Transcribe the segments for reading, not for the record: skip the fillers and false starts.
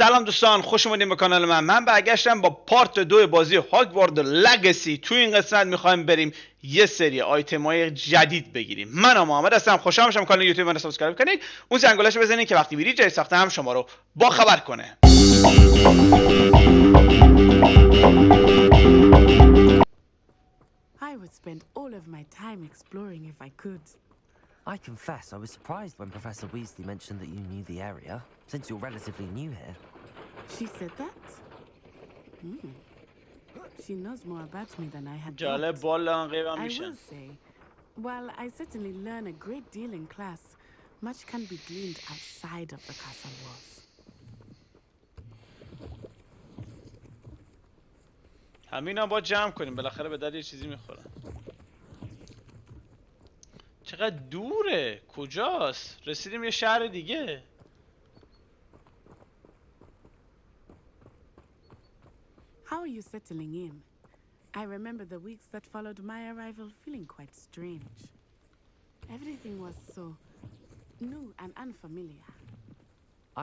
سلام دوستان، خوش اومدین به کانال من برگشتم با پارت 2 بازی هاگوارد لگسی. تو این قسمت میخوایم بریم یه سری آیتمای جدید بگیریم. من محمد هستم، خوشحال میشم کانال یوتیوب من رو سابسکرایب کنید، اون زنگوله‌شو بزنید که وقتی ویدیو جدید ساختم شما رو با خبر کنه. I would spend all of my time exploring if I could. I confess I was surprised when Professor Weasley mentioned that you knew the area, since you're relatively new here. She said that? She knows more about me than I had جالب، thought. بالا غیبم I میشن. will say, while I certainly learn a great deal in class, much can be gleaned outside of the castle walls. همینا با جمع کنیم، بالاخره به در یه چیزی میخوره. چقدر دوره؟ کجاست؟ رسیدیم یه شهر دیگه. How are you settling in? I remember the weeks that followed my arrival feeling quite strange. Everything was so new and unfamiliar.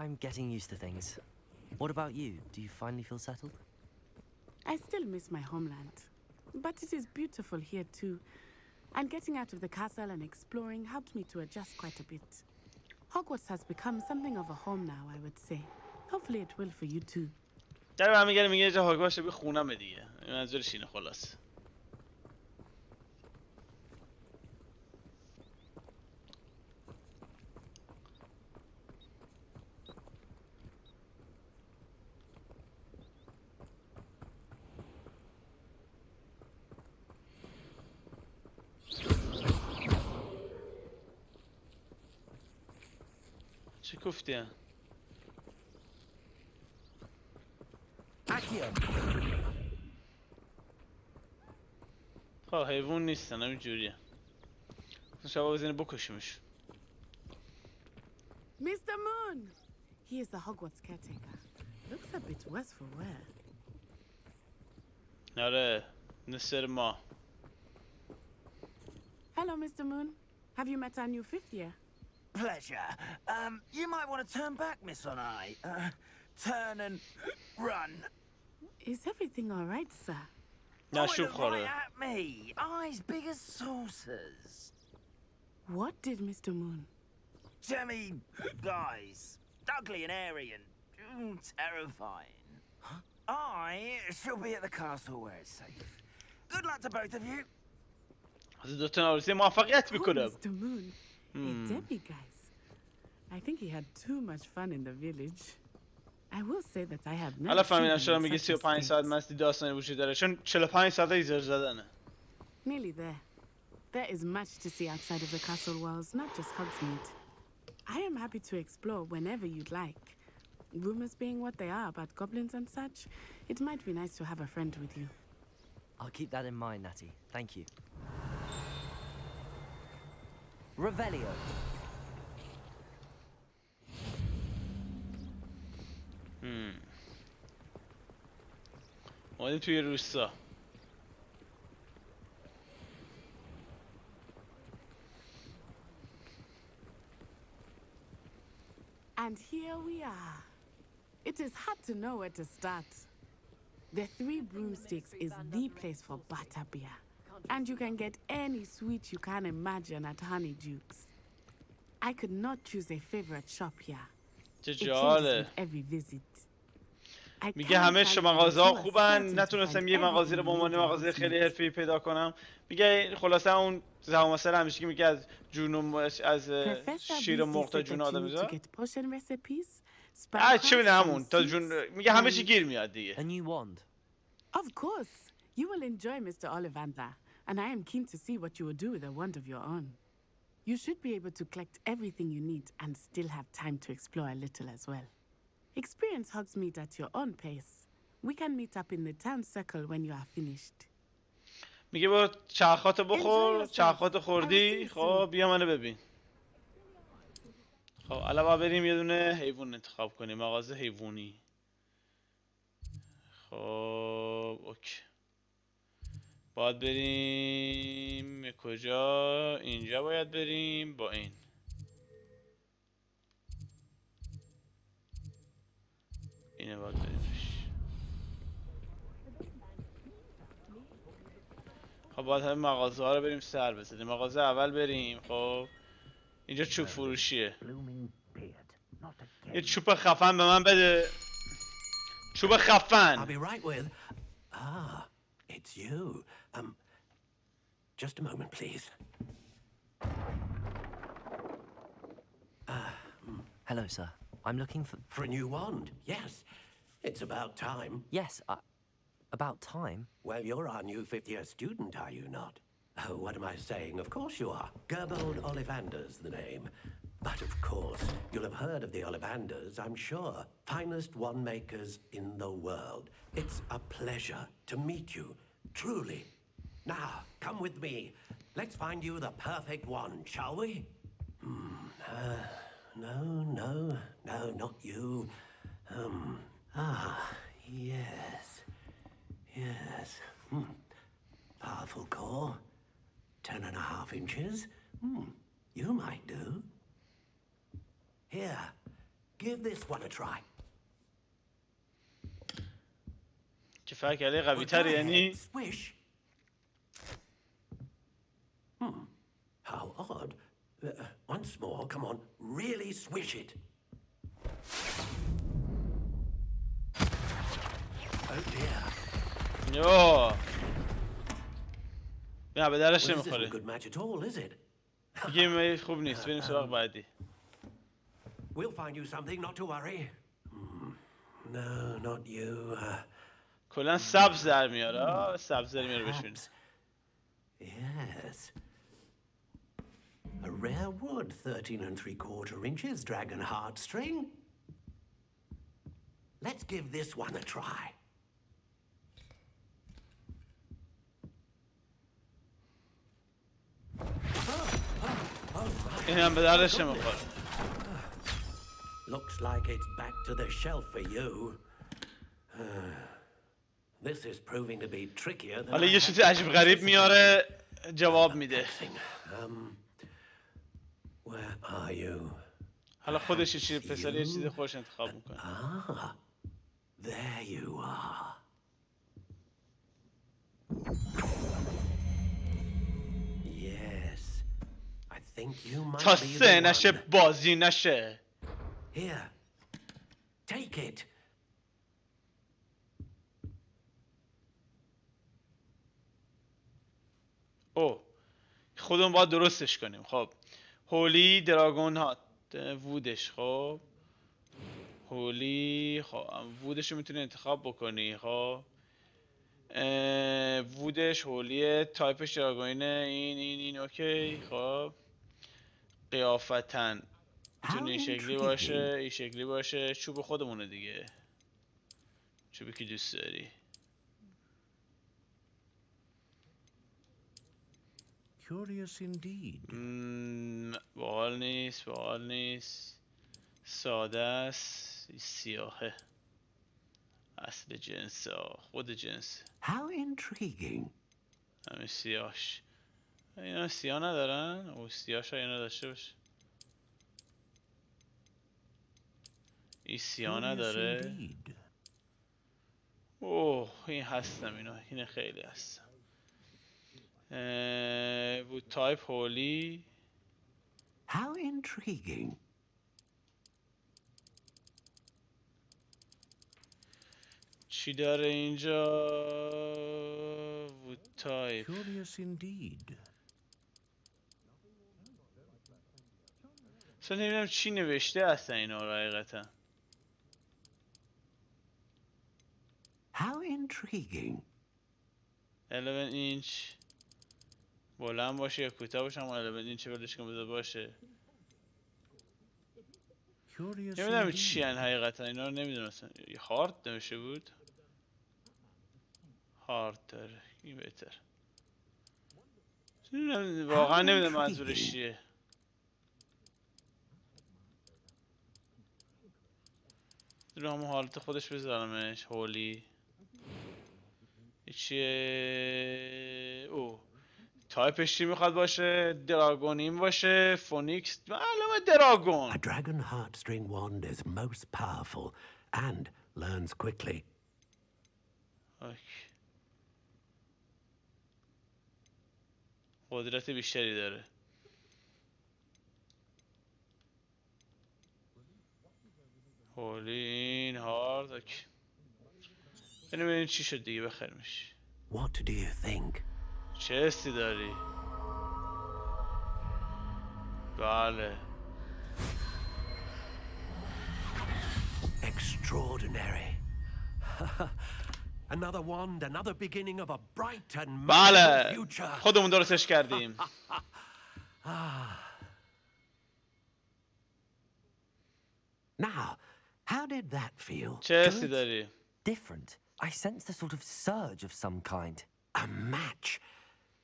I'm getting used to things. What about you? Do you finally feel settled? I still miss my homeland, but it is beautiful here too. And getting out of the castle and exploring helped me to adjust quite a bit. Hogwarts has become something of a home now, I would say. Hopefully it will for you too. در برمیگردیم میگه جا هاگوارد شبیه خونمه دیگه. منظورش اینه خلاص. چی گفتی؟ خب حیوان نیستن، همین جوریه. شبا بزنه بکشیمش. Mr. Moon! He is the Hogwarts caretaker. Looks a bit worse for wear. آره، نصر ما. Hello, Mr. Moon. Have you met our new fifth year? Pleasure. You might want to turn back, Miss On-I. Turn and run. Is everything all right, sir? نشوب Look right خورده. at me. Eyes big as saucers. What did Mr. Moon? Jemmy guys. Ugly and airy and terrifying. I shall be at the castle where it's safe. Good luck to both of you. از دوتون آرزوی موفقیت Oh, میکنم. Mr. Moon. A Debbie, guys. I think he had too much fun in the village. I will say that I have never حالا seen فهمیدم him چرا in میگه such a 35 ساعت state. مستی داستانی وجود داره، چون 45 ساعت ایزر زدنه. Nearly there. There is much to see outside of the castle walls, not just Hogsmeade. I am happy to explore whenever you'd like. Rumors being what they are about goblins and such, it might be nice to have a friend with you. I'll keep that in mind, Natty. Thank you. Revelio. اومدیم توی روستا. And here we are. It is hard to know where to start. The Three Broomsticks is the place for butterbeer. And you can get any sweet you can imagine at Honeyduke's. I could not choose a favorite shop here. چه It changes جاله. with every visit. I میگه can't همه tell you مغازه that ها you are خوبن، certain to نتونستم find یه مغازه رو everything به you عنوان need in مغازه خیلی Hogsmeade. حرفه‌ای پیدا کنم. میگه خلاصه اون زمامسر همیشه که میگه از جون و از Professor شیر و Weasley مرغ تا said جون that you آدم need to میذاره. get potion recipes, چه میدونم spellcrafts, همون some تا جون seeds, میگه همه چی and... گیر میاد دیگه. A new wand. Of course, you will enjoy Mr. Ollivander, and I am keen to see what you will do with a wand of your own. You should be able to collect everything you need and still have time to explore a little as well. Experience Hogsmeade at your own pace. We can meet up in the town circle when you are finished. میگه برو چرخاتو بخور، Enjoy yourself. چرخاتو I will see خوردی، you خب بیا منو ببین. خب الان باید بریم یه دونه حیوان انتخاب کنیم، مغازه حیوانی. خب اوکی. باید بریم کجا؟ اینجا باید بریم با این. اینه باید بریمش. خب باید همه مغازه ها رو بریم سر بزنیم. مغازه اول بریم. خب اینجا چوب فروشیه. یه چوب خفن به من بده. چوب I'll خفن. be right with. Ah, it's you. Just a moment, please. Hello, sir. I'm looking for... For a new wand, yes. It's about time. Yes, about time. Well, you're our new fifth-year student, are you not? Oh, what am I saying? Of course you are. Gerbold Ollivander's the name. But of course, you'll have heard of the Ollivanders, I'm sure. Finest wand makers in the world. It's a pleasure to meet you, truly. Now, come with me. Let's find you the perfect wand, shall we? No, not you. Yes. Powerful core. 10.5 inches. You might do. Here, give this one a try. که فکر کرده قوی Well, go تر ahead, یعنی. swish. How odd. Once more, come on, really swish it. Oh dear. یو. نه به درش Well, this isn't نمیخوره. good match at all, is it? گیم خوب نیست. بریم سراغ بعدی. We'll find you something, not to worry. No, not you. کلا سبز در میاره. سبز در میاره بشون. Perhaps. Yes. A rare wood, 13 3/4 inches, dragon heartstring. Let's give this one a try. این هم به دردش نمیخوره. Looks like it's back to the shelf for you. This is proving to be trickier than حالا I یه had چیزی عجیب غریب میاره جواب میده. Where are you? حالا خودش یه چیز پسر یه چیز خوش انتخاب میکنه. Ah, there you are. Yes, I think you might تا be the سه نشه one. بازی نشه. Here, take it. او خودمون باید درستش کنیم. خب هولی دراگون ها وودش. خب هولی خب وودش رو میتونی انتخاب بکنی. خب وودش هولیه. تایپش دراگونینه. این اوکی. خب قیافتن میتونه این شکلی باشه. این شکلی باشه. چوب خودمونه دیگه. چوبی که دوست داری. Curious indeed. باحال نیست. ساده است. سیاهه. اصل جنس ها. خود جنس. How intriguing. همین سیاهش. اینا سیاه ندارن؟ او سیاهش ها اینا داشته باشه. این سیاه نداره. اوه این هستم اینا. این خیلی هستم. بود تایپ هولی. How intriguing. چی داره اینجا؟ بود تایپ. Curious indeed. اصلا نمیدونم چی نوشته اصلا اینا رو حقیقتا. How intriguing. 11 اینچ بلند باشه یا کوتاه باشه. اما 11 اینچ ولش کن بذار باشه. نمیدونم چی ان حقیقتا اینا رو نمیدونم اصلا. هارد نوشته بود. هارد داره. این بهتر. واقعا نمیدونم منظورش چیه. رو همون حالت خودش بذارمش. هولی چیه؟ او تایپش چی میخواد باشه؟ دراگونیم باشه. فونیکس. معلومه دراگون. A dragon heartstring wand is most powerful and learns quickly. اوکی. قدرت بیشتری داره. هولین هارد. اوکی. بریم ببینیم چی شد دیگه بخیر میشه. What do you think? چه حسی داری؟ بله. Extraordinary. Another wand, another beginning of a bright and magical بله. future. خودمون درستش کردیم. Now, how did that feel? چه حسی Good? داری؟ Different. I sensed a sort of surge of some kind. A match.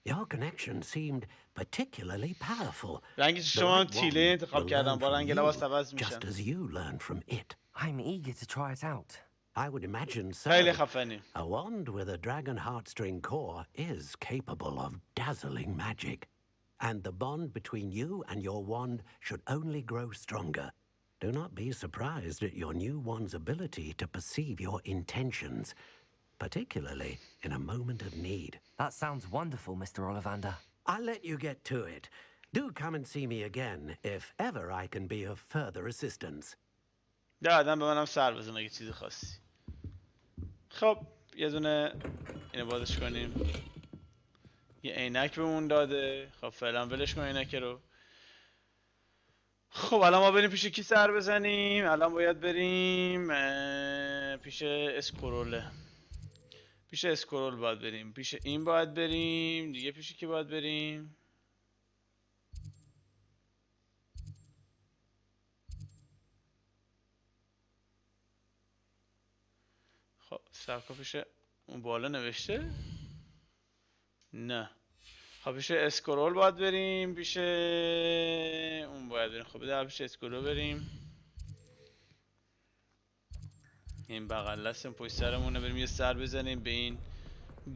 Your connection seemed particularly powerful. رنگ The شما هم right تیله wand انتخاب will کردم learn با from رنگ you, لباس عوض میشن. just as you learn from it. I'm eager to try it out. I would imagine so. خیلی خفنی. A wand with a dragon heartstring core is capable of dazzling magic. And the bond between you and your wand should only grow stronger. Do not be surprised at your new wand's ability to perceive your intentions, particularly in a moment of need. That sounds wonderful, Mr. Ollivander. I'll let you get to it. Do come and see me again if ever I can be of further assistance. ده آدم به منم سر بزن اگه چیزی خواستی. خب یه دونه اینو بازش کنیم. یه عینک بهمون داده. خب فعلا ولش کن عینک رو. خب الان ما بریم پیش کی سر بزنیم؟ الان باید بریم پیش اسکروله. پیش اسکرول باید بریم. پیش این باید بریم. دیگه پیش کی باید بریم؟ خب سرکا پیش اون بالا نوشته؟ نه. خب پیش اسکرول باید بریم. پیش اون باید بریم. خب بده پیش اسکرول بریم. این بغل دستم پشت سرمونه. بریم یه سر بزنیم به این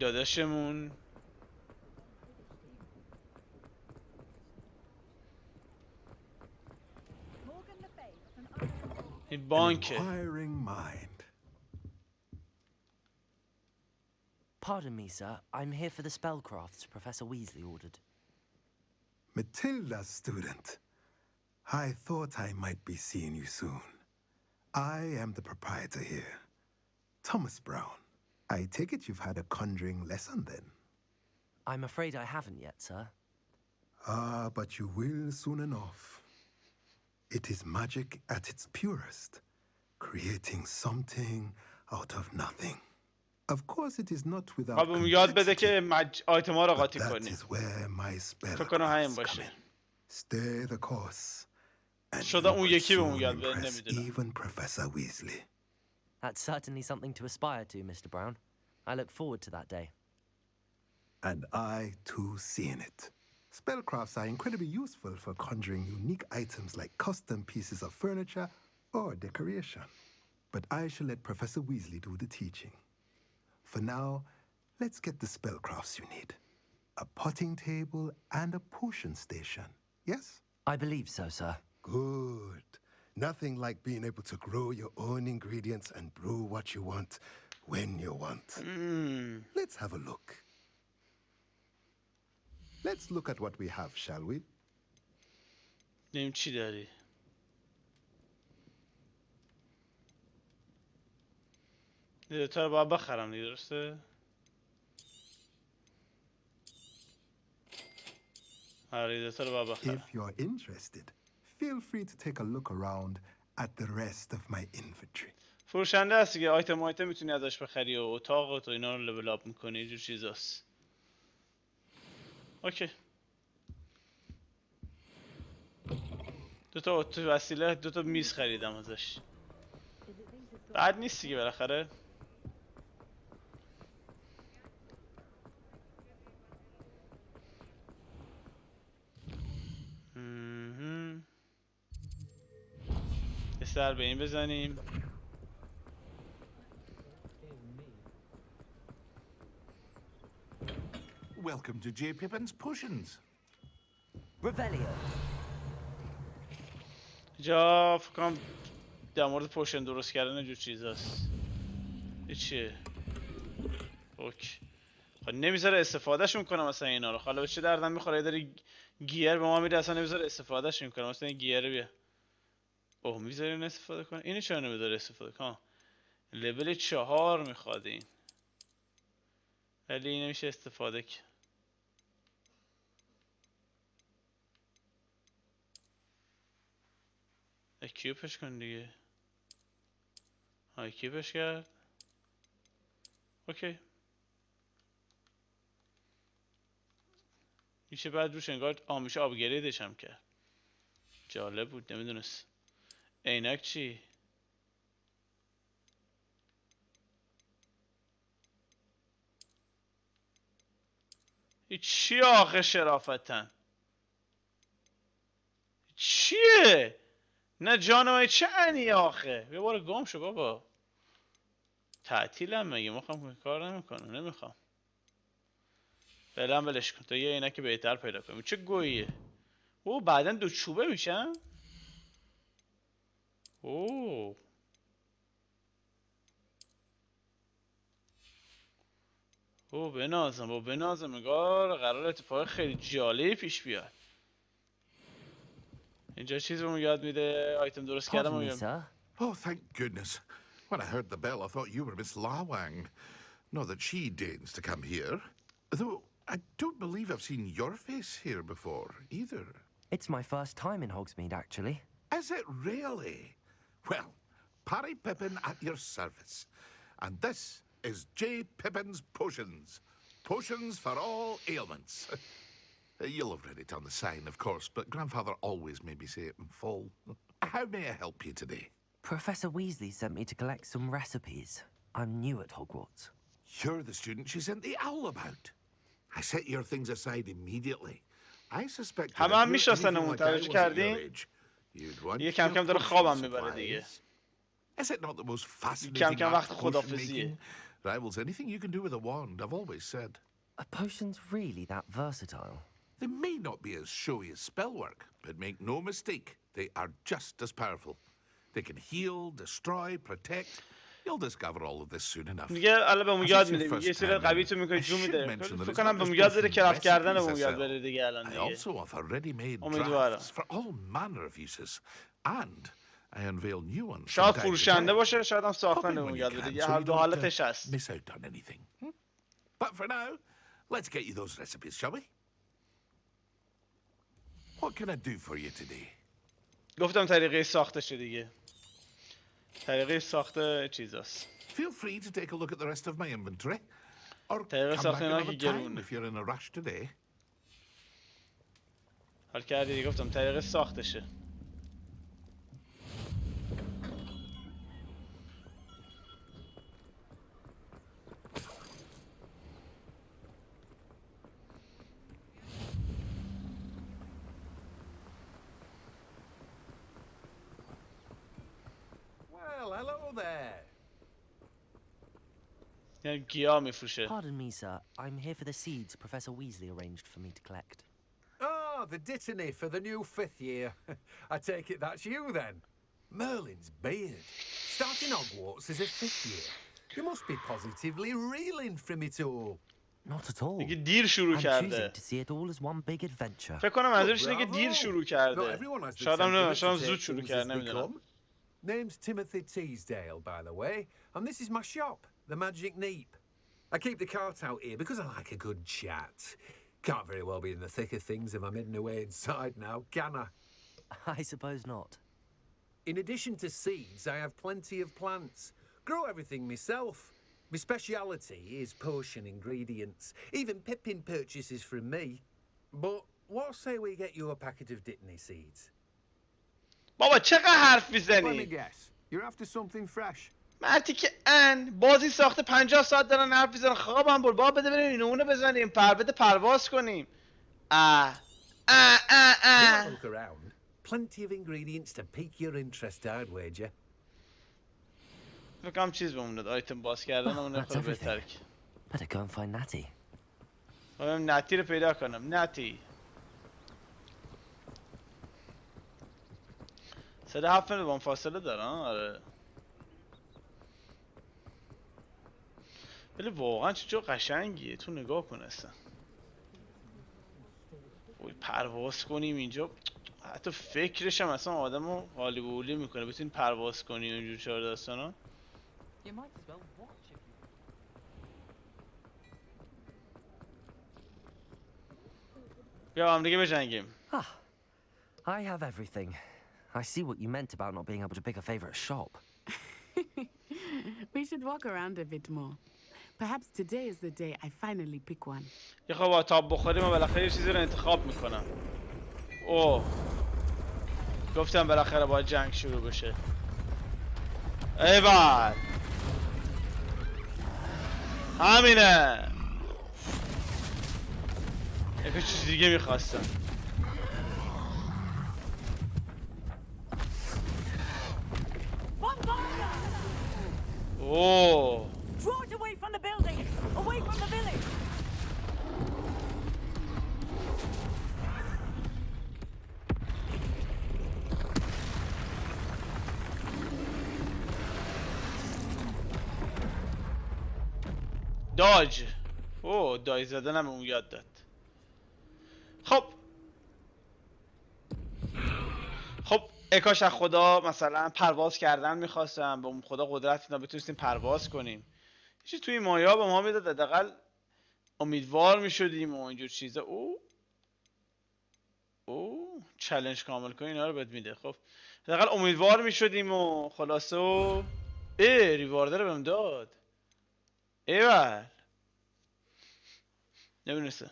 داداشمون. این بانکه. Pardon me, sir. I'm here for the spellcrafts Professor Weasley ordered. Matilda's student. I thought I might be seeing you soon. I am the proprietor here, Thomas Brown. I take it you've had a conjuring lesson then? I'm afraid I haven't yet, sir. Ah, but you will soon enough. It is magic at its purest, creating something out of nothing. Of course, it is not without خب یاد بده complexity, که آیتما رو but قاطی that کنیم. is where my فکر کنم همین spellcrafts come باشه. in. Stay the course, and شده you اون could یکی به اون soon یاد بده impress نمیدونم. even Professor Weasley. That's certainly something to aspire to, Mr. Brown. I look forward to that day. And I, too, seeing it. Spellcrafts are incredibly useful for conjuring unique items like custom pieces of furniture or decoration. But I shall let Professor Weasley do the teaching. For now, let's get the spellcrafts you need. A potting table and a potion station, yes? I believe so, sir. Good. Nothing like being able to grow your own ingredients and brew what you want when you want. Let's have a look. Let's look at what we have, shall we? ببینیم چی داری. دیتا رو باید بخرم دیگه درسته؟ آره دیتا رو باید بخرم. If you're interested, feel free to take a look around at the rest of my inventory. فروشنده هستی که آیتم میتونی ازش بخری و اتاقت و اینا رو لول اپ میکنی. اینجور چیزاست. اوکی. دوتا وسیله دوتا میز خریدم ازش. بد نیست دیگه بالاخره. یه سر به این بزنیم. Welcome to J. Pippin's Potions. Revelio. جا فکر کنم در مورد پوشن درست کردن جور چیزاست. چیه؟ اوکی. خب نمیذاره استفادهشون کنم مثلا اینا رو. حالا به چه دردم میخوره؟ یه داری گیر به ما میده اصلا نمیذاره استفادهشون کنم. مثلا این گیر بیا. اوه میذاره این استفاده کنه. اینو چرا نمیذاره استفاده کنم؟ لول 4 میخواد این. ولی این نمیشه استفاده کرد. اکیپش کن دیگه. اکیپش کرد. اوکی. میشه بعد روش انگار میشه آپگریدش هم کرد. جالب بود نمیدونست. عینک چی؟ این چی آخه شرافتن؟ چیه؟ نه جانم چه انی آخه؟ یه بار گم شو بابا. تعطیلم مگه؟ میخوام کار نمیکنم. نمیخوام. فعلا ولش کن تا یه عینک بهتر پیدا کنیم. چه گوییه؟ او بعدن دو چوبه میشن؟ اوه او بنازم نگار قرار اتفاق خیلی جالبی پیش بیاد. اینجا چیز بهمون یاد میده. آیتم درست کردم Pardon me, میگم. sir. Oh, thank goodness. When I heard the bell, I thought you were Miss Lawang. Not that she deigns to come here. Though I don't believe I've seen your face here before, either. It's my first time in Hogsmeade, actually. Is it really? Well, Parry Pippin at your service. And this is J. Pippin's Potions. Potions for all ailments. You'll have read it on the sign, of course, but Grandfather always made me say it in full. How may I help you today? Professor Weasley sent me to collect some recipes. I'm new at Hogwarts. You're the student she sent the owl about. I set your things aside immediately. I suspect that همه if هم you're میشناسنمون. anything like I توجه was at your کردین؟ age, you'd want دیگه کم your کم داره potion خوابم میبره دیگه. supplies. Is it not the most کم fascinating کم art وقت of potion خدافزیه. making? Rivals anything you can do with a wand, I've always said. Are potions really that versatile? They may not be as showy as spellwork, but make no mistake, they are just as powerful. They can heal, destroy, protect. You'll discover all of this soon enough. میگه الان بهمون As یاد it's your میده. first یه سری time قوی in, تو I میکنه جو should میده. mention that فکر it's کنم not بهمون just یاد بده potion کرافت کردن recipes I بهمون یاد sell. بده دیگه الان I دیگه. also offer ready-made امیدوارم. drafts for all manner of uses. And I unveil new ones from شاید time to فروشنده time. باشه شاید هم Pop ساختن in when بهمون you یاد بده. can یه so هر you دو don't حالتش هست. miss out on anything. But for now, let's get you those recipes, shall we? What can I do for you today? گفتم طریقه ساختشه دیگه. طریقه ساخت چیزاست. Feel free to take a look at the rest of my inventory. Or طریقه come ساخت back اینا another که time گرونه. if you're in a rush today. حال کردی دیگه. گفتم طریقه ساختشه. Well, hello there. یعنی گیاه میفروشه. Pardon me, sir. I'm here for the seeds Professor Weasley arranged for me to collect. Oh, the dittany for the new 5th year. I take it that's you then. Merlin's beard. Starting Hogwarts as a 5th year. You must be positively reeling from it all. Not at all. دیگه دیر شروع I'm کرده. choosing to see it all as one big adventure. فکر کنم منظورش اینه که bravo. دیر شروع Not کرده. everyone has the شاید هم نه. temperament شاید to هم زود take شروع things کرده. as they نمیدونم. come. Name's Timothy Teasdale, by the way, and this is my shop, the Magic Neep. I keep the cart out here because I like a good chat. Can't very well be in the thick of things if I'm hidden away inside now, can I? I suppose not. In addition to seeds, I have plenty of plants. Grow everything myself. My speciality is potion ingredients. Even Pippin purchases from me. But what say we get you a packet of Dittany seeds? بابا چقدر حرف Let me میزنی؟ guess. You're after something fresh. مرتی که بازی ساخته 50 ساعت دارن حرف میزنن. خوابم برد. بابا بده بریم اینو اونو بزنیم. بده پرواز کنیم. You have a look around. Plenty of ingredients to pique your interest, I'd wager. فکر کنم چیز بهمون داد. آیتم باز کردن اون That's خیلی بهتره. everything. Better go and find Natty. برم نتی رو پیدا کنم. نتی. 3-7 با فاصله دارن. آره. ولی واقعا چه جا قشنگیه، تو نگاه کن اصلا. پرواز کنیم اینجا، حتی فکرش هم اصلا آدمو حالی به حولی میکنه بتونی پرواز کنی اینجور چهار داستانا. بیا هم دیگه بجنگیم. I have everything. I see what you meant about not being able to pick a favorite shop. We should walk around a bit more. Perhaps today is the day I finally pick one. یه خب با تاب بخوریم و بالاخره یه چیزی رو انتخاب میکنم. اوه گفتم بالاخره باید جنگ شروع بشه. ایول همینه. یه چیز دیگه میخواستم. اوه Draw it away from the building! Away from the village! داج. اوه دای زدنم اون یاد داد. خب اکاش از خدا مثلا پرواز کردن میخواستم، به اون خدا قدرت اینا بتونستیم پرواز کنیم. چیزی توی مایا به ما میداد حداقل امیدوار میشدیم و اینجور چیزا. او چالش کامل کن اینا رو بهت میده. خب حداقل امیدوار میشدیم و خلاصه و ریوارده رو بهم داد. ایول نمیدونستم.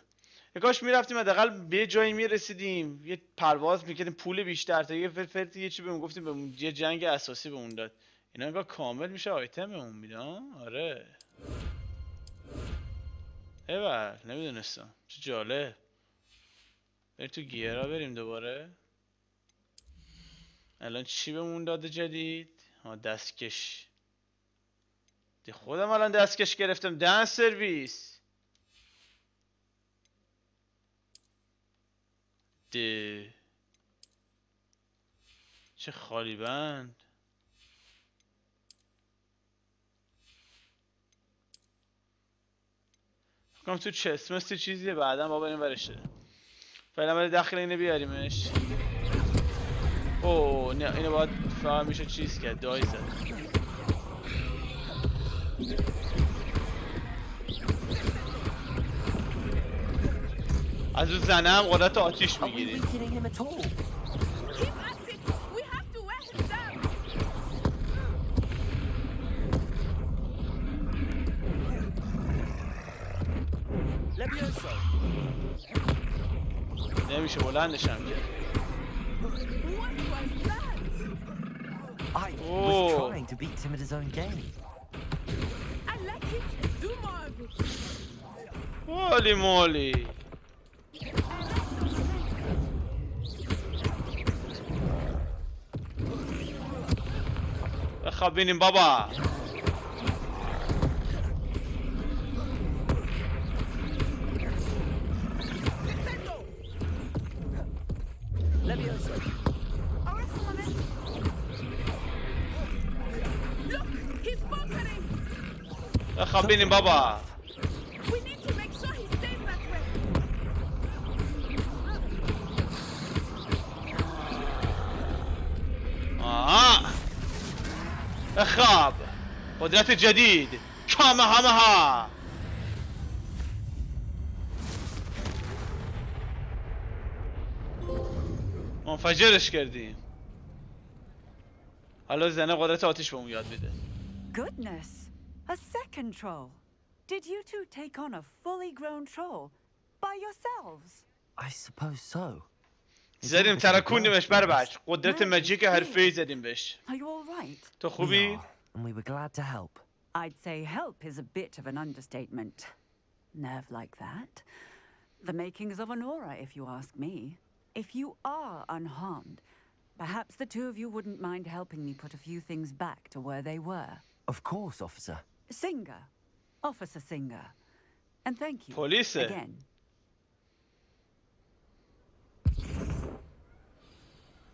کاش میرفتیم حداقل به جایی میرسیدیم یه پرواز میکردیم پول بیشتر تا یه فرتی یه چی بهمون گفتیم بهمون یه جنگ اساسی بهمون داد. اینا انگار کامل میشه آیتم بهمون میده. آره ایول نمیدونستم. چه جالب. بریم تو گیرا بریم دوباره. الان چی بهمون داده جدید؟ دستکش. خودم الان دستکش گرفتم. دن سرویس. چه خالی بند. فکرم تو چسمست چیزیه بعدا بابا این ورشه. فعلا برای داخل اینه بیاریمش. اوه نه اینو باید فقط میشه چیز کرد. دای زد. از اون زنه هم قدرت آتیش میگیری. نمیشه بلندش هم کرد. I was trying to beat him at his own game. I like it. Do more of it. مولی مولی. بخوابینیم بابا. بخوابینیم بابا. بخواب. قدرت جدید کامهامها. منفجرش کردیم. حالا زنه قدرت آتیش بهمون یاد میده. Goodness! A second troll! Did you two take on a fully grown troll by yourselves? I suppose so. زدیم ترکوندیمش بر بچ. قدرت ماجیک حرفه‌ای زدیم بهش. Are you all right? تو خوبی؟ And we were glad to help. I'd say help is a bit of an understatement. Nerve like that. The makings of an aura, if you ask me. If you are unharmed, perhaps the two of you wouldn't mind helping me put a few things back to where they were. Of course, officer. Singer. Officer Singer. And thank you. Police. Again.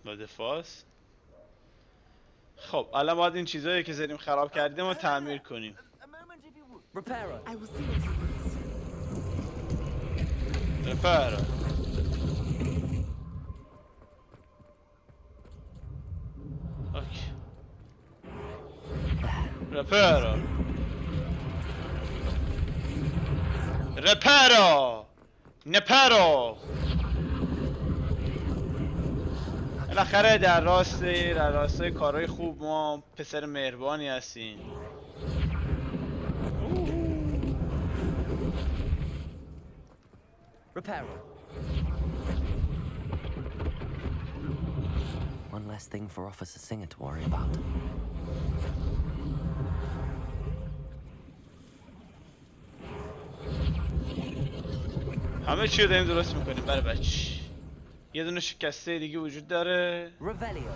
با دفاعست. خب الان باید این چیزایی که زدیم خراب کردیم رو تعمیر کنیم. A moment if you would. Repairer. I will see what he wants. Reparo. Okay. Reparo. Reparo. Neparo. بالاخره در راستای کارهای خوب ما پسر مهربانی هستیم. Repairer. One less thing for Officer Singer to worry about. همه چی رو داریم درست میکنیم برای بچه. یه دونه شکسته دیگه وجود داره. Revelio.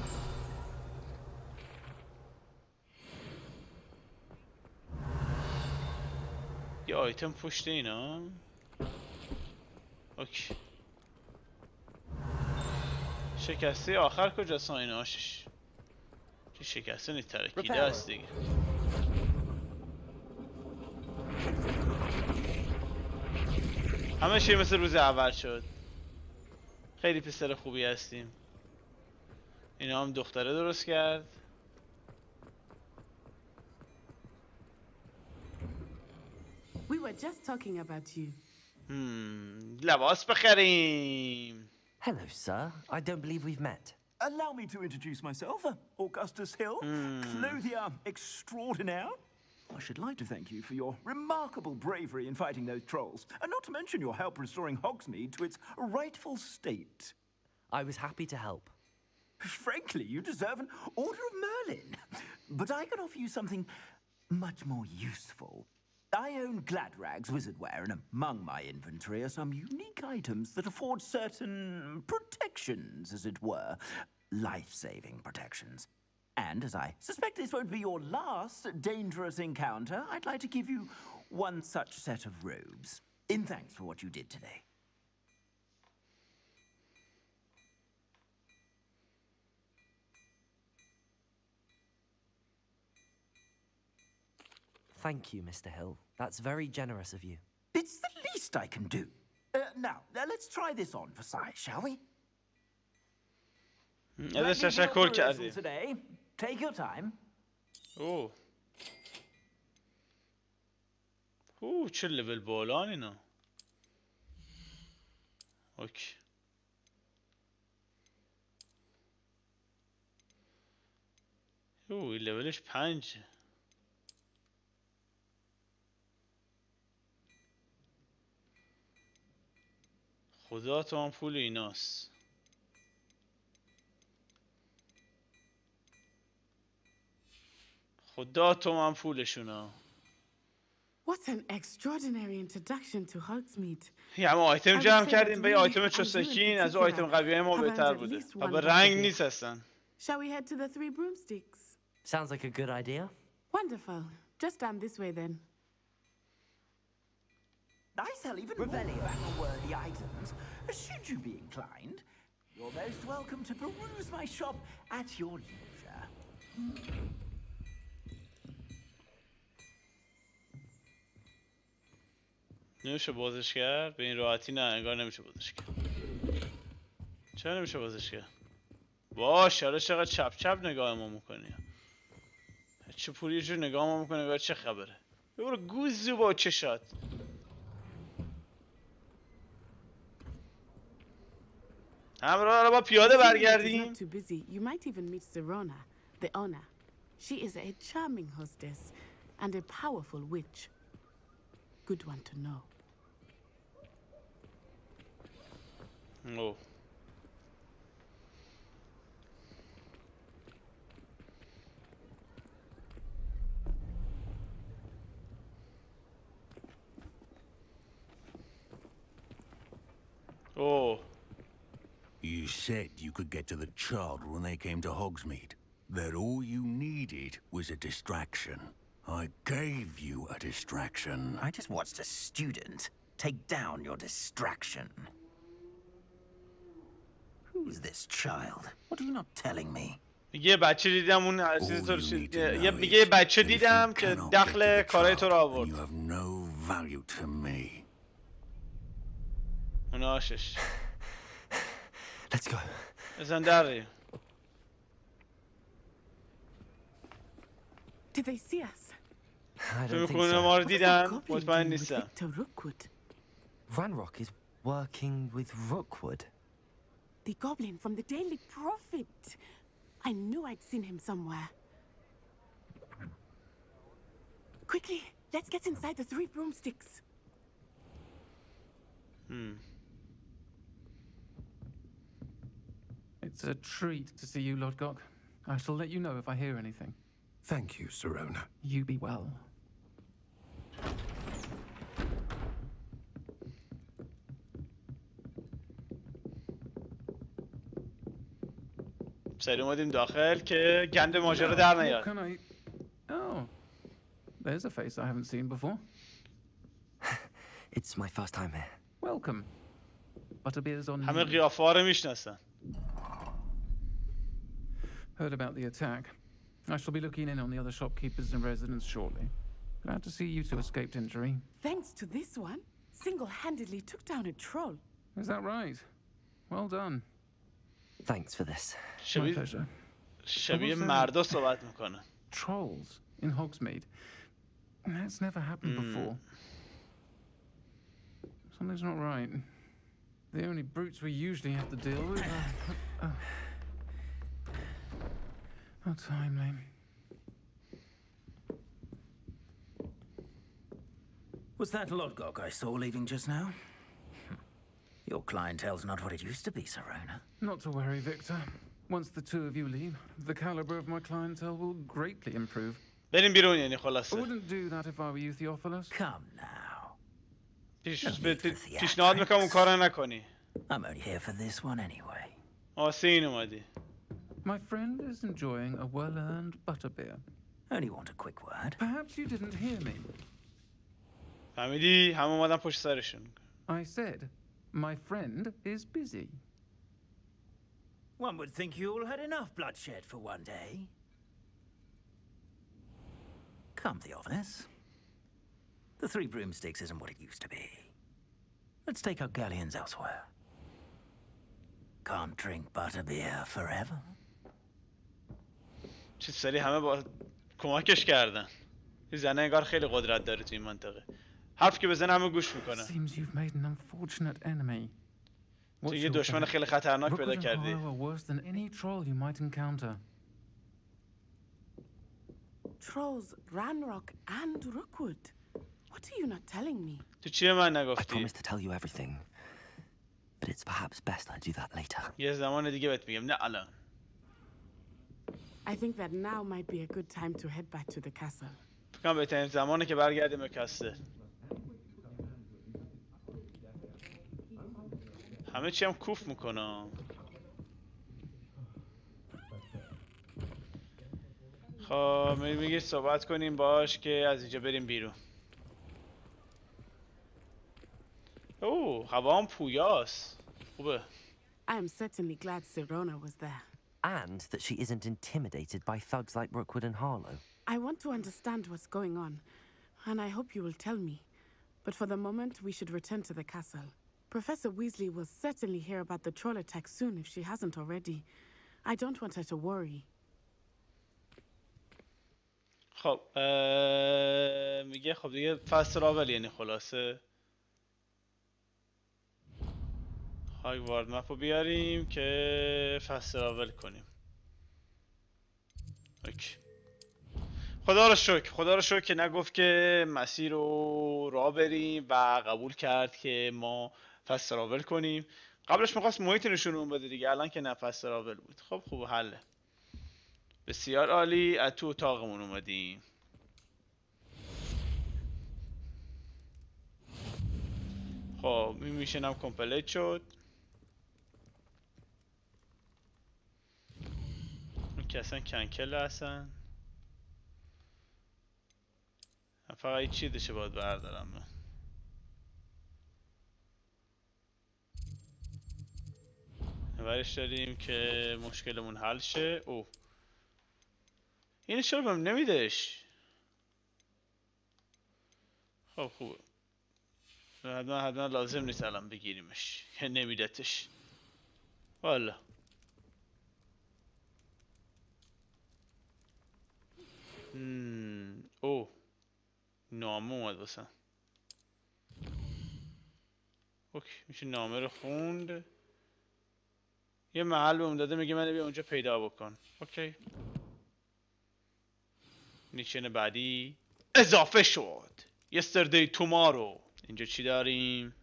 یه آیتم پشت اینا. اوکی. شکسته آخر کجاست اینا آشش؟ چه شکسته نیست ترکیده است دیگه. همه چی مثل روز اول شد. خیلی پسر خوبی هستیم. اینا هم دختره درست کرد. We were just talking about you. لباس بخریم. Hello, sir. I don't believe we've met. Allow me to introduce myself, Augustus Hill, clothier extraordinaire. I should like to thank you for your remarkable bravery in fighting those trolls, and not to mention your help restoring Hogsmeade to its rightful state. I was happy to help. Frankly, you deserve an Order of Merlin. But I can offer you something much more useful. I own Gladrag's wizardware, and among my inventory are some unique items that afford certain protections, as it were. Life-saving protections. And as I suspect this won't be your last dangerous encounter, I'd like to give you one such set of robes, in thanks for what you did today. Thank you, Mr. Hill. That's very generous of you. It's the least I can do. Now, let's try this on for size, shall we? ازش تشکر کردیم. Today. Take your time. چه لول بالان اینا. اوکی. این لولش 5. خدا تومن پول ایناست. خدا تومن پولشونا. What an extraordinary introduction to Hogsmeade. یه همه آیتم جمع کردیم به یه آیتم چستکین از آیتم قویه ما بهتر بوده. به رنگ نیست هستن. Shall we head to the Three Broomsticks? Sounds like a good idea. Wonderful. Just stand this way then. I sell even more battle-worthy items. Should you be inclined, you're most welcome to peruse my shop at your leisure. نمیشه بازش کرد؟ به این راحتی نه، انگار نمیشه بازش کرد. چرا نمیشه بازش کرد؟ باش، حالا چقدر چپ چپ نگاه ما میکنی. چه پولی یه جور نگاه ما میکنه نگاه چه خبره. برو گوزو با چشات. همراه با پیاده برگردیم. Not too busy. You might even meet Sirona, the owner. She is a charming hostess and a powerful witch. Good one to know. Oh. Oh. You said you could get to the child when they came to Hogsmeade. That all you needed was a distraction. I gave you a distraction. I just watched a student take down your distraction. Who is this child? What are you not telling me? یه بچه دیدم اون چیز تو یه بچه دیدم که دخل کارای تو رو آورد. اون آشش. Let's go. بزن در. Did they see us? I تو don't think خونه ما so. رو What's that دیدن goblin مطمئن doing with نیستم. Victor Rookwood? Ranrock is working with Rookwood. The goblin from the Daily Prophet. I knew I'd seen him somewhere. Quickly, let's get inside the 3 broomsticks. It's a treat to see you, Lodgok. I shall let you know if I hear anything. Thank you, Sirona. You be well. سری اومدیم داخل که گند ماجرا در What نیاد. can I... Oh. There's a face I haven't seen before. It's my first time here. Welcome. Butterbeer's on همه me. قیافه ها رو میشناسن. Heard about the attack. I shall be looking in on the other shopkeepers and residents shortly. Glad to see you two escaped injury. Thanks to this one, single-handedly took down a troll. Is that right? Well done. Thanks for this. My pleasure. شبیه مردا صحبت میکنه. Trolls in Hogsmeade. That's never happened before. Something's not right. The only brutes we usually have to deal with are... How timely. Was that Lodgok I saw leaving just now? Your clientele's not what it used to be, Sirona. Not to worry, Victor. Once the two of you leave, the caliber of my clientele will greatly improve. بریم بیرون یعنی I خلاصه. wouldn't do that if I were you, Theophilus. Come now. پیشنهاد میکنم اون کارو نکنی. I'm only here for this one anyway. آسین اومدی. My friend is enjoying a well-earned butterbeer. Only want a quick word. Perhaps you didn't hear me. فهمیدی؟ همه اومدن پشت سرشون. I said, my friend is busy. One would think you all had enough bloodshed for one day. Come, Theophilus. The 3 broomsticks isn't what it used to be. Let's take our galleons elsewhere. Can't drink butterbeer forever. چه سری همه با کمکش کردن. این زنه انگار خیلی قدرت داره تو این منطقه. حرف که بزنه همه گوش میکنن. Seems you've made an unfortunate enemy. تو یه دشمن خیلی خطرناک پیدا Rookwood and کردی. Harlow are worse than any troll you might encounter. Trolls, Ranrock, and Rookwood. What are you not telling me? تو چیه من I نگفتی؟ promise to tell you everything, but it's perhaps best I do that later. یه زمان دیگه بهت میگم نه الان. I think that now might be a good time to head back to the castle. فکر کنم بهترین زمانه که برگردیم به کسته. همه چی هم کوف میکنه. خب میگی صحبت کنیم باش که از اینجا بریم بیرون. اوه هوا هم پویاست. خوبه. I am certainly glad Sirona was there. And that she isn't intimidated by thugs like Rookwood and Harlow. I want to understand what's going on, and I hope you will tell me. But for the moment, we should return to the castle. Professor Weasley will certainly hear about the troll attack soon if she hasn't already. I don't want her to worry. خب میگه خب دیگه فصل اول یعنی خلاصه هاگوارد مپو بیاریم که فصل اول کنیم. اوکی. خدا رو شکر که نگفت که مسیر رو راه بریم و قبول کرد که ما فصل اول کنیم. قبلش میخواست محیط نشونمون بده دیگه، الان که نه فصل اول بود. خب خوب حله. بسیار عالی. از تو اتاقمون اومدیم. خب این میشنم کمپلیت شد. اون که اصلا کنکل هستن. فقط این چیزشه باید بردارم من. برش داریم که مشکلمون حل شه. اوه اینو چرا بهم نمیدهش؟ خب خوبه. حتما لازم نیست الان بگیریمش که نمیدتش. والا او نامه اومد واسم. اوکی میشه نامه رو خوند. یه محل بهم داده میگه من بیا اونجا پیدا بکن. اوکی نیشن بعدی اضافه شد. yesterday tomorrow. اینجا چی داریم؟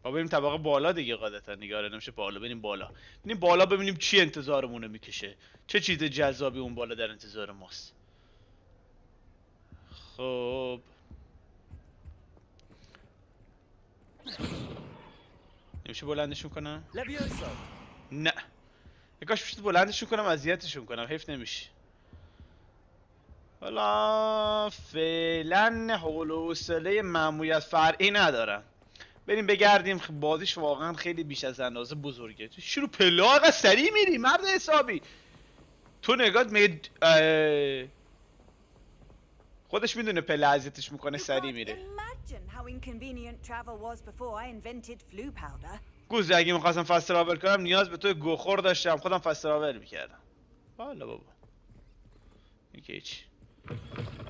با بریم طبقه بالا دیگه قاعدتا دیگه. آره نمیشه بالا بریم بالا. بریم بالا ببینیم چی انتظارمونه میکشه. چه چیز جذابی اون بالا در انتظار ماست. خب نمیشه بلندشون کنم؟ نه یکاش میشه بلندشون کنم اذیتشون کنم. حیف نمیشه. حالا فعلا حول و حوصله ماموریت فرعی ندارم. بریم بگردیم. بازیش واقعا خیلی بیش از اندازه بزرگه. تو شروع پله آقا سریع میری مرد حسابی. تو نگات میگه خودش میدونه پله اذیتش میکنه سریع میره. گوزه اگه میخواستم فست تراول کنم نیاز به تو گوخور داشتم خودم فست تراول میکردم. والا بابا این که هیچ.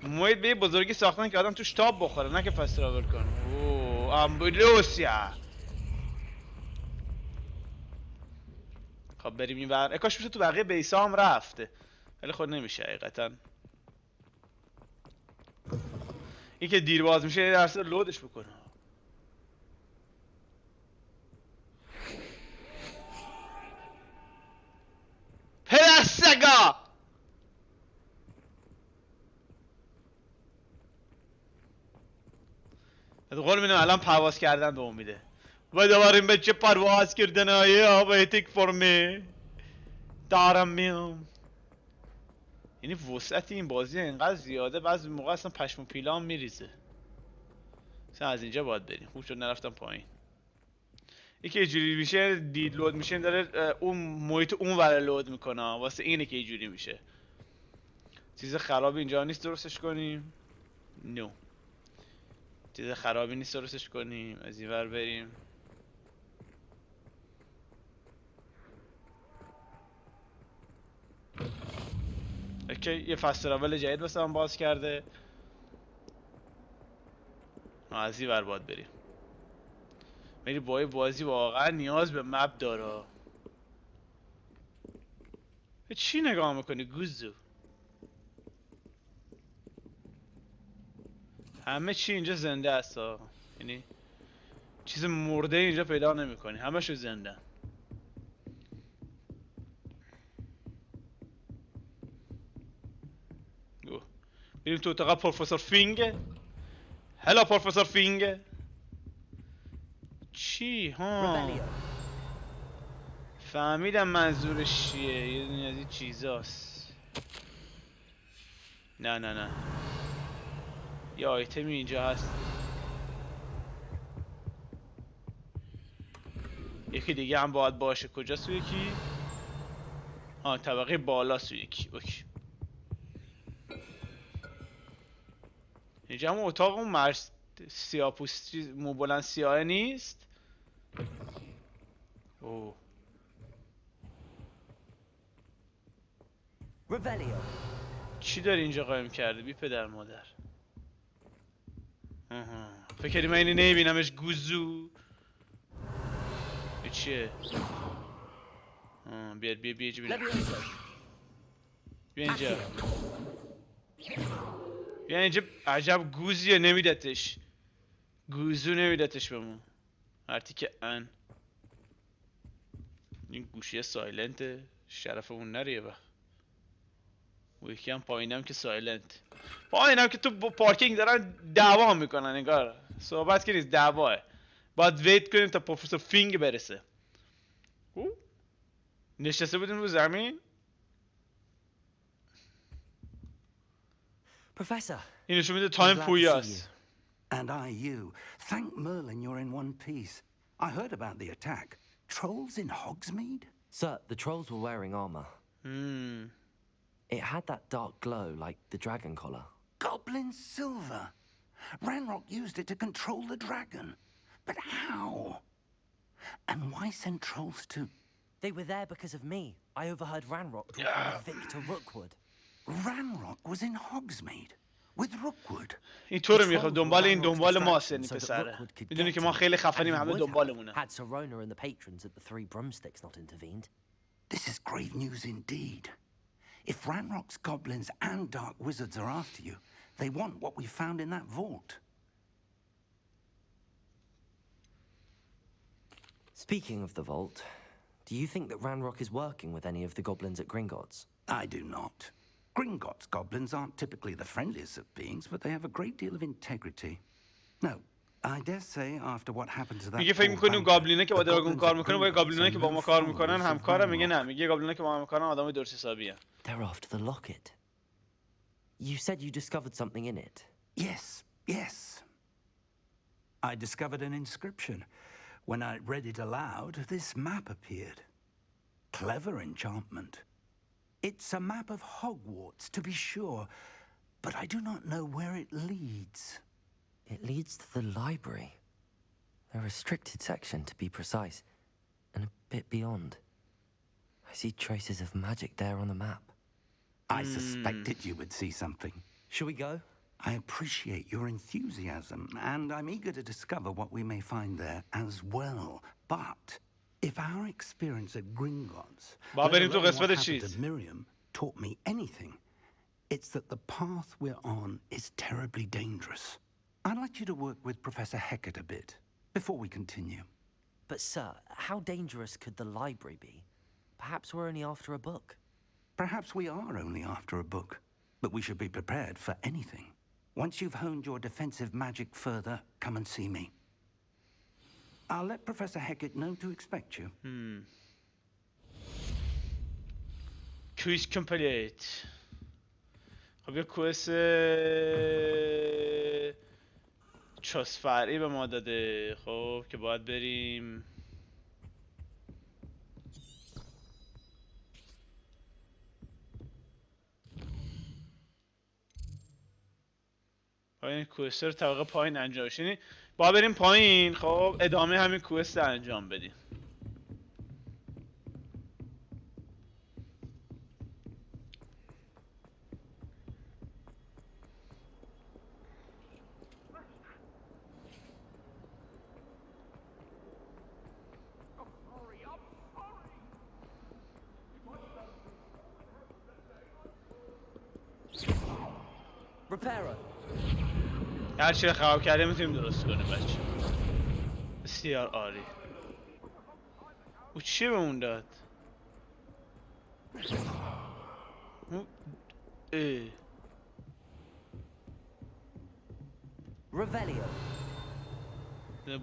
محیط به بزرگی ساختن که آدم توش تاب بخوره نه که فست تراول کنه. اوه امبولوسیا. خب بریم این ور. اکاش میشه تو بقیه بیسا هم رفته ولی خود نمیشه حقیقتا. این که دیر باز میشه درصد لودش بکنه. پدرسگا از قول میدونم الان پرواز کردن به امیده. و دوباریم به چه پرواز کردن آیا ویتیک فرمی دارم میام. یعنی وسعت این بازی اینقدر زیاده بعضی موقع اصلا پشم و پیلام میریزه. مثلا از اینجا باید بریم. خوب شد نرفتم پایین. یکی یه جوری میشه دید لود میشه داره اون محیط اون ور لود میکنه واسه اینه که یه جوری میشه. چیز خرابی اینجا نیست درستش کنیم. نو چیز خرابی نیست درستش کنیم. از این ور بریم. اوکی یه فست تراول جدید واسه من باز کرده. از این ور باید بریم. میری بازی واقعا نیاز به مپ داره. به چی نگاه میکنی گوزو؟ همه چی اینجا زنده است ها. یعنی چیز مرده اینجا پیدا نمیکنی. همه شو زنده. بریم تو اتاق پروفسور فینگ. هلا پروفسور فینگ. چی ها؟ فهمیدم منظورش چیه. یه دونه از این چیزاست. نه یه آیتمی اینجا هست. یکی دیگه هم باید باشه. کجاست یکی؟ ها طبقه بالاست یکی. اوکی اینجا هم اتاق اون مرد سیاپوستی مو بلند سیاه نیست. اوه چی داری اینجا قایم کرده بی پدر مادر؟ فکر کردی من اینو نمیبینمش گوزو؟ چیه؟ بیا اینجا بینم. بیا اینجا. بیا اینجا. عجب گوزیه نمیدتش. گوزو نمیدتش بهمون. هرتی که ان این گوشیه سایلنته. شرفمون نره یه وقت. و یکی هم پایینم که سایلنت. پایینم که تو پارکینگ دارن دعوا میکنن انگار. صحبت که نیست دعواه. باید ویت کنیم تا پروفسور فینگ برسه. نشسته بودیم رو زمین. Professor. اینو شو میده تایم پویاست. And I you. Thank Merlin you're in one piece. I heard about the attack. Trolls in Hogsmeade? Sir, the trolls were wearing armor. It had that dark glow like the dragon collar. Goblin silver. Ranrock used it to control the dragon. But how? And why send trolls to... They were there because of me. I overheard Ranrock talking with Victor Rookwood. Ranrock was in Hogsmeade with Rookwood. این تو رو میخواد دنبال ماست یعنی پسره میدونی که ما خیلی خفنیم همه دنبالمونه Had Serona and the patrons at the Three Broomsticks not intervened. This is grave news indeed. If Ranrock's goblins and dark wizards are after you, they want what we found in that vault. Speaking of the vault, do you think that Ranrock is working with any of the goblins at Gringotts? I do not. Gringotts goblins aren't typically the friendliest of beings, but they have a great deal of integrity. No, I dare say after what happened to that... میگه فکر می‌کنی اون گابلینا که با دراگون کار میکنه با گابلینایی که با ما کار میکنن همکارن میگه نه میگه گابلینا که با ما میکنن آدمای درست حسابیه. They're after the locket. You said you discovered something in it. Yes. I discovered an inscription. When I read it aloud, this map appeared. Clever enchantment. It's a map of Hogwarts, to be sure, but I do not know where it leads. It leads to the library. A restricted section, to be precise, and a bit beyond. I see traces of magic there on the map. I suspected you would see something. Shall we go? I appreciate your enthusiasm, and I'm eager to discover what we may find there as well. But if our experience at Gringotts, let alone what happened to Miriam, taught me anything, it's that the path we're on is terribly dangerous. I'd like you to work with Professor Hecat a bit before we continue. But sir, how dangerous could the library be? Perhaps we're only after a book. Perhaps we are only after a book, but we should be prepared for anything. Once you've honed your defensive magic further, come and see me. I'll let Professor Hecat know to expect you. Quiz complete. خب یه کوئس چوس فرعی به ما داده خب که باید بریم پایین کوئست رو طبقه پایین انجام شدین باید بریم پایین خب ادامه همین کوئست رو انجام بدیم Repairer. هر چی خراب کرده میتونیم درست کنیم بچه بسیار عالی او چی بهمون داد Revelio.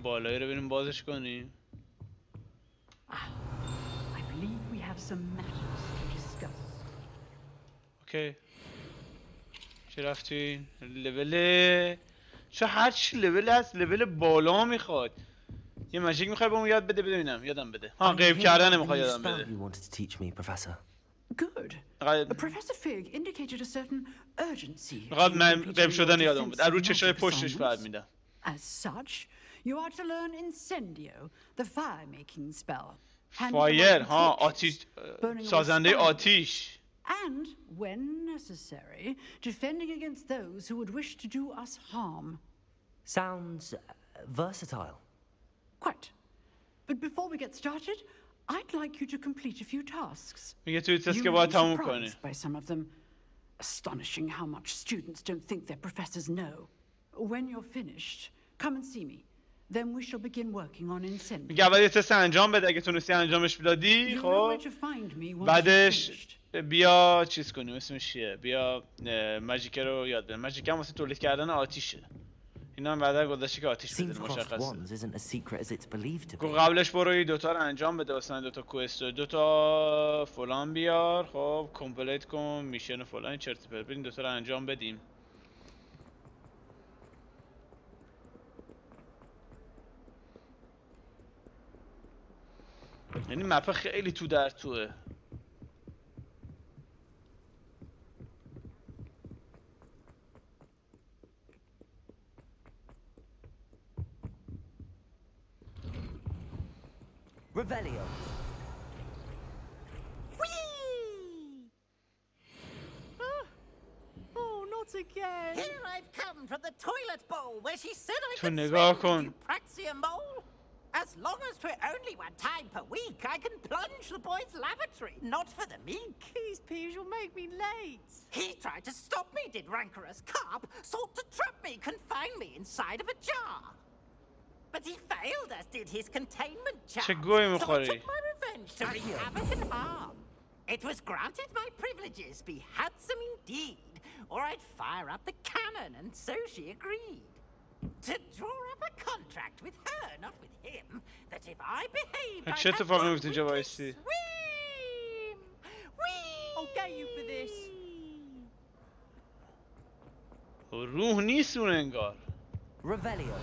بالایی رو بریم بازش کنیم I believe we have some matters to discuss. اوکی چه رفتین؟ لول چه هر چی لول هست لول بالا میخواد یه ماژیک میخوای بهمون یاد بده ببینم یادم بده ها غیب کردن میخواد یادم بده Good. Professor Fig indicated a certain urgency. میخواد من غیب شدن یادم بده رو چشای پشتش فهمیدم As such, you are to learn Incendio, the fire-making spell. فایر ها آتیش سازنده آتیش And, when necessary, defending against those who would wish to do us harm. Sounds versatile. Quite. But before we get started, I'd like you to complete a few tasks. میگه توی تست که You will باید be تموم کنی surprised by some of them. Astonishing how much students don't think their professors know. When you're finished, come and see me. Then we shall begin working on Incendio. میگه اول یه تست انجام بده اگه تونستی انجامش بدادی You know خب where to find me once you've بعدش finished. بیا چیز کنیم اسمش چیه بیا ماژیک رو یاد بده ماژیک هم واسه تولید کردن آتیشه اینا هم بعدا گذاشته که آتیش بده مشخصه قبلش برو دوتا رو انجام بده واسه دوتا کوست دوتا فلان بیار خب کمپلیت کن میشن فلان چرت پرت بریم دوتا رو انجام بدیم یعنی مپ خیلی تو در توه Revelio. Oh, not again. Here I've come from the toilet bowl where she said I تو could نگاه swim. کن. Did you praxia mole? As long as for only one time per week, I can plunge the boys' lavatory. Not for the meek. These peeves will make me late. He tried to stop me, did rancorous carp. Sought to trap me, confine me inside of a jar. But he failed, as did his containment charms. چه گوی So I میخوری؟ took my revenge to wreak havoc and harm. It was granted my privileges be handsome indeed, or I'd fire up the cannon, and so she agreed. To draw up a contract with her, not with him, that if I behaved, I'd چه have اتفاقی one میفته اینجا وایسی؟ swim. Whee! I'll get you for this. روح نیست اون انگار. Revelio.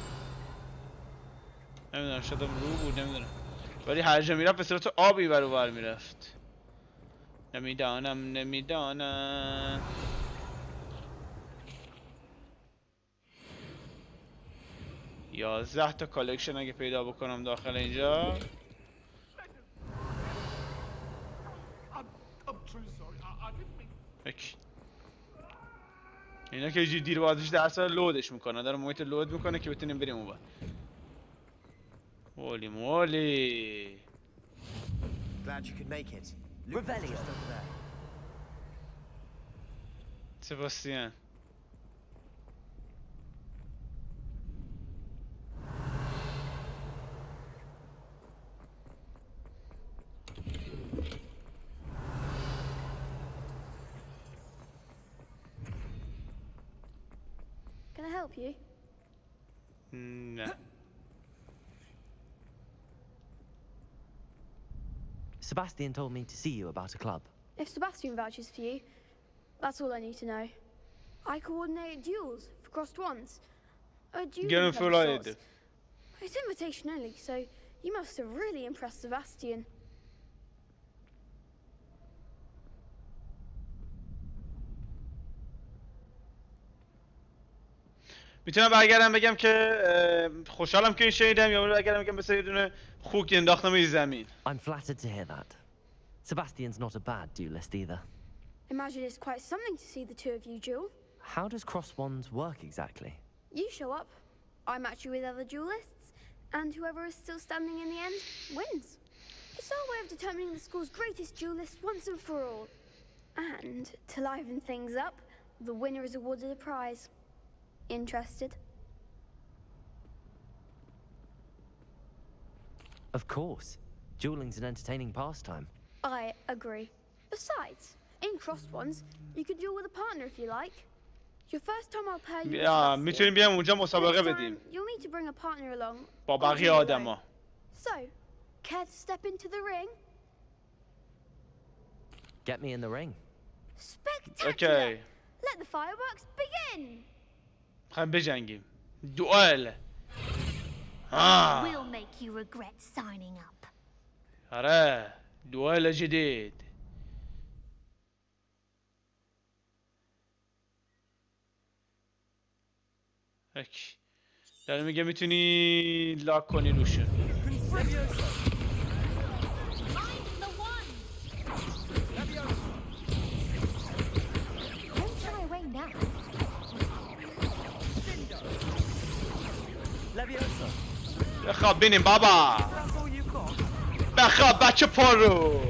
نمیدونم شاید هم روح بود، نمیدونم. ولی هر جا میرفت به صورت آبی بر اونور میرفت. نمیدانم. 11 تا کالکشن اگه پیدا بکنم داخل اینجا. اینا که یه دیر بازش درس لودش میکنه، داره محیط لود میکنه که بتونیم بریم اونور. مولی مولی. Glad you could make it. Revelio. سباستیان. Can I help you? No. Sebastian told me to see you about a club. If Sebastian vouches for you, that's all I need to know. I coordinate duels for crossed wands. A dueling Get him club full of eyed. sorts. It's invitation only, so you must have really impressed Sebastian. میتونم برگردم بگم که خوشحالم که این شنیدم، یا برگردم بگم مثل یه دونه خوک انداختم این زمین. I'm flattered to hear that. Sebastian's not a bad duelist either. Imagine it's quite something to see the two of you duel. How does cross wands work exactly? You show up, I match you with other duelists, and whoever is still standing in the end wins. It's our way of determining the school's greatest duelist once and for all. And to liven things up, the winner is awarded a prize. Interested? Of course. Dueling's an entertaining pastime. I agree. Besides, in crossed ones, you could duel with a partner if you like. Your first time I'll pair you with Sebastian. میتونیم بیام اونجا مسابقه Next time, بدیم you'll need to bring a partner along. با or بقیه duel alone. آدما. So, care to step into the ring? Get me in the ring. Spectacular! Okay. Let the fireworks begin! خواهیم بجنگیم. دوئل. We'll make you regret signing up. آره دوئل جدید. اوکی. داره میگه میتونی لاک کنی روشون. بخواب بینیم بابا. بخواب بچه پارو.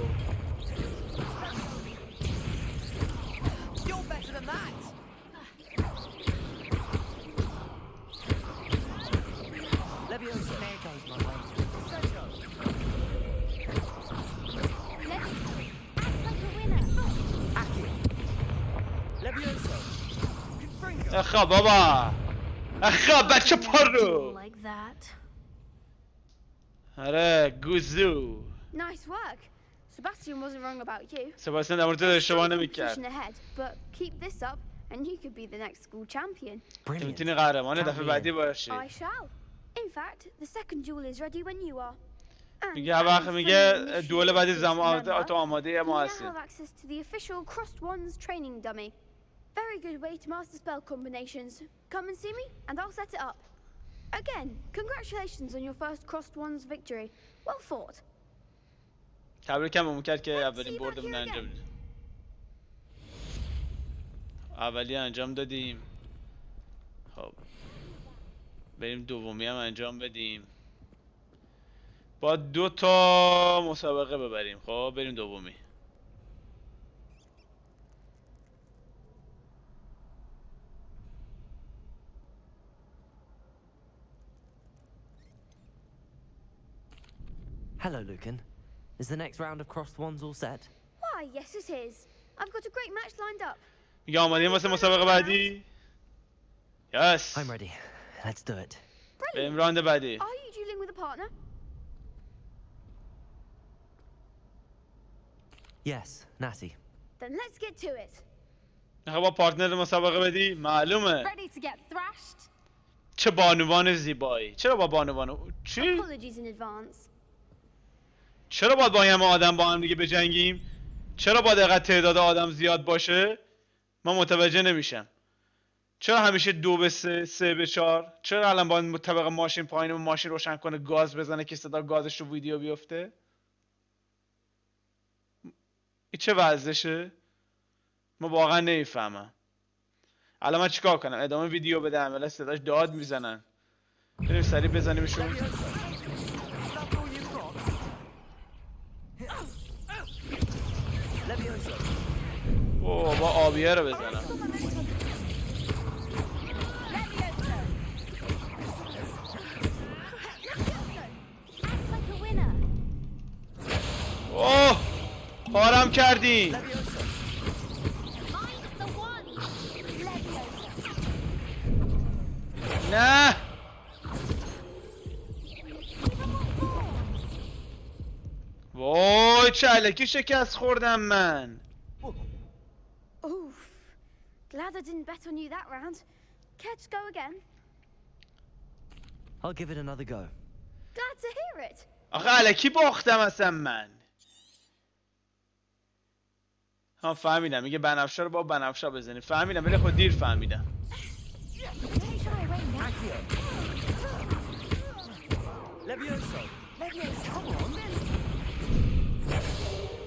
بخواب بابا. بخواب بچه پارو. آره گوزو. Nice work. Sebastian wasn't wrong about you. سباستیان در مورد اشتباه نمی‌کرد. Competition ahead, but keep this up and you could be the next school champion. میتونی قهرمان دفعه بعدی باشی. I shall. In fact, the second duel is ready when you are. میگه هر وقت میگه دوئل بعدی زمان تو آماده ما You هستی. now have access to the official crossed wands training dummy. Very good way to master spell combinations. Come and see me and I'll set it up. Again, congratulations on your first crossed wands victory. Well fought. تبریکم بهمون کرد که اولین بردمون انجام دادیم. اولی انجام دادیم. خب بریم دومی هم انجام بدیم. با 2 تا مسابقه ببریم. خب بریم دومی. Hello, Lucan. Is the next round of crossed wands all set? Why, yes it is. I've got a great match lined up. میگه آمادیم واسه مسابقه بعدی؟ Yes. I'm ready. Let's do it. بریم راند بعدی. Are you dueling with a partner? Yes, Natty. Then let's get to it. میخوای با پارتنر مسابقه بدی؟ معلومه. Ready to get thrashed? چه بانوان زیبایی. چرا با بانوان چی؟ Apologies in advance. چرا باید با همه آدم با هم دیگه بجنگیم؟ چرا باید اینقدر تعداد آدم زیاد باشه؟ من متوجه نمیشم. چرا همیشه 2 به 3 3 به 4؟ چرا الان باید طبق ماشین پایین و ماشین روشن کنه گاز بزنه که صدا گازش رو ویدیو بیفته؟ این چه وضعشه؟ ما واقعا نمیفهمم. الان من چیکار کنم؟ ادامه ویدیو بدم؟ الان صداش داد میزنن. بریم سریع بزنیمشون. اوه با آبیه رو بزنم. اوه پارم کردی. نه وای چه الکی شکست خوردم من. Oof. Glad I didn't bet on you that round. Care to go again? I'll give it another go. Glad to hear it. آخه الکی باختم اصلا من. ها فهمیدم میگه بنفشه رو با بنفشه بزنی. فهمیدم ولی خود دیر فهمیدم.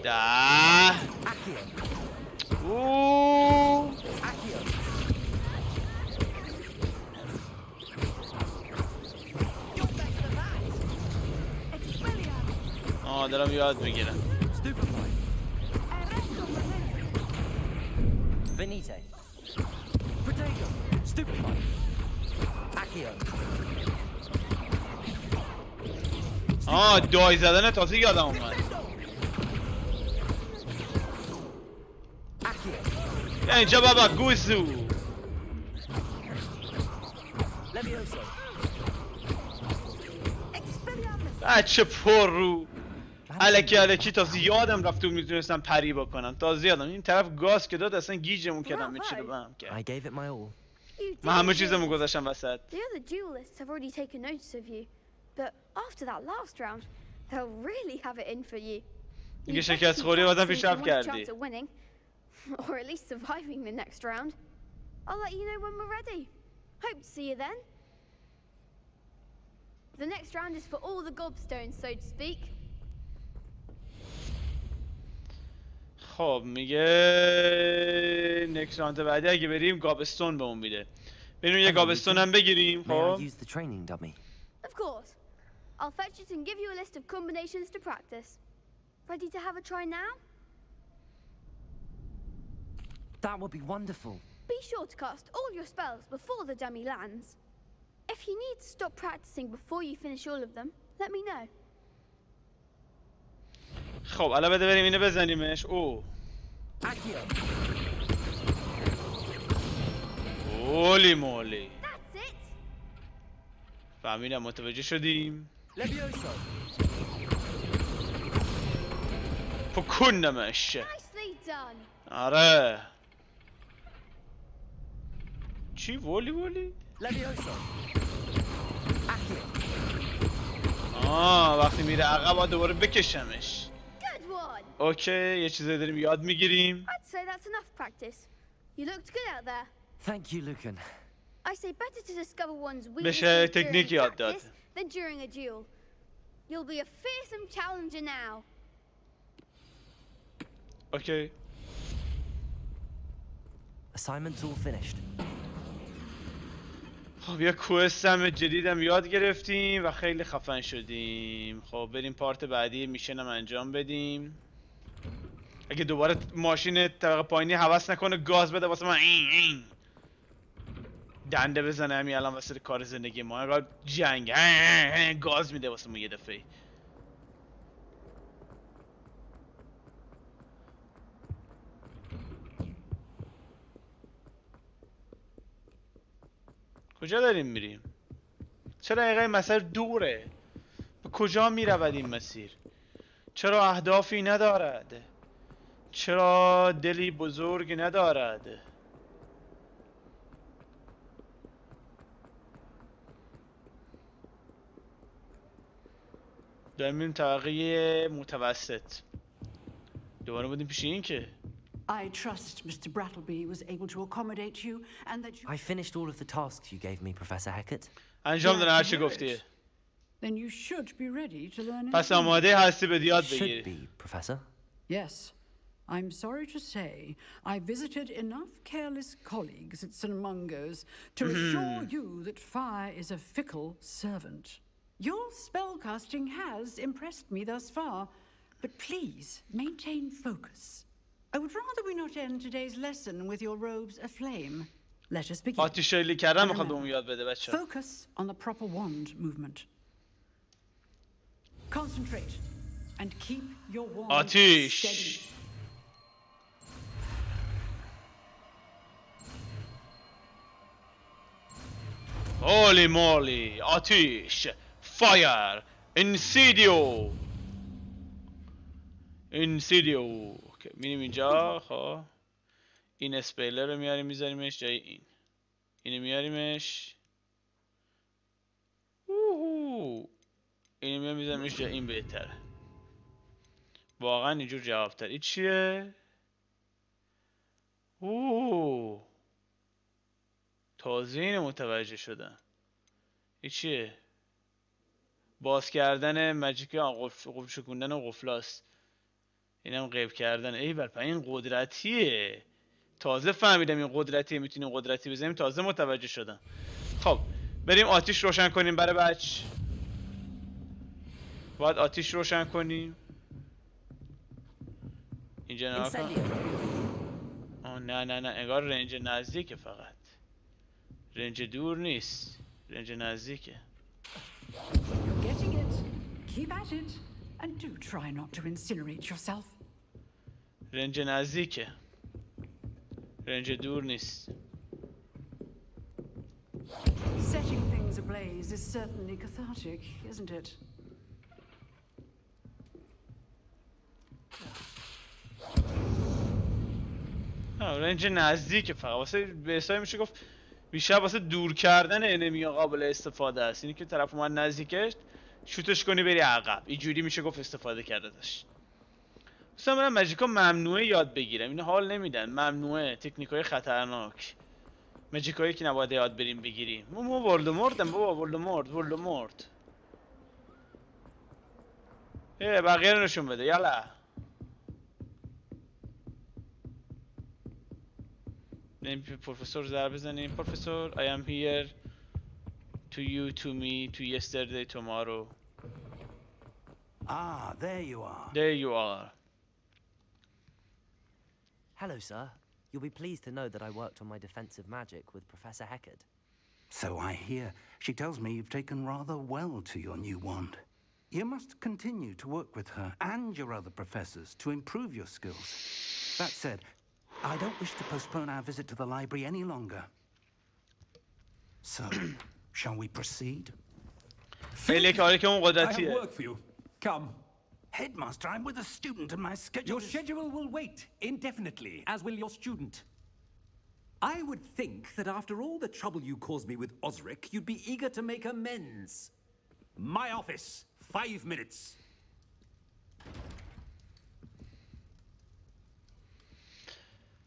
ده اوه دارم یاد میگیرم. Venite. Potato. Stupefy. Accio. دای زدن تازه یادم اومد. اینجا بابا گوزو. بچه پر رو. الکی تازه یادم رفت و میتونستم پری بکنم. تازه یادم این طرف گاز که داد اصلا گیجمون کردم چی رو بهم کرد. من همه چیزمو گذاشتم وسط. The other duelists have already taken notice of you, but after that last round, they'll really have it in for you. دیگه شکست خوری بازم پیشرفت کردی. Or at least surviving the next round. I'll let you know when we're ready. Hope to see you then. The next round is for all the gobstones, so to speak. خب میگه نکست راند بعدی اگه بریم گابستون بهمون میده. بریم یه گابستون هم بگیریم. خب Of course. I'll fetch it and give you a list of combinations to practice. Ready to have a try now? That would be wonderful. Be sure to cast all your spells before the dummy lands. If you need to stop practicing before you finish all of them, let me know. خب الان بده بریم اینو بزنیمش. اولی مولی. فهمیدم متوجه شدیم. پکندمش. آره. چی ولی؟ وقتی میره عقب باید دوباره بکشمش. اوکی یه چیزی داریم یاد میگیریم. I'd say that's enough practice. You looked good out there. Thank you, Lucan. I say better to discover one's بشه weaknesses تکنیک during یاد داد. practice than during a duel. You'll be a fearsome challenger now. اوکی. Assignment's all finished. خب یه کوئستم جدیدم یاد گرفتیم و خیلی خفن شدیم. خب بریم پارت بعدی میشنم انجام بدیم. اگه دوباره ماشین طبقه پایینی حوس نکنه گاز بده واسه من این دنده بزنه همین الان واسه کار زندگی ما. انگار جنگ گاز میده واسه ما یه دفعه. کجا داریم میریم؟ چرا اینقدر مسیر دوره؟ به کجا میرود این مسیر؟ چرا اهدافی ندارد؟ چرا دلی بزرگ ندارد؟ داریم میریم طبقه متوسط. دوباره بودیم پیش این که I trust Mr. Brattleby was able to accommodate you and that you... I finished all of the tasks you gave me, Professor Hackett. انجام دادن هر چی گفتی. Then you should be ready to learn. پس آماده هستی به یاد بگیری. Should be, Professor. Yes. I'm sorry to say I visited enough careless colleagues at St. Mungo's to assure you that fire is a fickle servant. Your spellcasting has impressed me thus far, but please maintain focus. I would rather we not end today's lesson with your robes aflame. Let us begin. آتیش شلیک کردن میخواد بهمون یاد بده بچه‌ها. Focus on the proper wand movement. Concentrate and keep your wand آتیش. steady. هولی مولی. آتیش. فایر. انسیدیو. انسیدیو. میریم اینجا. خب این اسپیلر رو میاریم میذاریمش جای این. اینو میاریمش. اینو میذاریمش جای این. بهتره واقعا اینجور جوابتر. این چیه؟ تازه اینو متوجه شدم. این چیه؟ باز کردن ماجیک قفل شکوندن و قفلاست. اینم غیب کردن. ای بابا این قدرتیه. تازه فهمیدم این قدرتیه. میتونیم قدرتی بزنیم. تازه متوجه شدم. خب بریم آتیش روشن کنیم برای بچه. باید آتیش روشن کنیم. اینجا نگاه کن. نه انگار رنج نزدیکه. فقط رنج دور نیست. رنج نزدیکه. You're getting it. Keep at it and do try not to incinerate yourself. رنج نزدیکه. رنج دور نیست. Setting things ablaze is certainly cathartic, isn't it? رنج نزدیکه. فقط واسه به حسابی میشه گفت بیشتر واسه دور کردن انمی قابل استفاده است. اینی که طرف اومد نزدیکش شوتش کنی بری عقب. اینجوری میشه گفت استفاده کرده داشت. دوستان برم ماجیکا ممنوعه یاد بگیرم. اینو حال نمیدن. ممنوعه. تکنیکای خطرناک. ماجیکایی که نباید یاد بریم بگیریم. ما ولدمورتم بابا. ولدمورت. بقیه رو نشون بده. یالا. نیم پروفسور ضرب بزنیم. پروفسور I am here to you, to me, to yesterday, tomorrow. Ah, there you are. There you are. Hello, sir. You'll be pleased to know that I worked on my defensive magic with Professor Hackett. So I hear. She tells me you've taken rather well to your new wand. You must continue to work with her and your other professors to improve your skills. That said, I don't wish to postpone our visit to the library any longer. So, shall we proceed? خیلی کاری که اون قدرتیه. I have work for you. Come. Headmaster, I'm with a student and my schedule Your schedule will wait indefinitely, as will your student. I would think that after all the trouble you caused me with Osric, you'd be eager to make amends. My office, 5 minutes.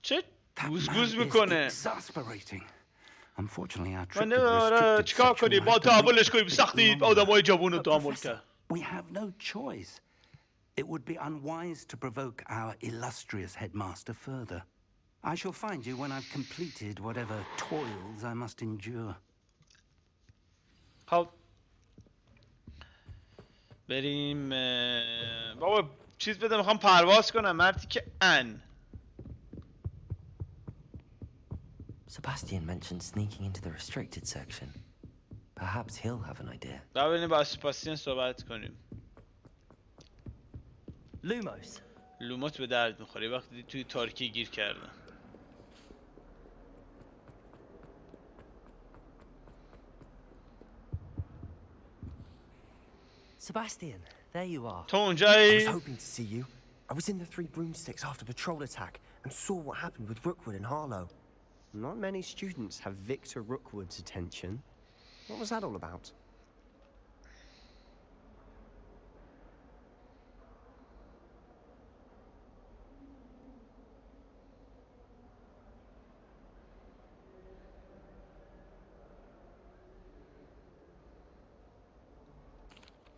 چه گوزگوز میکنه. من چیکار کنیم؟ با تحملش کنیم. سختی آدمای جوون رو تحمل کرد. We have no choice. It would be unwise to provoke our illustrious headmaster further. I shall find you when I've completed whatever toils I must endure. خب بریم بابا چیز بده، میخوام پرواز کنم مرتی که ان. Sebastian mentioned sneaking into the restricted section. Perhaps he'll have an idea. بریم با سباستین صحبت کنیم. Lumos. لوموت به درد میخوره وقتی توی تاریکی گیر کردن. Sebastian, there you are. تو اونجایی؟ I was hoping to see you. I was in the Three Broomsticks after the troll attack and saw what happened with Rookwood and Harlow. Not many students have Victor Rookwood's attention. What was that all about?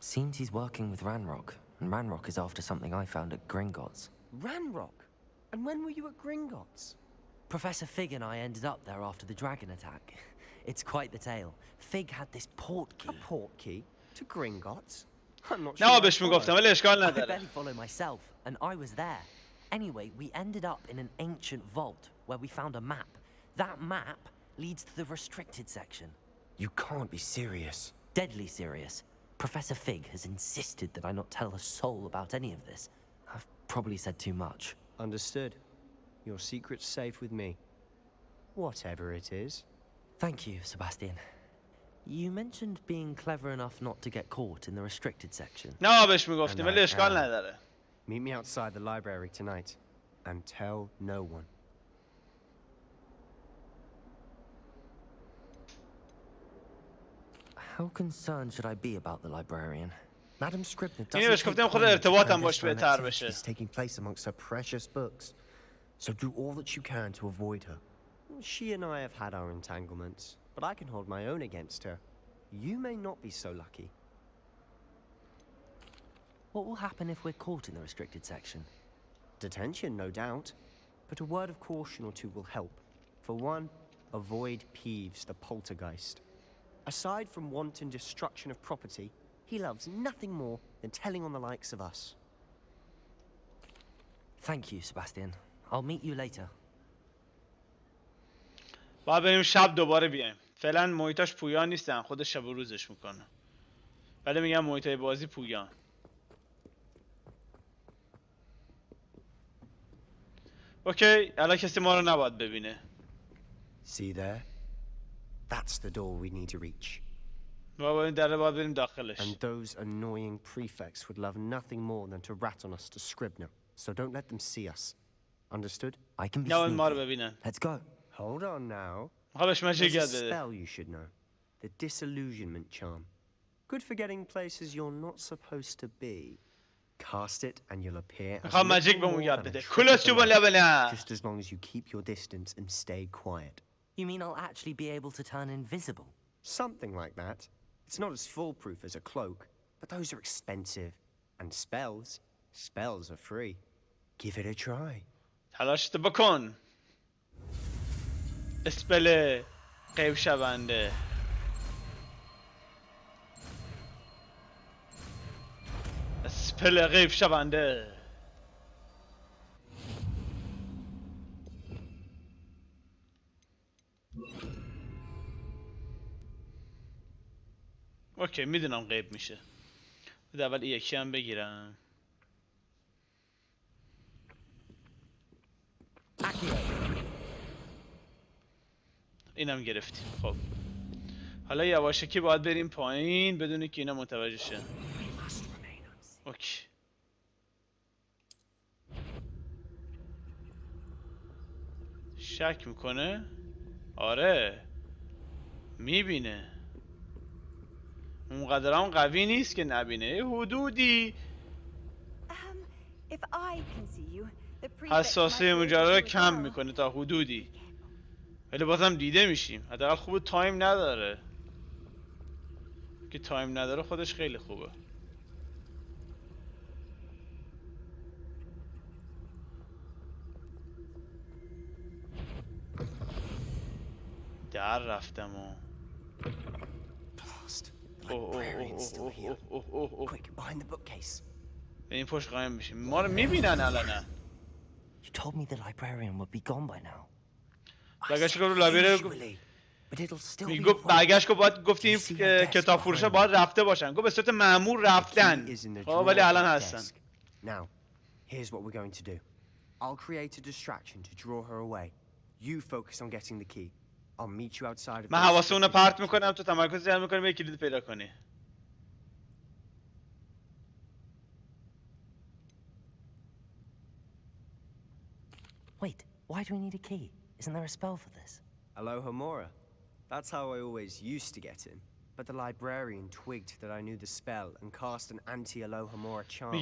Seems he's working with Ranrock, and Ranrock is after something I found at Gringotts. Ranrock? And when were you at Gringotts? Professor Fig and I ended up there after the dragon attack. It's quite the tale. Fig had this port key. A port key? To Gringotts? I'm not نه sure. بهش میگفتم ولی اشکال I نداره. barely follow myself, and I was there. Anyway, we ended up in an ancient vault where we found a map. That map leads to the restricted section. You can't be serious. Deadly serious. Professor Fig has insisted that I not tell a soul about any of this. I've probably said too much. Understood. Your secret's safe with me. Whatever it is. Thank you, Sebastian. You mentioned being clever enough not to get caught in the restricted section. نه بهش میگفتیم And ولی I اشکال am. نداره. Meet me outside the library tonight. And tell no one. How concerned should I be about the librarian? Madam Scribner اینو بهش doesn't take گفتم خود kindly to ارتباطم باش clandestine بهتر بشه. activities taking place amongst her precious books. So do all that you can to avoid her. She and I have had our entanglements, but I can hold my own against her. You may not be so lucky. What will happen if we're caught in the restricted section? Detention, no doubt. But a word of caution or two will help. For one, avoid Peeves, the poltergeist. Aside from wanton destruction of property, he loves nothing more than telling on the likes of us. Thank you, Sebastian. I'll meet you later. باید بریم شب دوباره بیایم. فعلا محیطاش پویان نیستن، خودش شب و روزش میکنه. ولی میگم محیطای بازی پویان. اوکی، الان کسی ما رو نباید ببینه. See there? That's the door we need to reach. ما این در رو باید بریم داخلش. And those annoying prefects would love nothing more than to rat on us to Scribner. So don't let them see us. Understood? I can be نباید ما رو sneaky. ببینن. Let's go. Hold on now. میخوام بهش مجیک There's یاد a بده. spell you should know. The disillusionment charm. Good for getting places you're not supposed to be. Cast it and you'll appear as میخوام مجیک little بهمون more یاد than a بده. trick کلاس of چوب the light, لبنه. just as long as you keep your distance and stay quiet. You mean I'll actually be able to turn invisible? Something like that. It's not as foolproof as a cloak, but those are expensive. And spells are free. Give it a try. تلاشت بکن. اسپل غیب شونده. اسپل غیب شونده. اوکی میدونم غیب میشه. بده اول یکی هم بگیرم. اینم گرفتیم. خب حالا یواشکی باید بریم پایین بدون که اینا متوجه شن. اوکی. شک میکنه؟ آره میبینه. اونقدر هم قوی نیست که نبینه. حدودی If I can see you, the prefect حساسه might be ماجرا رو able to کم as well. میکنه تا حدودی. ولی بازم دیده میشیم. حداقل خوبه تایم نداره. که تایم نداره خودش خیلی خوبه. در رفتم و به این پشت قایم بشیم. ما رو میبینن الان. You told me the librarian would be gone by now. برگشت گفت لایبرری میگفت برگشت گفت گفتیم کتاب فروشا باید رفته باشن. گفت به صورت مأمور رفتن. خب ولی الان هستن. Now, here's what we're going to do. I'll create a distraction to draw her away. You focus on getting the key. I'll meet you outside of. من حواسمون رو پرت میکنم تو تمرکز جمع میکنیم یه کلید پیدا کنی. Wait, why do we need a key? Isn't there a spell for this? Alohomora. That's how I always used to get in. But the librarian twigged that I knew the spell and cast an anti-Alohomora charm.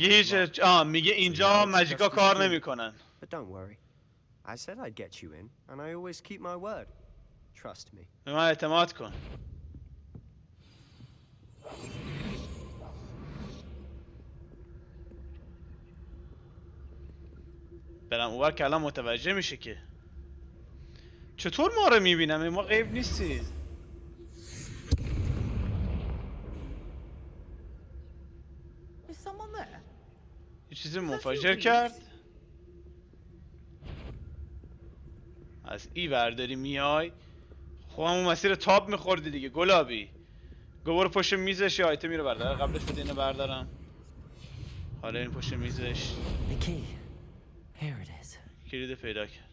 میگه اینجا ماجیکا کار نمیکنن. But don't worry. I said I'd get you in, and I always keep my word. Trust me. به من اعتماد کن. برم اونور که الان متوجه میشه که چطور ما رو میبینم؟ ما غیب نیستیم. یه چیزی منفجر کرد. از ای برداری میای. خب همون مسیر تاب میخوردی دیگه گلابی. گوار پشت میزش یا آیتمی رو بردار. قبلش بده اینو بردارم. حالا این پشت میزش. کلید پیدا کرد.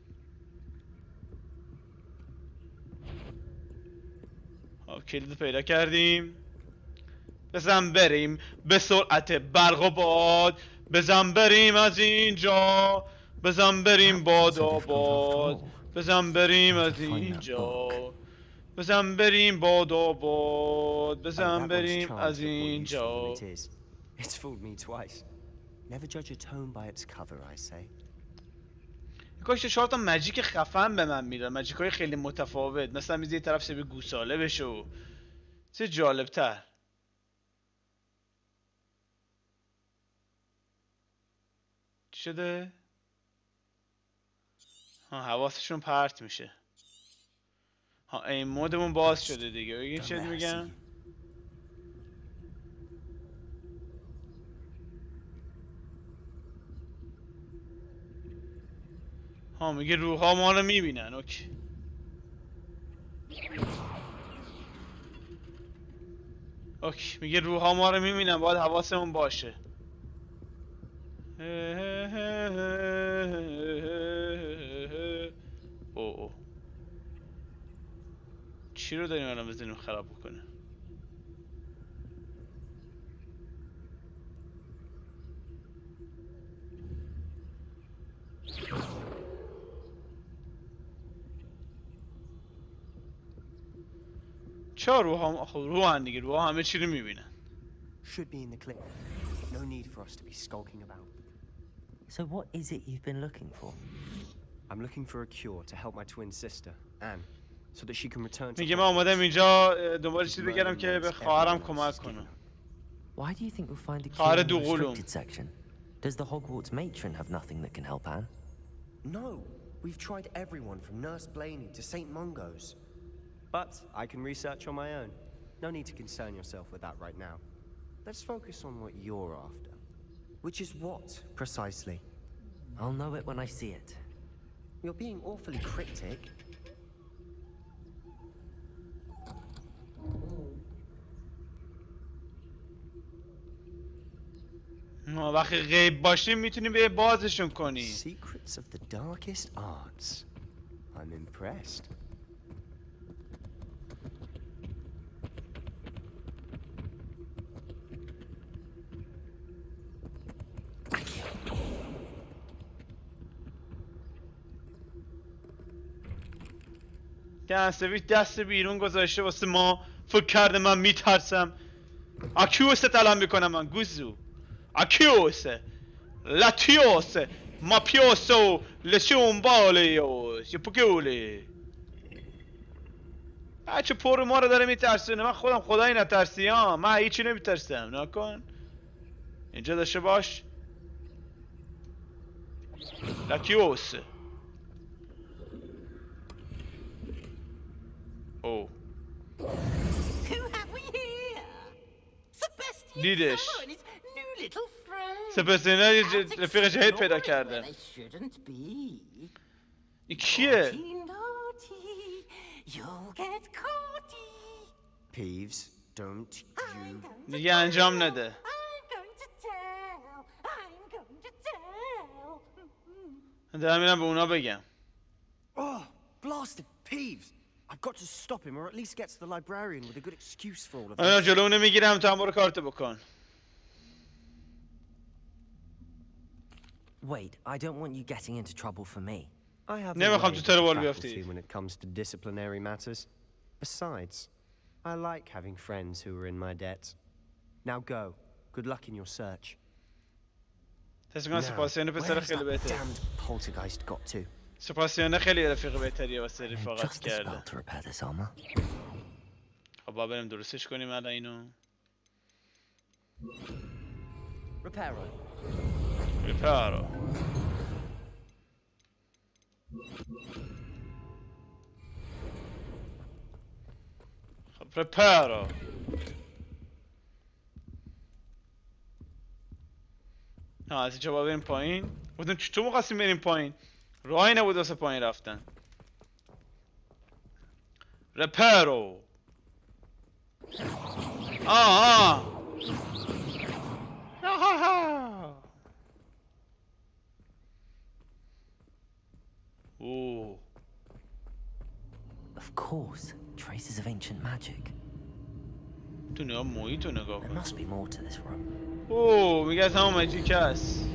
خب کلید پیدا کردیم. بزن بریم به سرعت برق و باد. بزن بریم از اینجا. بزن بریم باد آباد. بزن بریم از اینجا. بزن بریم باد آباد. بزن بریم از اینجا. It's fooled me twice. Never judge a tome by its cover, I say. کاش 4 تا ماجیک خفن به من میدن. ماجیکای خیلی متفاوت. مثلا میز یه طرف شبیه گوساله بشه و چه جالب‌تر. چی شده؟ ها حواسشون پرت میشه. ها این مودمون باز شده دیگه. بگین چه میگم؟ ها میگه روح‌ها ما رو میبینن. اوکی. اوکی میگه روح‌ها ما رو میبینن. باید حواسمون باشه. اوه چی رو داریم الان بزنیم خراب بکنه؟ چرا روح‌ها خب روحن دیگه. روح‌ها همه چی رو میبینن. Should be in the clip. No need for us to be skulking about. So what is it you've been looking for? I'm looking for a cure to help my twin sister, Anne, so that she can return to. میگه من اومدم اینجا دنبال چیزی بگردم که به خواهرم کمک کنم. Why do you think we'll find a cure in the restricted section? Does the Hogwarts matron have nothing that can help Anne? No, we've tried everyone from Nurse Blaney to St. Mungo's. But I can research on my own. No need to concern yourself with that right now. Let's focus on what you're after. Which is what, precisely? I'll know it when I see it. You're being awfully cryptic. وقتی غیب باشیم میتونیم به بازشون کنیم. Secrets of the darkest arts. I'm impressed. کنسویچ دست بیرون گذاشته واسه ما. فکر کرده من میترسم. اکیوسه الان میکنم من گوزو. اکیوسه لاتیوسه ماپیوسو لشونبالیوس یه پوکولی. بچه پر ما رو داره میترسونه. من خودم خدایی نترسی ها. من هیچی نمیترسم. نکن اینجا داشته باش. لاتیوسه او Who have we here? Sebastian دیدش. Sallow and his new little friend. سپستینا یه رفیق جدید پیدا Where کرده. they shouldn't be. این کیه؟ Naughty, you'll get caughty. Peeves, don't you... دیگه انجام نده. I'm going to tell. I'm going to tell. دارم میرم به اونا بگم. Oh, blasted Peeves! I've got to stop him, or at least get to the librarian with a good excuse for all of آیا this. جلو اونو میگیرم تو هم برو کارتو بکن. Wait, I don't want you getting into trouble for me. I have نمیخوام تو ترور بیافتی. faculty when it comes to disciplinary matters. Besides, I like having friends who are in my debt. Now go. Good luck in your search. تصمیماً سپاسیانه پسر Where's خیلی that بهتری. damned poltergeist got to? سپاسیانه خیلی رفیق بهتریه واسه Just رفاقت the spell کرده. to repair this armor. خب با بریم درستش کنیم الان اینو. Reparo. ریپارو. خب ریپارو. از اینجا با بریم پایین. بودیم چطور می‌خواستیم بریم پایین؟ راهی نبود واسه پایین رفتن. ریپارو. آها. Ooh. Of course, traces of ancient magic. تو نگاه محیط رو نگاه There کن. must be more to this room. اوه میگه از همون ماجیک هست.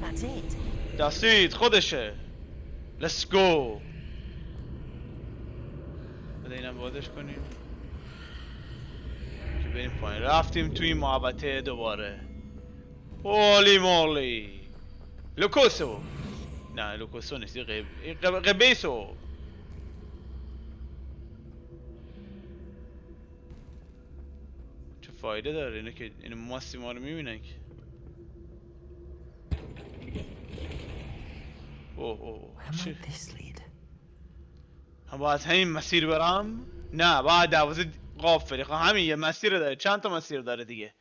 That's it. دستید خودشه. Let's go. بده اینم بازش کنیم که بریم پایین. رفتیم توی این محوطه دوباره. هولی مولی. لوکوسو. نه لوکوسو نیست. قبیسو. چه فایده داره اینه که این ماستی ما رو میبینن که. اوه چه؟ هم باید همین مسیر برم؟ نه باید 12 قافلی. خب همین یه مسیر داره. چند تا مسیر داره دیگه.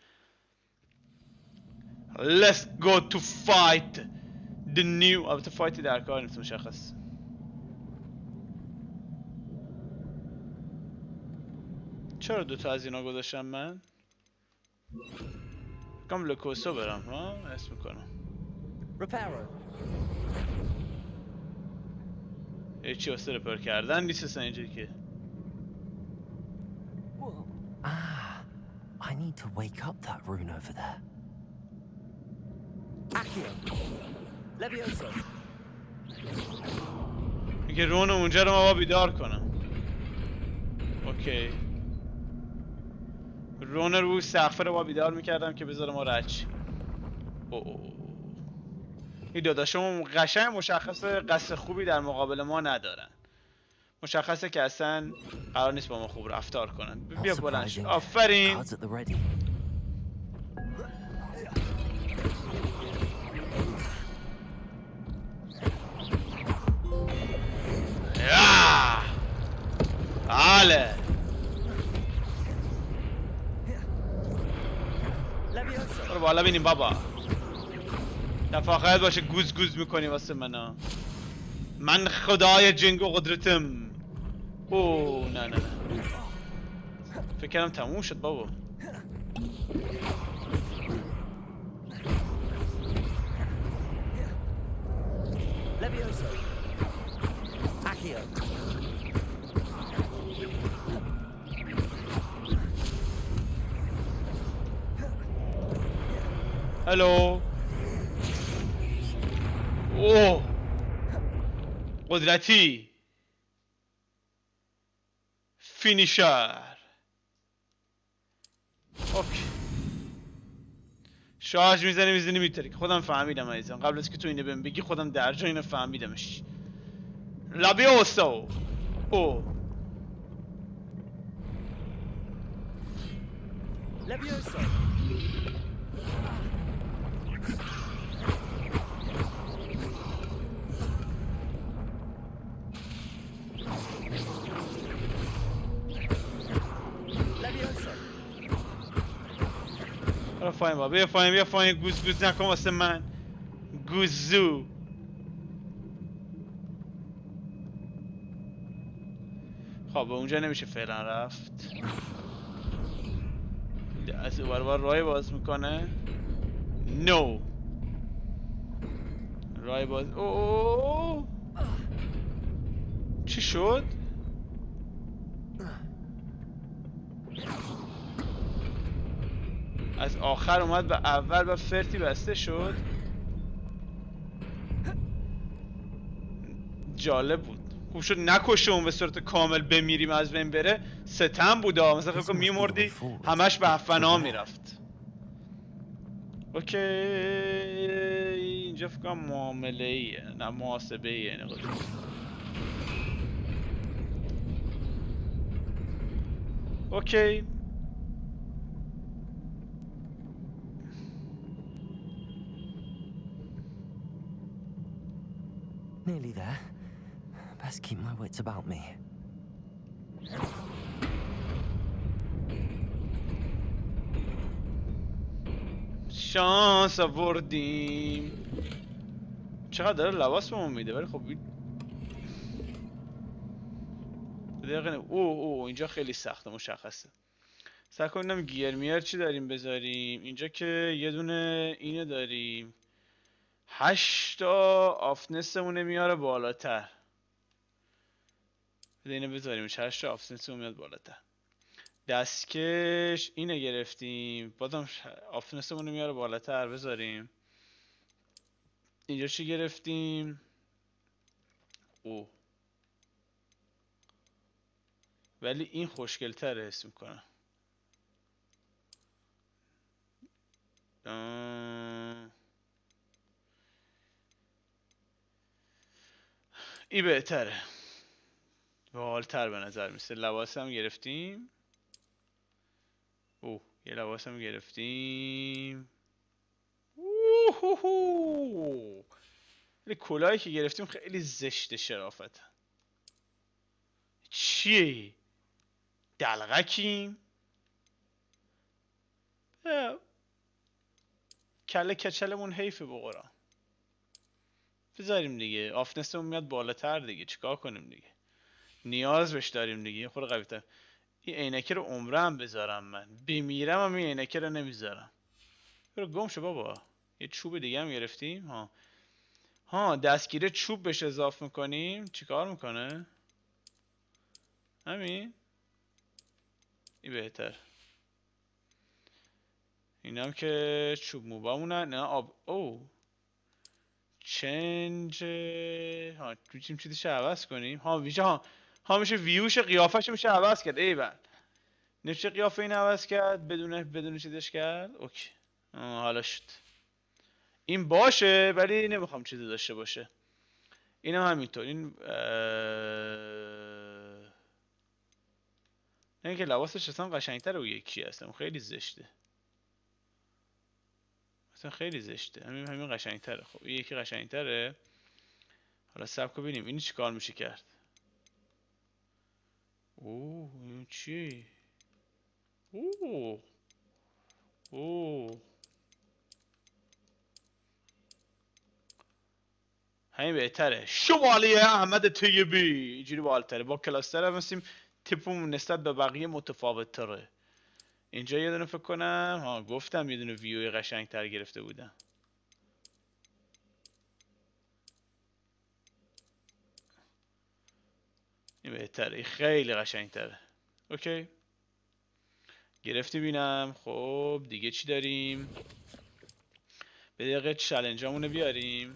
Let's go to fight the new. البته فایتی در کار نیست مشخص. چرا دوتا از اینا گذاشتم من؟ کام لکوسو برم ها؟ اسم میکنم چی واسه رپر کردن نیست اصلا اینجوری که. I need to wake up that rune over there. میگه رون اونجا رو ما با بیدار کنم. اوکی. رون روی سقف رو با بیدار میکردم که بذاره ما رد شیم. این داداشمون قشنگ مشخصه قصد خوبی در مقابل ما ندارن. مشخصه که اصلا قرار نیست با ما خوب رفتار کنن. بیا بلند شو. آفرین. بله. برو بالا بینیم بابا. نفاقت باشه گوز گوز میکنی واسه منا. من خدای جنگ و قدرتم. اوه نه نه نه. فکر کردم تموم شد بابا. هلو. اوه قدرتی. فینیشر. اوکی. شارژ میزنی میتره که خودم فهمیدم عزیزم. قبل از که تو اینو بهم بگی خودم در جا اینو فهمیدمش. لابیوسو. اوه لابیوسو. برو پایین بابا، بیا پایین بیا پایین. گوز گوز نکن واسه من گوزو. خب به اونجا نمیشه فعلا رفت. از اون ور راه باز میکنه. نو راه باز. اوه چی شد؟ از آخر اومد به اول و فرتی بسته شد. جالب بود. خوب شد نکشم به صورت کامل بمیریم از بین بره. ستم بوده مثلا فکر کنم میمردی همش به فنا میرفت. اوکی اینجا فکر کنم معامله ایه نه محاسبه ایه. اوکی Nearly there. Best keep my wits about me. شانس آوردیم. چقدر داره لباس بهمون میده ولی خب دقیقه اوه اینجا خیلی سخته مشخصه. سعی کنیم گیر میر چی داریم بذاریم. اینجا که یه دونه اینو داریم 8 تا آفنسمونه میاره بالاتر. اینو بذاریم 8 تا آفنسمون میاد بالاتر. دستکش اینو گرفتیم بازم آفنسمون میاره بالاتر بذاریم. اینجا چی گرفتیم؟ او ولی این خوشگل تره حس میکنم. این بهتره باحال‌تر به نظر میسه. لباس هم گرفتیم. اوه یه لباس هم گرفتیم. ولی کلاهی که گرفتیم خیلی زشته شرافت. چیه؟ دلغکیم؟ کله کچلمون حیفه بقرا. بذاریم دیگه آفنسمون میاد بالاتر دیگه چیکار کنیم دیگه. نیاز بهش داریم دیگه. خود قوی تر. این عینکه رو عمره هم بذارم من بمیرم هم این عینکه رو نمیذارم. برو گم شو بابا. یه چوب دیگه هم گرفتیم. ها دستگیره چوب بهش اضافه میکنیم چیکار میکنه؟ همین این بهتر. اینم که چوب موبامونن. نه آب او چنج میتونیم چیزش عوض کنیم. ویژه میشه ویوش قیافش میشه عوض کرد. ای بل نمیشه قیافه این عوض کرد بدون چیزش کرد. اوکی حالا شد. این باشه ولی نمیخوام چیزی داشته باشه. اینم همینطور. این نه که لباسش اصلا قشنگتره و یکی هستم خیلی زشته. اصلا خیلی زشته. همین قشنگتره. خب این یکی قشنگتره. حالا صبر کن ببینیم این چیکار میشه کرد. اوه این چی؟ اوه همین بهتره. شوالیه احمد طیبی اینجوری بالاتره. با کلاستر هم هستیم. تیپمون نسبت به بقیه متفاوت تره. اینجا یه دونه فکر کنم گفتم یه دونه ویوی قشنگ تر گرفته بودم. این بهتره. این خیلی قشنگ تره. اوکی گرفتی بینم. خب دیگه چی داریم؟ به دقیقه چلنج همونه بیاریم.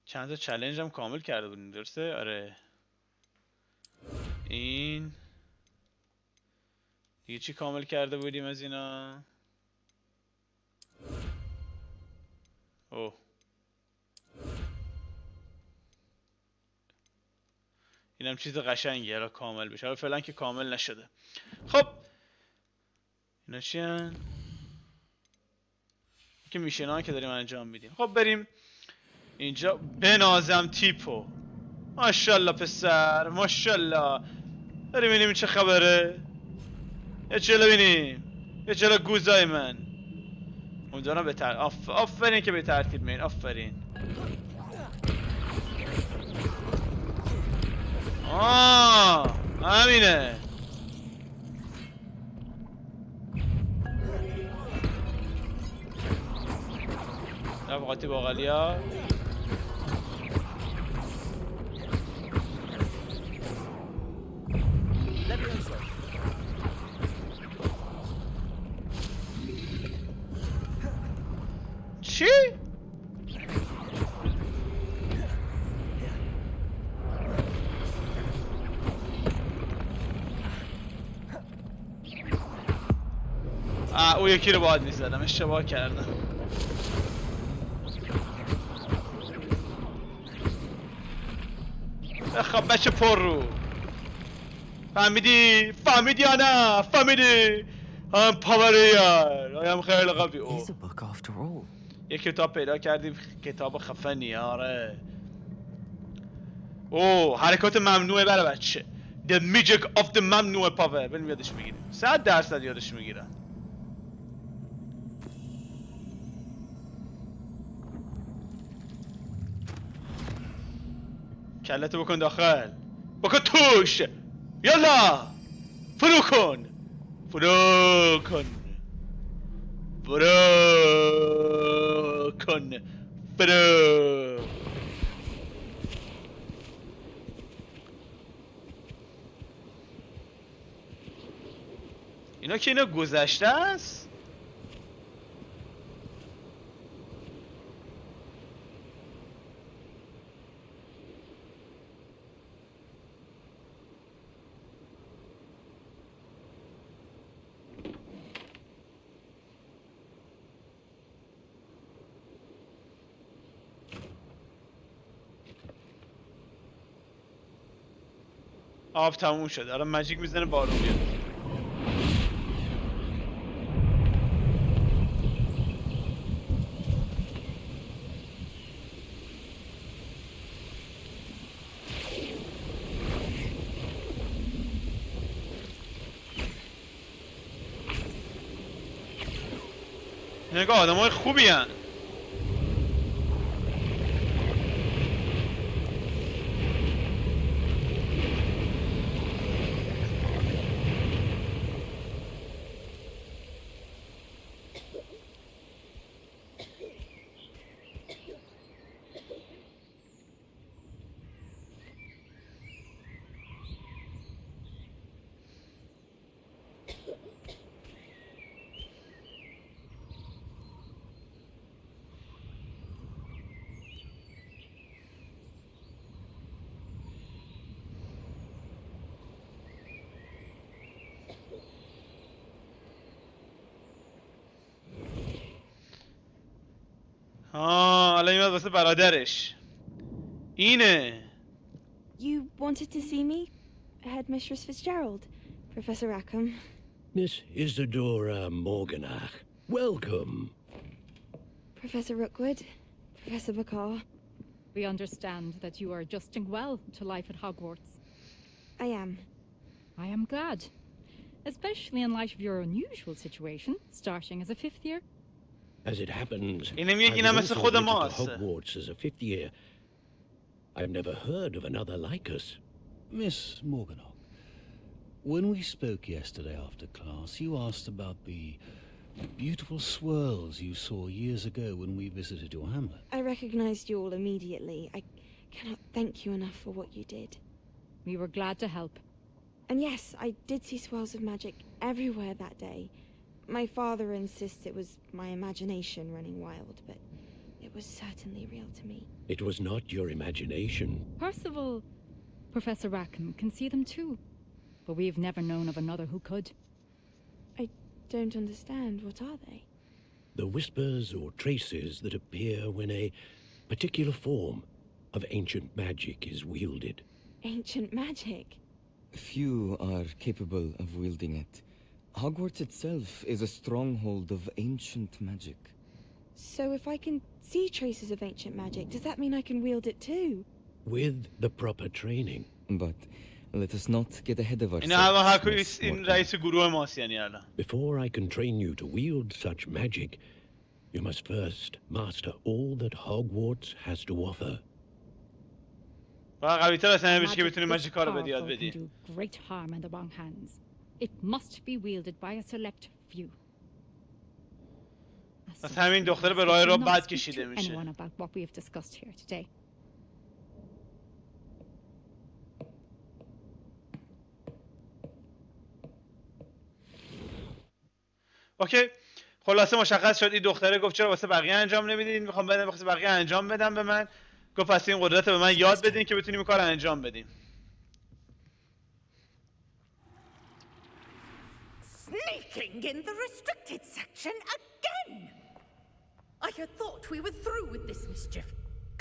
چند تا چلنج هم کامل کرده بودیم درسته؟ آره این دیگه چی کامل کرده بودیم از اینا؟ اوه اینم چیز قشنگی حالا کامل بشه. حالا فعلا که کامل نشده. خب اینا چی هن؟ که میشنان که داریم انجام میدیم. خب بریم اینجا بنازم تیپو. ماشاءالله پسر ماشاءالله. بریم ببینیم چه خبره. یه چلو بینیم، یه چلو گوزای من. امیدوارم به آفرین که به ترتیب مین. آفرین. همینه. قاطی باقلیا. چی؟ او یکی رو باید میزدم، اشتباه کردم. خب بچه پر رو فهمیدی یا نه؟ فهمیدی؟ هم پاوریار هم خیلی قوی. یک کتاب پیدا کردیم، کتاب خفنی. آره. حرکات ممنوعه برای بچه. The magic of the ممنوع پاور. بریم یادش میگیریم. 100% یادش میگیرم. کلتو بکن داخل، بکن توش. یالا فرو کن، فرو کن، فرو کن، فرو. اینا که اینا گذشته است. آب تموم شد. الان ماجیک میزنه بارون بیاد. نگاه آدمای خوبی هن. الان میاد واسه برادرش. اینه. You wanted to see me? Headmistress Fitzgerald, Professor Rackham. Miss Isadora Morganach, welcome. Professor Rookwood, Professor Bakar. We understand that you are adjusting well to life at Hogwarts. I am. I am glad. Especially in light of your unusual situation, starting as a fifth year. As it happens, I was was also خود admitted ماست. to Hogwarts as a fifth year. I've never heard of another like us. Miss Morganock, when we spoke yesterday after class, you asked about the beautiful swirls you saw years ago when we visited your hamlet. I recognized you all immediately. I cannot thank you enough for what you did. We were glad to help. And yes, I did see swirls of magic everywhere that day. My father insists it was my imagination running wild, but it was certainly real to me. It was not your imagination. Percival, Professor Rackham can see them too, but we've never known of another who could. I don't understand. What are they? The whispers or traces that appear when a particular form of ancient magic is wielded. Ancient magic? Few are capable of wielding it. Hogwarts itself is a stronghold of ancient magic. So if I can see traces of ancient magic, does that mean I can wield it too? With the proper training. But Let us not get ahead of این همه ourselves. هاکویس این رئیس گروه ماست یعنی الان. Before I can train you to wield such magic, you must first master all that Hogwarts has to offer. باید قوی تر از همه بشه که Magic بتونی this ماجیکا رو بدی یاد powerful can بدی. do great harm in the wrong hands. It must be wielded by a select few. پس همین دختر به راه را بد کشیده میشه. Anyone about what we have discussed here today. اوکی خلاصه مشخص شد این دختره گفت چرا واسه بقیه انجام نمیدین، میخوام بدم واسه بقیه انجام بدم به من. گفت پس این قدرت به من یاد بدین که بتونیم این کار انجام بدیم. Sneaking in the restricted section again! I had thought we were through with this mischief.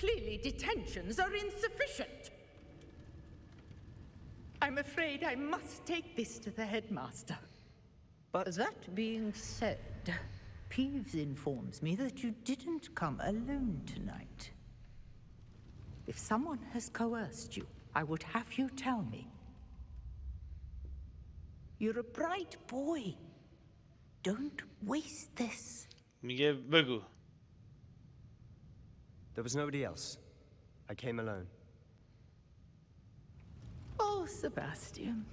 Clearly detentions are insufficient. I'm afraid I must take this to the headmaster. But that being said, Peeves informs me that you didn't come alone tonight. If someone has coerced you, I would have you tell me. You're a bright boy. Don't waste this. میگه بگو. There was nobody else. I came alone. Oh, Sebastian.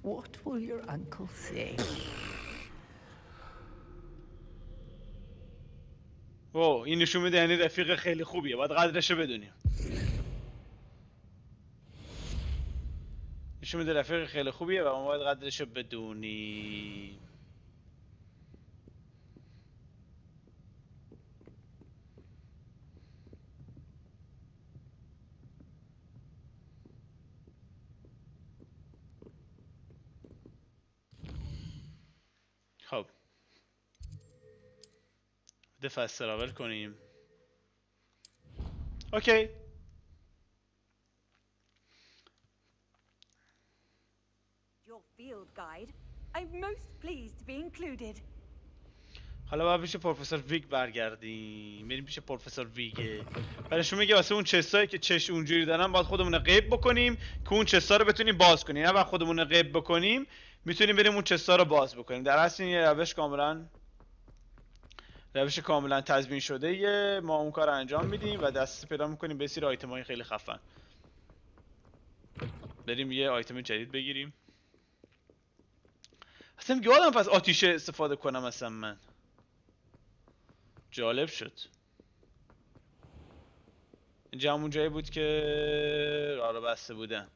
What will your uncle say? اوه این نشون میده یعنی رفیق خیلی خوبیه، باید قدرشو بدونیم. نشون میده رفیق خیلی خوبیه و ما باید قدرشو بدونیم. خب بده فست تراول کنیم. اوکی Your field guide. I'm most pleased to be included. حالا باید پیش پروفسور ویگ برگردیم. بریم پیش پروفسور ویگه. براشون میگه واسه اون چستایی که چش اونجوری دارن باید خودمون رو غیب بکنیم که اون چستا رو بتونیم باز کنیم. نه وقت خودمون رو غیب بکنیم میتونیم بریم اون چستا رو باز بکنیم. در اصل این روش کاملا تضمین شده یه. ما اون کار رو انجام میدیم و دست پیدا میکنیم به سری آیتم های خیلی خفن. بریم یه آیتم جدید بگیریم. اصلا یادم پس آتیشه استفاده کنم اصلا من. جالب شد. اینجا همون جایی بود که راه رو بسته بودن.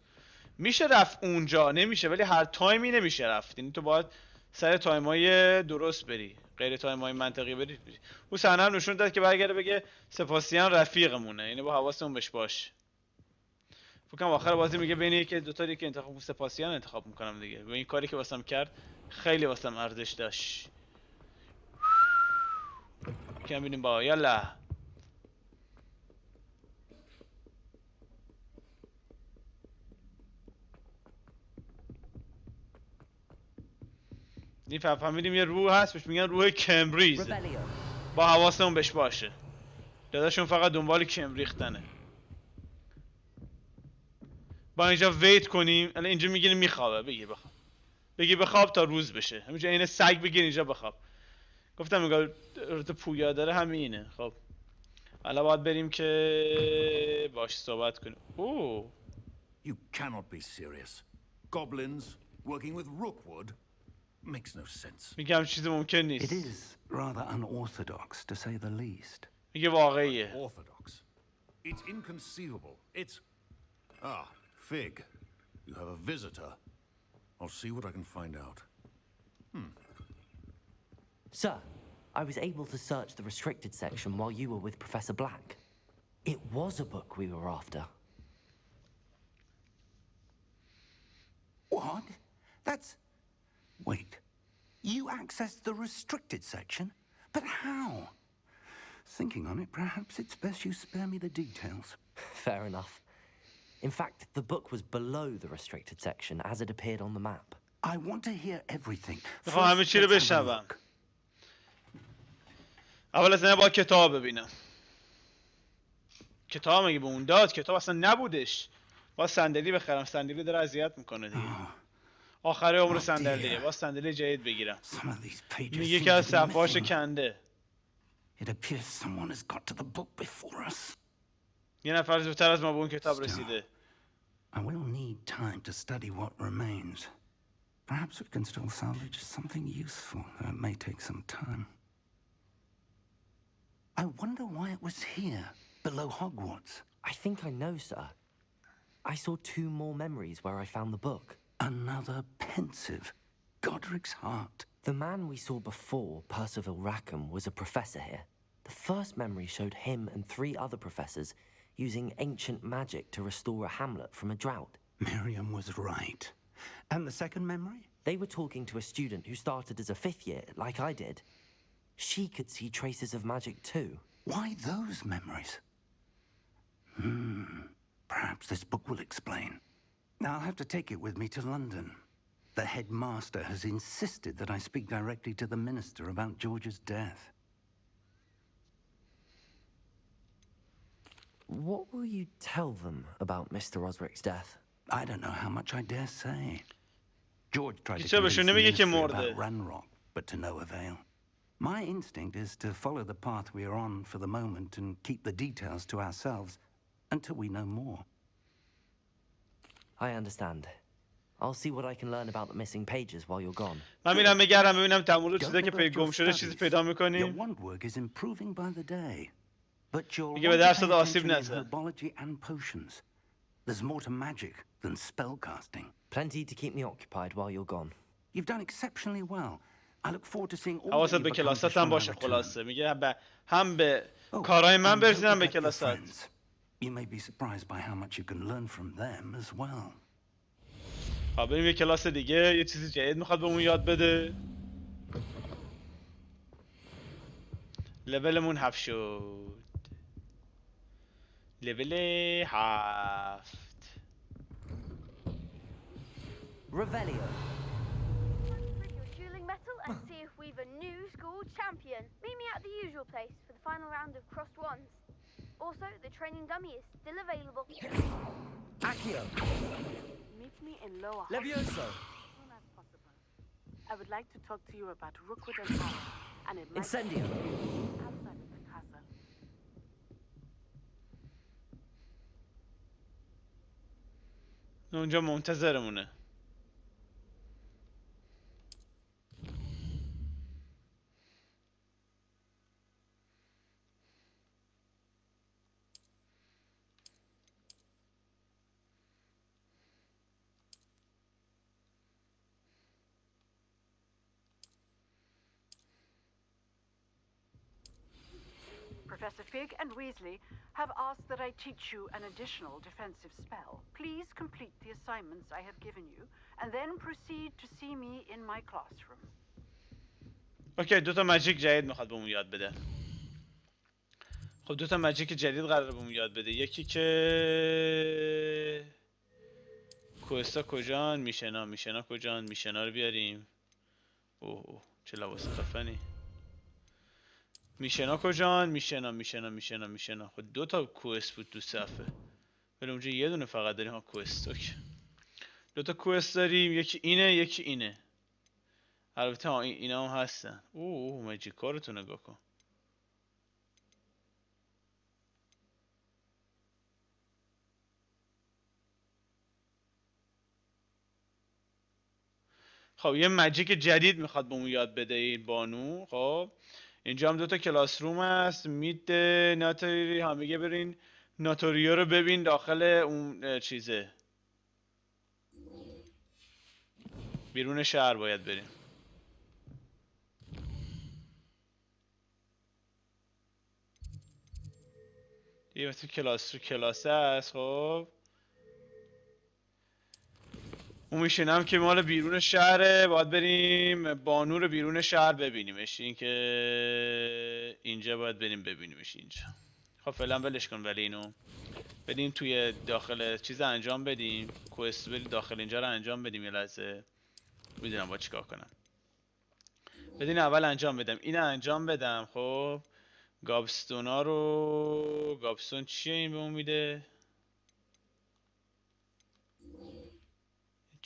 میشه رفت اونجا نمیشه، ولی هر تایمی نمیشه رفت. یعنی تو باید سر تایمای درست بری، غیر تایمای منطقی بری. اون صحنه هم نشون داد که برگرده بگه سپاسیان رفیقمونه، یعنی با حواسمون بهش باش. فکر کنم آخر بازی میگه بین یکی دو تا که انتخاب سپاسیان انتخاب میکنم دیگه. و این کاری که واسم کرد خیلی واسم ارزش داشت. کم ببینیم با یالا. این فهمیدیم یه روح هست بهش میگن روح کمبریز. با حواسمون بهش باشه. داداشون فقط دنبال کم ریختنه. با اینجا ویت کنیم. الان اینجا میگیریم میخوابه. بگی بخواب تا روز بشه. همینجا این سگ بگیر اینجا بخواب. گفتم میگه تو پویا داره همینه. خب الان باید بریم که باش صحبت کنیم. اوه You cannot be serious. Goblins working with Rookwood makes no sense. میگم چیز ممکن نیست. It is rather unorthodox to say the least. میگه واقعیه. Orthodox. It's inconceivable. It's Fig. You have a visitor. I'll see what I can find out. Sir, I was able to search the restricted section while you were with Professor Black. It was a book we were after. What? That's... Wait. You accessed the restricted section? But how? Thinking on it, perhaps it's best you spare me the details. Fair enough. In fact, the book was below the restricted section as it appeared on the map. I want to hear everything. همه چی رو بشنوم. اول از همه باید کتاب ببینم. کتاب مگه به اون داد؟ کتاب اصلا نبودش. با صندلی بخرم، صندلی داره اذیت میکنه دیگه. آخر عمر صندلیه، با صندلی جدید بگیرم. میگه که از صفحاش کنده. یه نفر زودتر از ما به اون کتاب رسیده. I will need time to study what remains. Perhaps we can still salvage something useful, though it may take some time. I wonder why it was here, below Hogwarts. I think I know, sir. I saw 2 more memories where I found the book. Another pensive. Godric's heart. The man we saw before, Percival Rackham, was a professor here. The first memory showed him and 3 other professors using ancient magic to restore a hamlet from a drought. Miriam was right. And the second memory? They were talking to a student who started as a 5th year, like I did. She could see traces of magic too. Why those memories? Perhaps this book will explain. Now I'll have to take it with me to London. The headmaster has insisted that I speak directly to the minister about George's death. What will you tell them about Mr. Osric's death? I don't know how much I dare say. George tried to چرا convince بهشون the نمیگه که ministry مرده؟ about Ranrock, but to no avail. My instinct is to follow the path we are on for the moment and keep the details to ourselves until we know more. I understand. I'll see what I can learn about the missing pages while you're gone. من میرم میگردم ببینم تمام چیزایی که گم شده چیزی پیدا Your میکنیم. wand work is improving by the day, but you'll میگه want به to درس pay آسیب attention in نزن. herbology and potions. There's more to magic than spellcasting. Plenty to keep me occupied while you're gone. You've done exceptionally well. I look forward to seeing all that حواست you've به کلاست accomplished هم when I باشه return. خلاصه. میگه هم به کارهای من and برسیدم don't به neglect your کلاست. friends. You may be surprised by how much you can learn from them as well. بریم یه کلاس دیگه، یه چیزی جدید میخواد بهمون یاد بده. لولمون 7 شد. لول 7. Revelio. Your dueling metal and see if we've a new school champion. Meet me at the usual place for the final round of crossed wands. Also, the training dummy is still available. Accio. Meet me in lower Levioso. as soon as possible. I would like to talk to you about Rookwood and Hall, and it might Incendio. outside of the castle. اونجا منتظرمونه. Professor Fig and Weasley have asked that I teach you an additional defensive spell. Please complete the assignments I have given you, and then proceed to see me in my classroom. اوکی، 2 تا ماجیک جدید میخواد بهمون یاد بده. خب 2 تا ماجیک جدید قراره بهمون یاد بده. یکی که کوستا کجان؟ میشنا کجان؟ میشنا رو بیاریم. اوه چه لباس خفنی. میشنا کجان؟ میشنا. خب 2 تا کوست بود تو صفحه. ولی اونجا یه دونه فقط داریم. ها کوست. اوکی. 2 تا کوست داریم، یکی اینه یکی اینه. البته اینا هم هستن. اوه ماجیکا رو تو نگاه کن. خب یه ماجیک جدید میخواد بهمون یاد بده این بانو. خب اینجا هم 2 تا کلاس روم هست. مید ناتوری ها میگه برین ناتوریو رو ببین داخل اون چیزه. بیرون شهر باید بریم. یه مثل کلاسه هست. خب اون میشنم که مال بیرون شهره. باید بریم بانو رو بیرون شهر ببینیمش. این که اینجا باید بریم ببینیمش اینجا. خب فعلا ولش کن. ولی اینو بدیم توی داخل چیز انجام بدیم. کوست بریم داخل اینجا رو انجام بدیم. یه لحظه میدونم با چیکار کنم. بدین اول انجام بدم. اینو انجام بدم. خب گابستون چیه این به اون میده؟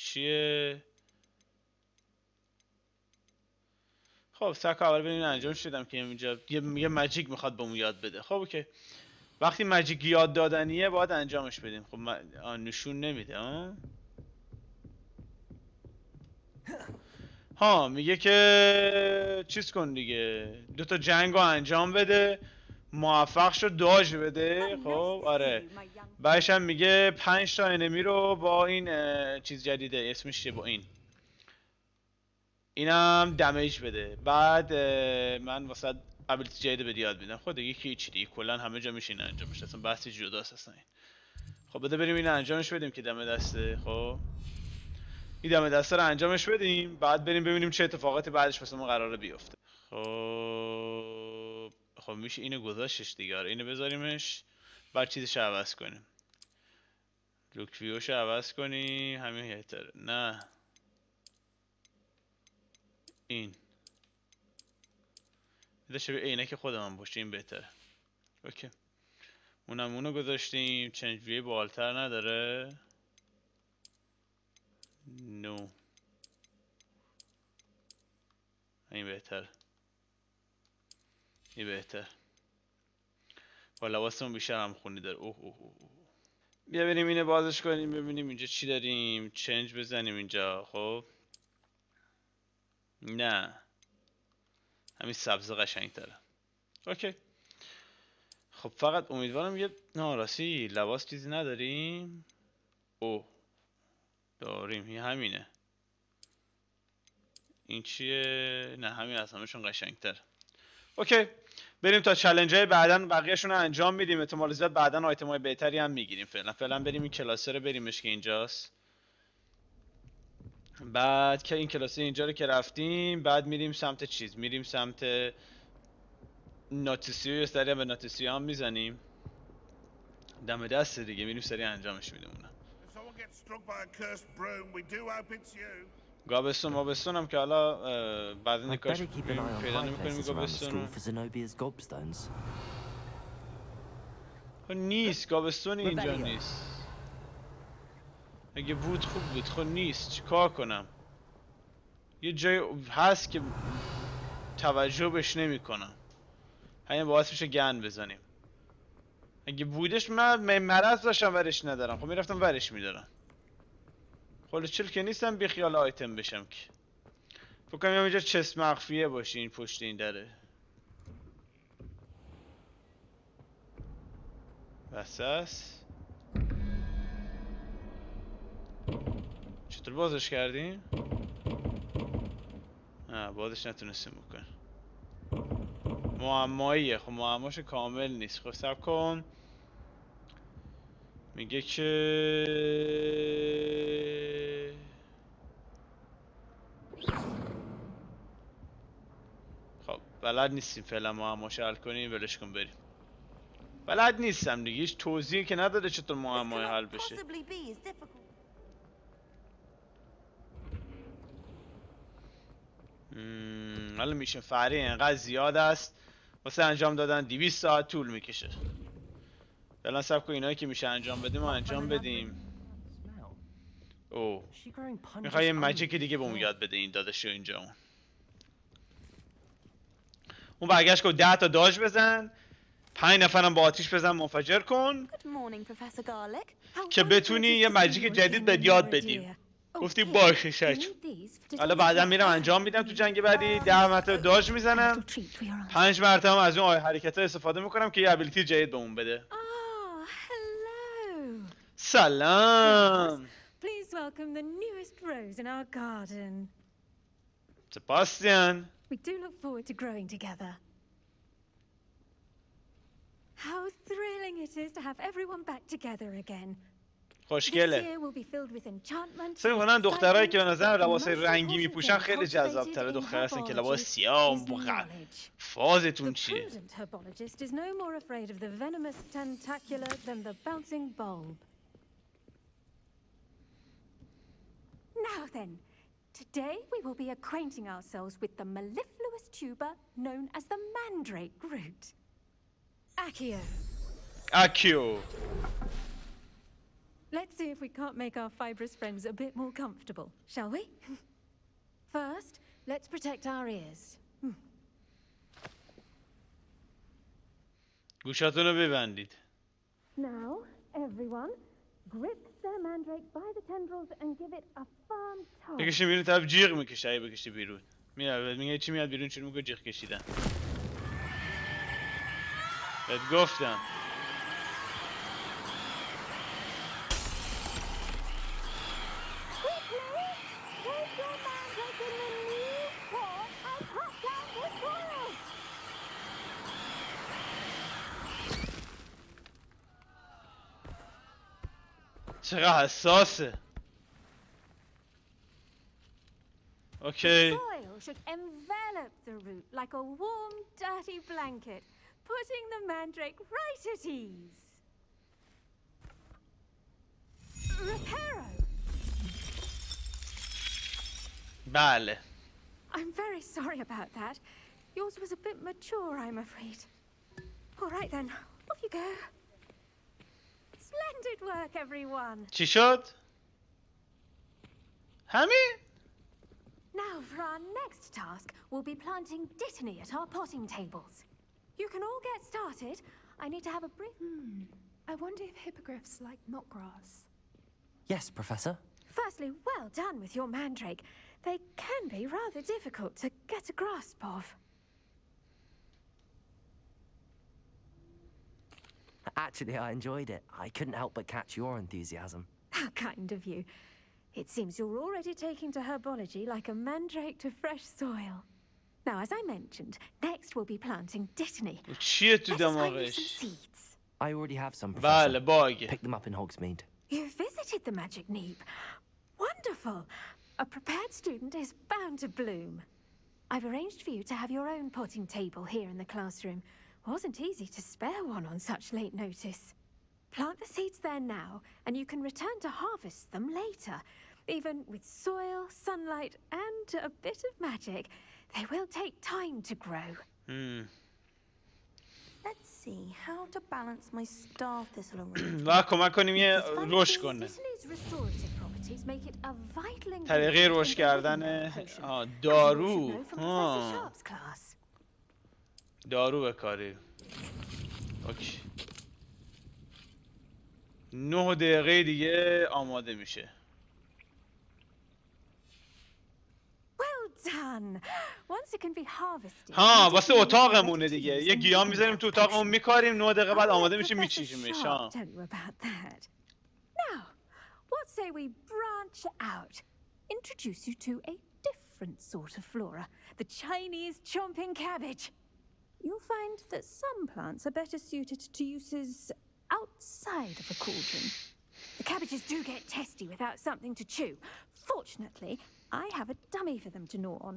چیه؟ خب سک اول ببینیم انجام شدم که اینجا یه ماجیک میخواد بهمون یاد بده. خب اوکی. وقتی ماجیک یاد دادنیه باید انجامش بدیم. خب نشون نمیده ها میگه که چیز کن دیگه، 2 تا جنگو انجام بده، موفق شد داج بده. خب آره، بعدش هم میگه 5 تا انمی رو با این چیز جدیده اسمش چیه، با اینم دمیج بده. بعد من واسه ابیلیتی جدید به یاد میدم. خود دیگه هیچ دیگه کلا همه جا میشه این انجامش، اصلا بحثی جداست اصلا این. خب بده بریم این انجامش بدیم که دم دسته. خب این دم دسته رو انجامش بدیم، بعد بریم ببینیم چه اتفاقاتی بعدش واسه ما قراره بیفته. خب میشه اینو گذاشتش دیگه. آره اینو بذاریمش، بعد چیزش عوض کنیم، لوک ویوش عوض کنیم. همین بهتره. نه این بده شبیه عینک خودمون باشه، این بهتره. اوکی اونو گذاشتیم. چنج ویو بالتر نداره. نو این بهتر، این بهتر. با لباسمون بیشتر هم خونی داره. اوه. بیا بریم اینو بازش کنیم ببینیم اینجا چی داریم. چنج بزنیم اینجا. خب نه همین سبز قشنگ تره. اوکی خب فقط امیدوارم یه راستی لباس چیزی نداریم. داریم، این همینه. این چیه؟ نه همین از همشون قشنگ تر. اوکی بریم تا چالش های بعداً بقیه‌شون رو انجام میدیم. احتمال زیاد بعداً آیتم های بهتری هم میگیریم. فعلا بریم این کلاسه رو بریمش که اینجاست. بعد که این کلاسه اینجا رو که رفتیم، بعد میریم سمت چیز، میریم سمت ناتیسیو. سریع به ناتیسیو هم میزنیم. دم دست دیگه میریم سریع انجامش میدیم اونا. گابستون هم که حالا بعد نکاش پیدا نمیکنیم گابستون رو. نیست گابستون اینجا نیست. اگه بود خوب بود. خب نیست چیکار کنم؟ یه جای هست که توجه بهش نمی کنم، همین باعث میشه گن بزنیم. اگه بودش من مرض داشتم ورش ندارم، خب میرفتم ورش میدارم. خاله چل که نیستم بی خیال آیتم بشم که. فکر کنم اینجا چست مخفیه باشه این پشت این دره. بس است. چطور بازش کردیم؟ نه بازش نتونستیم بکن. معماییه. خب معماش کامل نیست. خب صبر کن. میگه که خب بلد نیستیم فعلا معماش حل کنیم. ولش کن بریم. بلد نیستم دیگه. هیچ توضیحی که نداده چطور معمای حل بشه. حالا میشه فعلی اینقدر زیاد است واسه انجام دادن 200 ساعت طول میکشه. فعلا سب کن اینایی که میشه انجام بدیم و انجام بدیم. میخوای یه ماجیک دیگه بهمون یاد بده این داداشو اینجا. اون برگشت که 10 تا داج بزن، 5 نفرم با آتیش بزن منفجر کن که بتونی یه ماجیک جدید به یاد بدیم. گفتی باشه شچ. حالا بعدا میرم انجام میدم تو جنگ بعدی. 10 مرتبه داج میزنم، 5 مرتبه هم از اون حرکت ها استفاده میکنم که یه ابیلیتی جدید بهمون بده. سلام. Please welcome the newest rose in our garden. Sebastian. We do look forward to growing together. How thrilling it is to have everyone back together again. خوشگله. سعی کنن دخترایی که به نظر لباسای رنگی میپوشن خیلی جذاب تره. دخترها هستن که لباس سیاه فازتون چیه؟ Now then, today we will be acquainting ourselves with the mellifluous tuber known as the mandrake root. Accio. Accio. Let's see if we can't make our fibrous friends a bit more comfortable, shall we? First, let's protect our ears. گوشاتونو ببندید. Now, everyone, grip their mandrake by the tendrils and give it a firm tug. بکشی بیرون، طرف جیغ میکشه. اگه بکشی بیرون میگه چی میاد بیرون؟ چون میگه جیغ کشیدن. بهت گفتم. چقدر حساسه. اوکی. The soil should envelop the root like a warm, dirty blanket, putting the mandrake right at ease. Reparo. بله. I'm very sorry about that. Yours was a bit mature, I'm afraid. All right then, off you go. Splendid work, everyone. چی شد؟ همین؟ Now for our next task, we'll be planting dittany at our potting tables. You can all get started. I need to have a brief... I wonder if hippogriffs like knotgrass. Yes, Professor. Firstly, well done with your mandrake. They can be rather difficult to get a grasp of. Actually, I enjoyed it. I couldn't help but catch your enthusiasm. How kind of you. It seems you're already taking to herbology like a mandrake to fresh soil. Now, as I mentioned, next we'll be planting dittany. چیه تو دماغش؟ I already have some, Professor. بله باگه. Pick them up in Hogsmeade. You visited the magic neep. Wonderful. A prepared student is bound to bloom. I've arranged for you to have your own potting table here in the classroom. Wasn't easy to spare one on such late notice. Plant the seeds there now, and you can return to harvest them later. Even with soil, sunlight, and a bit of magic, they will take time to grow. Let's see how to balance my star thistle و کمک کنیم یه رشد کنه. طریقه رشد کردن دارو. دارو بکاری. اوکی. 9 دقیقه دیگه آماده میشه. ها واسه اتاقمونه دیگه. یه گیاه میذاریم تو اتاقمون میکاریم 9 دقیقه بعد آماده میشه میچیشیمش. ها. Now, what say we branch out? Introduce you to a different sort of flora, the Chinese chomping cabbage. You'll find that some plants are better suited to uses outside of a cauldron. The cabbages do get testy without something to chew. Fortunately, I have a dummy for them to gnaw on.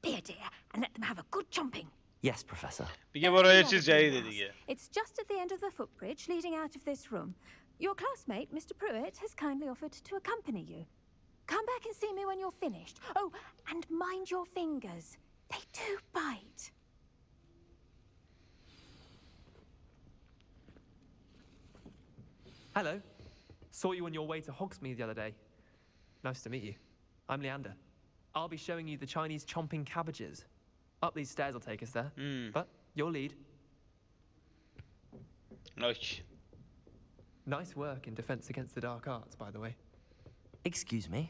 Be a dear and let them have a good chomping. Yes, Professor. دیگه برای یه چیز جدیده دیگه. It's just at the end of the footbridge leading out of this room. Your classmate, Mr. Pruitt, has kindly offered to accompany you. Come back and see me when you're finished. Oh, and mind your fingers. They do bite. Hello. Saw you on your way to Hogsmeade the other day. Nice to meet you. I'm Leander. I'll be showing you the Chinese chomping cabbages. Up these stairs will take us there. But your lead. Okay. Nice work in defense against the dark arts, by the way. Excuse me?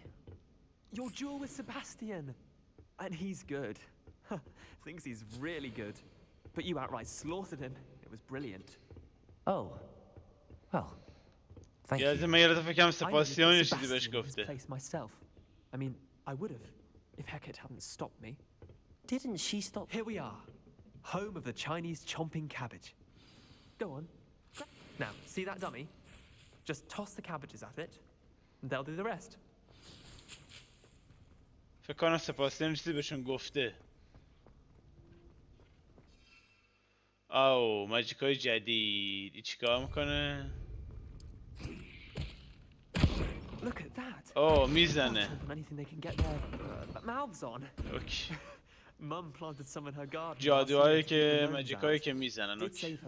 Your duel with Sebastian. And he's good. Thinks he's really good. But you outright slaughtered him. It was brilliant. Oh. Well. Thank you. یادم میاد فکرم سپاسیون یه چیزی بهش گفته. Myself. I mean, I would have if Hecate hadn't stopped me. Didn't she stop? Here we are. Home of the Chinese chomping cabbage. Go on. Now, see that dummy? Just toss the cabbages at it, and they'll do the rest. فکر کنم سپاسیون چیزی بهشون گفته. آو ماجیکای جدید. چیکار میکنه؟ Look at that. Oh, میزنه. Anything they can get their mouths on. Okay. Mum planted some in her garden. جادوهایی که ماجیکایی که میزنن. اوکی.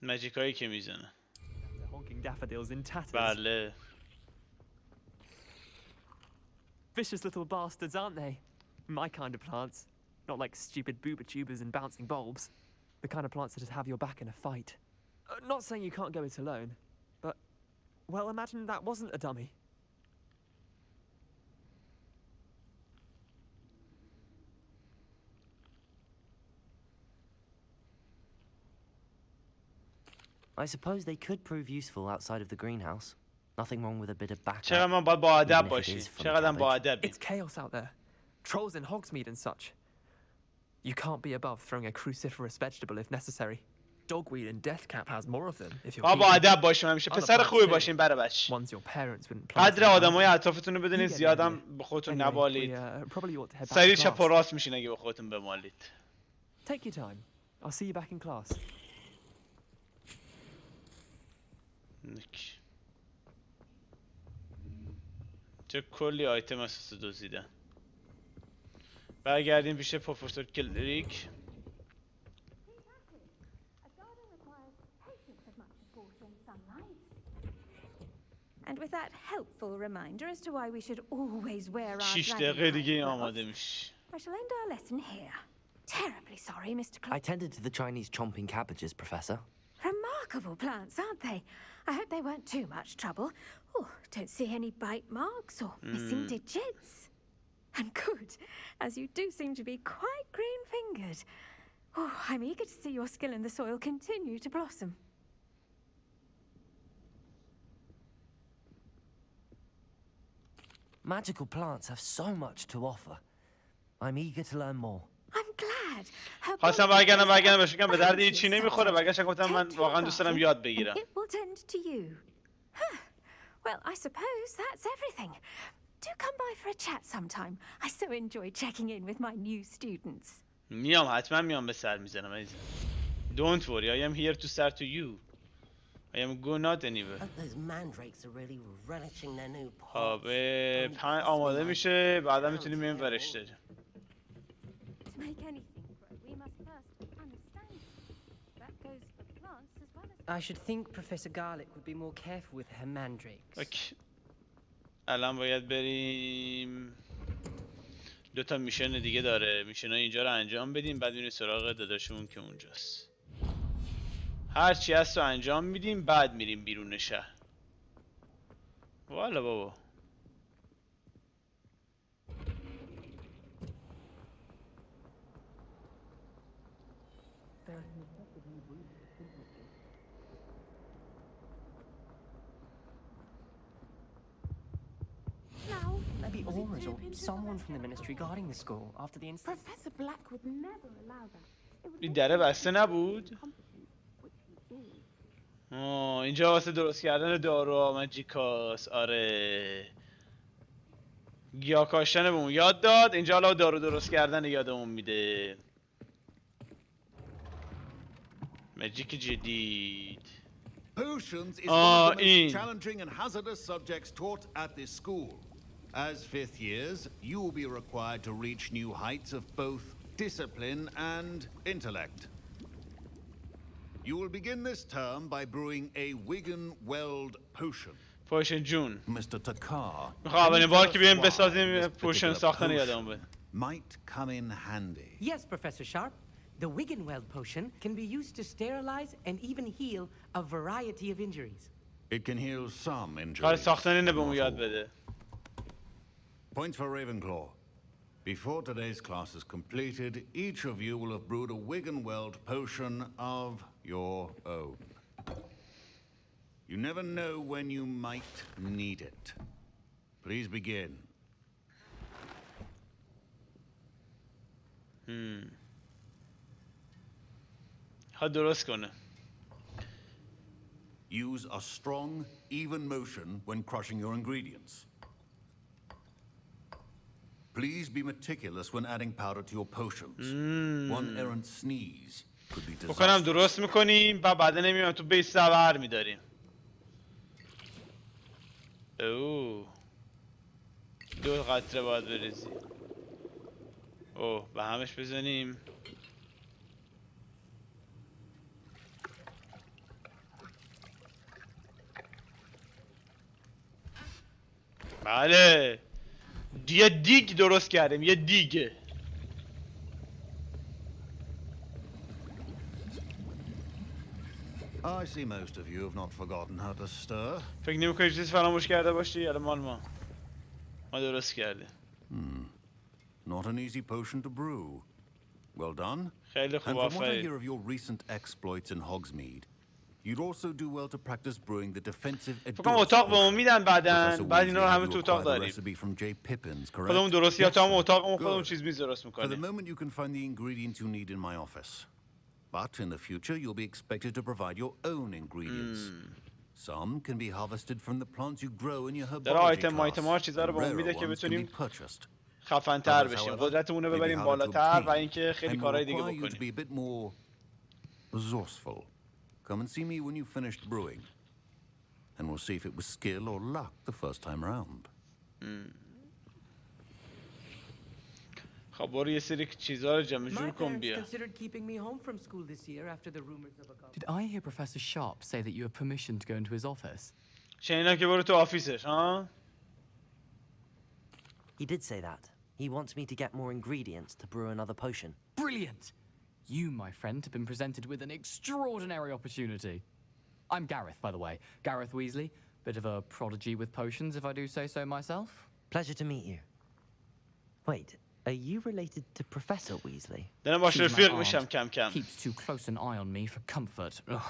ماجیکایی که میزنن. Honking daffodils in tatters. بله. Vicious little bastards, aren't they? My kind of plants. Not like stupid booba tubers and bouncing bulbs. The kind of plants that just have your back in a fight. Not saying you can't go it alone, but, well, imagine that wasn't a dummy. I suppose they could prove useful outside of the greenhouse. Nothing wrong with a bit of backup. چقدر ما باید با ادب باشیم. چقدر با ادبیم. It's chaos out there. Trolls in Hogsmeade and such. You can't be above throwing a cruciferous vegetable if necessary. Dogweed and deathcap has more of them if you're با ادب باشیم همیشه. پسر خوبی باشیم برای بچه. Ones your parents wouldn't plant. قدر آدمای اطرافتون رو بدونید، زیادم به خودتون نبالید. سریع چپ و راست میشین اگه به خودتون بمالید. Take your time. I'll see you back in class. چه کلی آیتم اساس دزدیدن. برگردیم پیش پروفسور کلریک. And with that helpful reminder as to why we should always wear our 6 دقیقه دیگه آماده میشه. I shall end our lesson here. Terribly sorry, Mr. Clark. I tended to the Chinese chomping cabbages, Professor. Remarkable plants, aren't they? I hope they weren't too much trouble. Oh, don't see any bite marks or missing digits. And good, as you do seem to be quite green-fingered. Oh, I'm eager to see your skill in the soil continue to blossom. Magical plants have so much to offer. I'm eager to learn more. I'm glad. خواستم برگردم بهش بگم به درد هیچی نمیخوره. برگشتم گفتم من واقعا دوست دارم یاد بگیرم. It will tend to you. Huh. Well, I suppose that's everything. Do come by for a chat sometime. I so enjoy checking in with my new students. میام، حتما میام، به سر میزنم عزیزم. Don't worry, I am here to start to you. I am good not anywhere. Those mandrakes are really relishing their new خب آماده میشه، بعدا میتونیم بریم ورش داریم. To make anything grow, we must first understand it. That goes for plants as well as... I should think Professor Garlick would be more careful with her mandrakes. اوکی. الان باید بریم. 2 میشن دیگه داره. میشن‌های اینجا رو انجام بدیم، بعد میریم سراغ داداشمون که اونجاست. هر چی هست رو انجام میدیم، بعد میریم بیرون شهر. والا بابا. Maybe Aura's or someone from the ministry guarding the school after the incident. Professor Black would never allow that. این در بسته نبود؟ اینجا واسه درست کردن دارو ماجیکاس. آره، گیاه کاشتن بهمون یاد داد. اینجا حالا دارو درست کردن یادمون میده. ماجیک جدید. Potions is one of the most challenging and hazardous subjects taught at this school. As 5th years, you will be required to reach new heights of both discipline and intellect. You will begin this term by brewing a Wigan-Weld potion. Potion جون. Mr. Takar, میخوام اولین بار که بیایم بسازیم پوشن ساختن یادمون بده. might come in handy. Yes, Professor Sharp. The Wigan-Weld potion can be used to sterilize and even heal a variety of injuries. It can heal some کار injuries. ساختن اینه بهمون یاد بده. Point for Ravenclaw. Before today's class is completed, each of you will have brewed a Wigan-Weld potion of your own. You never know when you might need it. Please begin. ها درست کنه. Use a strong, even motion when crushing your ingredients. Please be meticulous when adding powder to your potions. One errant sneeze could be بکنم disastrous. درست میکنیم و بعدا نمیام تو بیس سبر میداریم. اوه 2 قطره باید بریزی. اوه به همش بزنیم. بله یه دیگ درست کردیم، یه دیگه. I see most of you have not forgotten how to stir. فکر نمی‌کنی چیزی فراموش کرده باشی؟ الان ما درست کردیم. Not an easy potion to brew. Well done. خیلی And خوب، from what I آفرین. hear of your recent exploits in Hogsmeade, you'd also do well to practice brewing the defensive فکر کنم Edurus اتاق به ما potion. میدن بعدن، Professor بعد اینا Weasley رو had همه you تو اتاق acquire the داریم. recipe from J. Pippin's, correct? خودمون درستی Yes, ها، sir. اتاقمون خودمون Good. چیز میز درست For the میکنیم. moment, you can find the ingredients you need in my office. But in the future, you'll be expected to provide your own ingredients. Some can be harvested from the plants you grow in your داره herbology آیتم ها class. چیزا رو And به ما rarer میده که ones can be بتونیم purchased. خفن تر Others, بشیم، however, قدرتمون رو may be ببریم harder to بالاتر و obtain اینکه خیلی and will کارهای دیگه require you to بکنیم. be a bit more resourceful. Come and see me when you've finished brewing, and we'll see if it was skill or luck the first time round. خب برو یه سری چیزا رو جمع جور My کن parents بیا. considered keeping me home from school this year after the rumors of a goblin. Did I hear Professor Sharp say that you have permission to go into his office? شنیدم که برو تو آفیسش ها. He did say that. He wants me to get more ingredients to brew another potion. Brilliant! You, my friend, have been presented with an extraordinary opportunity. I'm Gareth, by the way. Gareth Weasley. Bit of a prodigy with potions, if I do say so myself. Pleasure to meet you. Wait, are you related to Professor Weasley? دارم باش She's my رفیق aunt. میشم کم کم. Keeps too close an eye on me for comfort. Ugh.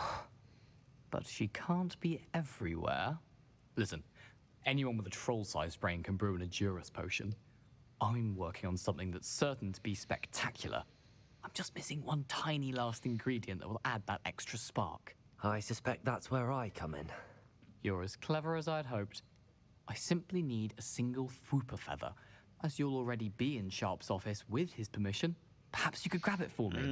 But she can't be everywhere. Listen, anyone with a troll-sized brain can brew an Edurus potion. I'm working on something that's certain to be spectacular. I'm just missing one tiny last ingredient that will add that extra spark. I suspect that's where I come in. You're as clever as I'd hoped. I simply need a single Fwooper feather. As you'll already be in Sharp's office with his permission, perhaps you could grab it for me.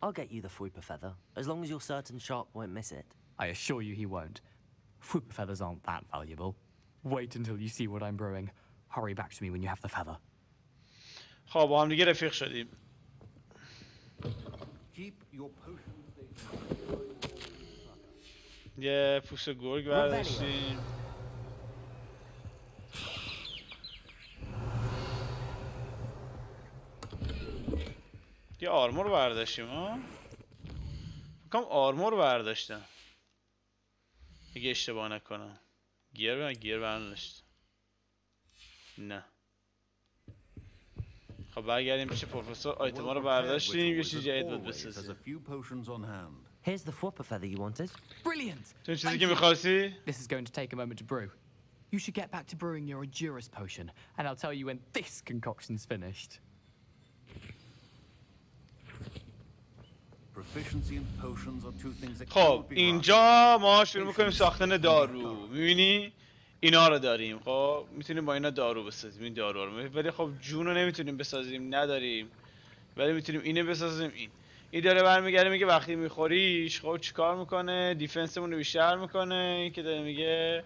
I'll get you the Fwooper feather, as long as you're certain Sharp won't miss it. I assure you he won't. Fwooper feathers aren't that valuable. Wait until you see what I'm brewing. Hurry back to me when you have the feather. خب با هم دیگه رفیق شدیم. Keep your potions. یه پوست گرگ برداشتیم. یه آرمور برداشتیم ها. فکرم آرمور برداشتم اگه اشتباه نکنم. گیر برداشت. نه. خب برگردیم پیش پروفسور. آیتما رو برداشتیم، یه چیز جدید بود بسازیم. Here's the Fwooper feather you wanted. Brilliant! تو چیزی که می‌خواستی؟ This is going to take a moment to brew. You should get back to brewing your Edurus potion, and I'll tell you when this concoction's finished. Proficiency in potions are two things that خب cannot be اینجا ما شروع میکنیم ساختن دارو. می‌بینی؟ اینا رو داریم. خب میتونیم با اینا دارو بسازیم. این دارو رو. ولی خب جون رو نمیتونیم بسازیم، نداریم. ولی میتونیم اینو بسازیم. این داره برمیگرده میگه وقتی میخوریش خب چیکار میکنه؟ دیفنسمون رو بیشتر میکنه. این که داره میگه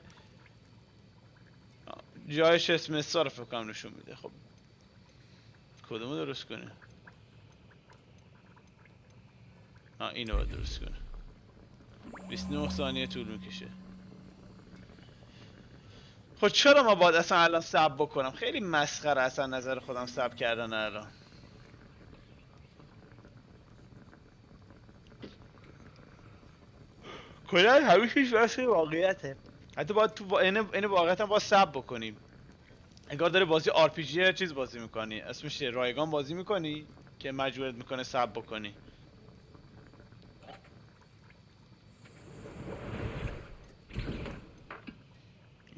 جایش اسم رو فکر کنم نشون میده. خب کدومو درست کنه؟ اینو باید درست کنه. 29 ثانیه طول میکشه. خب چرا ما باید اصلا الان ساب بکنم؟ خیلی مسخره اصلا نظر خودم ساب کردن الان. کلا همیشه واسه واقعیته. حتی باید تو این واقعیت هم باید ساب بکنیم. انگار داره بازی آر پی جی چیز بازی میکنی. اسمش رایگان بازی میکنی که مجبورت میکنه ساب بکنی.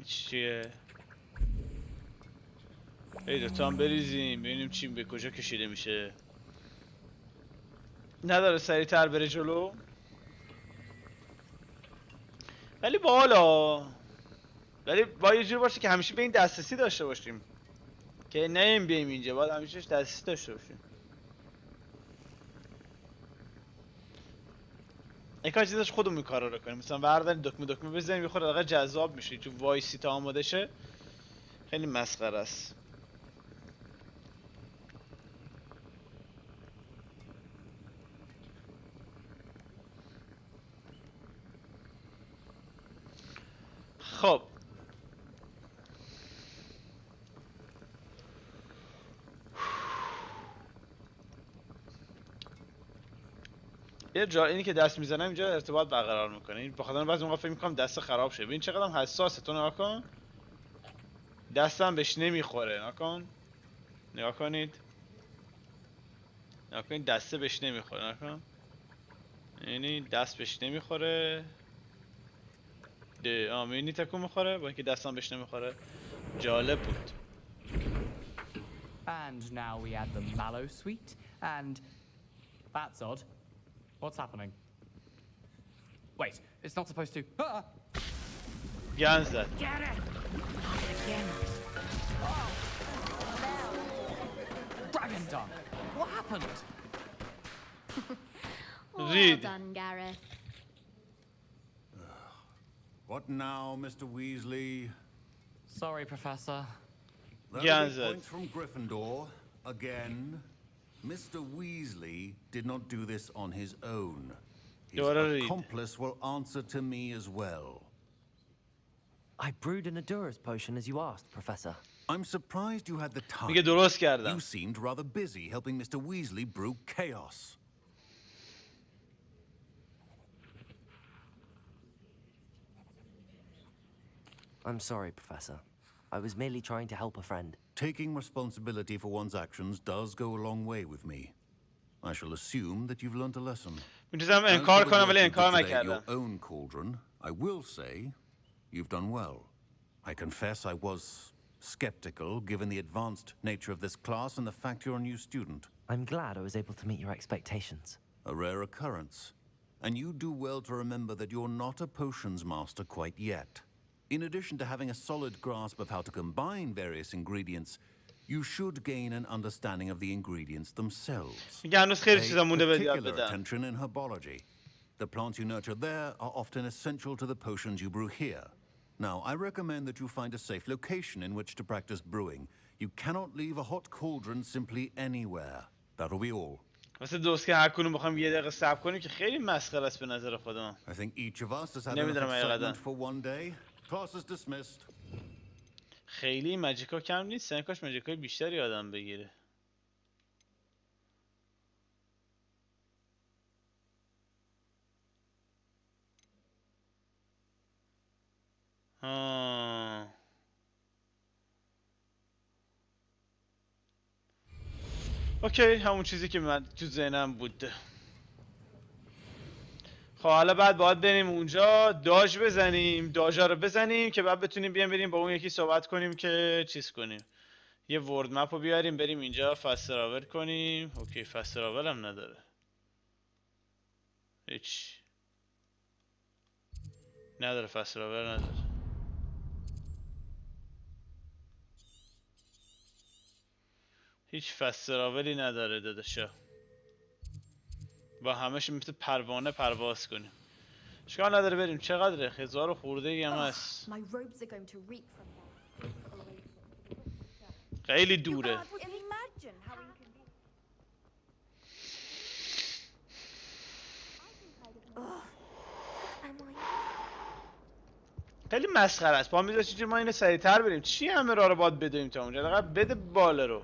چیه؟ ای دوتا هم بریزیم ببینیم چیم به کجا کشیده میشه. نداره سریعتر بره جلو. ولی بالا. ولی با یه جور باشه که همیشه به این دسترسی داشته باشیم که نه بیایم اینجا، باید همیشه دسترسی داشته باشیم. این کار چیزاش خودمون کارا رو کنیم. مثلا برداریم دکمه بزنیم یه خورده جذاب میشه. تو وایسی تا آماده شه خیلی مسخره است. خب یه جا اینی که دست میزنم اینجا ارتباط برقرار میکنه. این بخاطر بعضی موقع فکر میکنم دست خراب شه. ببین چقدر حساسه. تو نگاه کن دستم بهش نمیخوره. نگاه کنید دسته بهش نمیخوره. نگاه کن یعنی دست بهش نمیخوره. میبینی تکون میخوره با اینکه دستم بهش نمیخوره. جالب بود. And now we add the mallow sweet, and that's odd. What's happening? Wait, it's not supposed to. Ah! Get it! Again. Oh. Dragon tongue. What happened? Well done, Gareth. What now, Mr. Weasley? Sorry, Professor. That'll be points from Gryffindor again. Mr. Weasley did not do this on his own. His accomplice will answer to me as well. I brewed an Adura's potion as you asked, Professor. I'm surprised you had the time. You seemed rather busy helping Mr. Weasley brew chaos. I'm sorry, Professor. I was merely trying to help a friend. Taking responsibility for one's actions does go a long way with me. I shall assume that you've learnt a lesson. As for your own cauldron, I will say you've done well. I confess I was skeptical given the advanced nature of this class and the fact you're a new student. I'm glad I was able to meet your expectations. A rare occurrence. And you do well to remember that you're not a potions master quite yet. In addition to having a solid grasp of how to combine various ingredients, you should gain an understanding of the ingredients themselves. Pay particular attention in herbology. The plants you nurture there are often essential to the potions you brew here. Now, I recommend that you find a safe location in which to practice brewing. You cannot leave a hot cauldron simply anywhere. That'll be all. واسه دوست که هر کدوم بخوام یه دقیقه صبر کنیم که خیلی مسخره است به نظر خودم. I think each of us has had enough excitement for one day. Class is dismissed. خیلی ماجیکا کم نیست. کاش ماجیکای بیشتری آدم بگیره. اوکی همون چیزی که من تو ذهنم بود. خب حالا بعد باید بریم اونجا داج بزنیم. داجا رو بزنیم که بعد بتونیم بریم با اون یکی صحبت کنیم که چیز کنیم. یه ورد مپ رو بیاریم بریم اینجا فست تراول کنیم. اوکی فست تراول هم نداره. هیچ نداره فست تراول نداره. هیچ فست تراولی نداره داداشا. با همش مثل پروانه پرواز کنیم. اشکال نداره بریم. چقدره؟ 1000 خورده ای هم هست. خیلی دوره. خیلی مسخره است. با میذاشی چه ما اینو سریعتر بریم. چی همه راه رو باید بدویم تا اونجا؟ دقیقا بده بالا رو.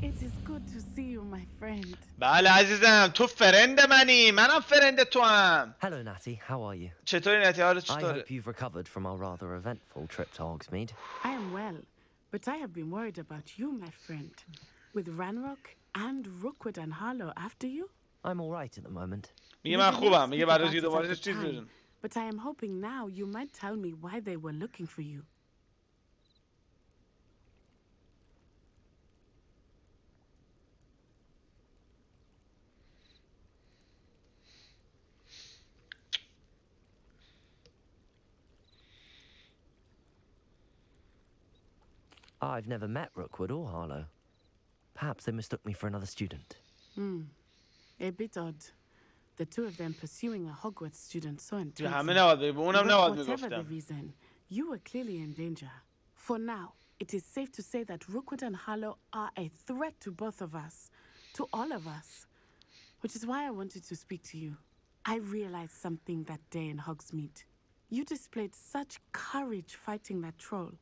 It is good to see you, my friend. بله عزیزم تو فرند منی. منم فرند تو هم. Hello, Natty. How are you? چطوری نتی؟ حالت I چطوره؟ hope you've recovered from our rather eventful trip to Hogsmeade. I am well, but I have been worried about you, my friend. With Ranrock and Rookwood and Harlow after you? I'm all right at the moment. میگه من خوبم. میگه بعد از یه دوباره چیز بدون. But I am hoping now you might tell me why they were looking for you. I've never met Rookwood or Harlow. Perhaps they mistook me for another student. A bit odd. The two of them pursuing a Hogwarts student so intensely. But whatever the reason, you were clearly in danger. For now, it is safe to say that Rookwood and Harlow are a threat to both of us. To all of us. Which is why I wanted to speak to you. I realized something that day in Hogsmeade. You displayed such courage fighting that troll,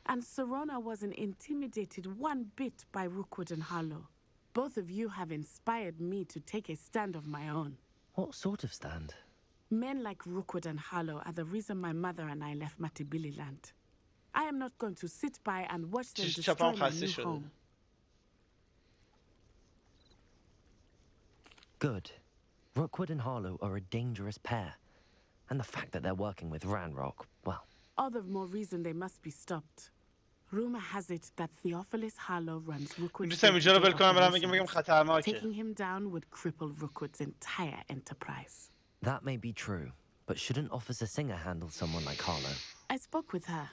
and Serona wasn't intimidated one bit by Rookwood and Harlow. Both of you have inspired me to take a stand of my own. What sort of stand? Men like Rookwood and Harlow are the reason my mother and I left Matibili land. I am not going to sit by and watch them destroy my new home. Good. Rookwood and Harlow are a dangerous pair. And the fact that they're working with Ranrock, well... All the more reason they must be stopped. Rumor has it that Theophilus Harlow runs Rookwood's Taking him down would cripple Rookwood's entire enterprise. That may be true, but shouldn't Officer Singer handle someone like Harlow? I spoke with her.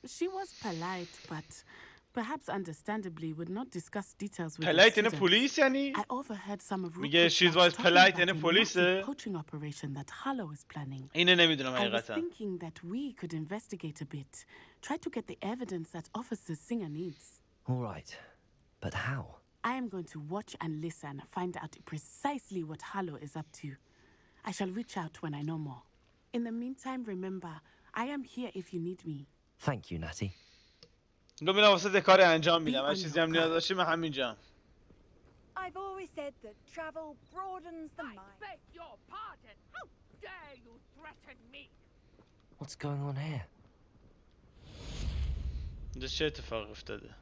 She was polite, but perhaps understandably would not discuss details with polite in a police yani? I overheard some of میگه she's was polite in a police. Poaching operation that Harlow is planning. اینو نمیدونم I was حقیقتا. thinking that we could investigate a bit. Try to get the evidence that Officer Singer needs. All right, but how? I am going to watch and listen, find out precisely what Harlow is up to. I shall reach out when I know more. In the meantime, remember, I am here if you need me. Thank you, Natty. میرم واسه کار انجام میدم. هر چیزی هم نیاز داشتی من همینجام. I've always said that travel broadens the mind. I beg your pardon. How dare you threaten me? What's going on here? اینجا چه اتفاقی افتاده؟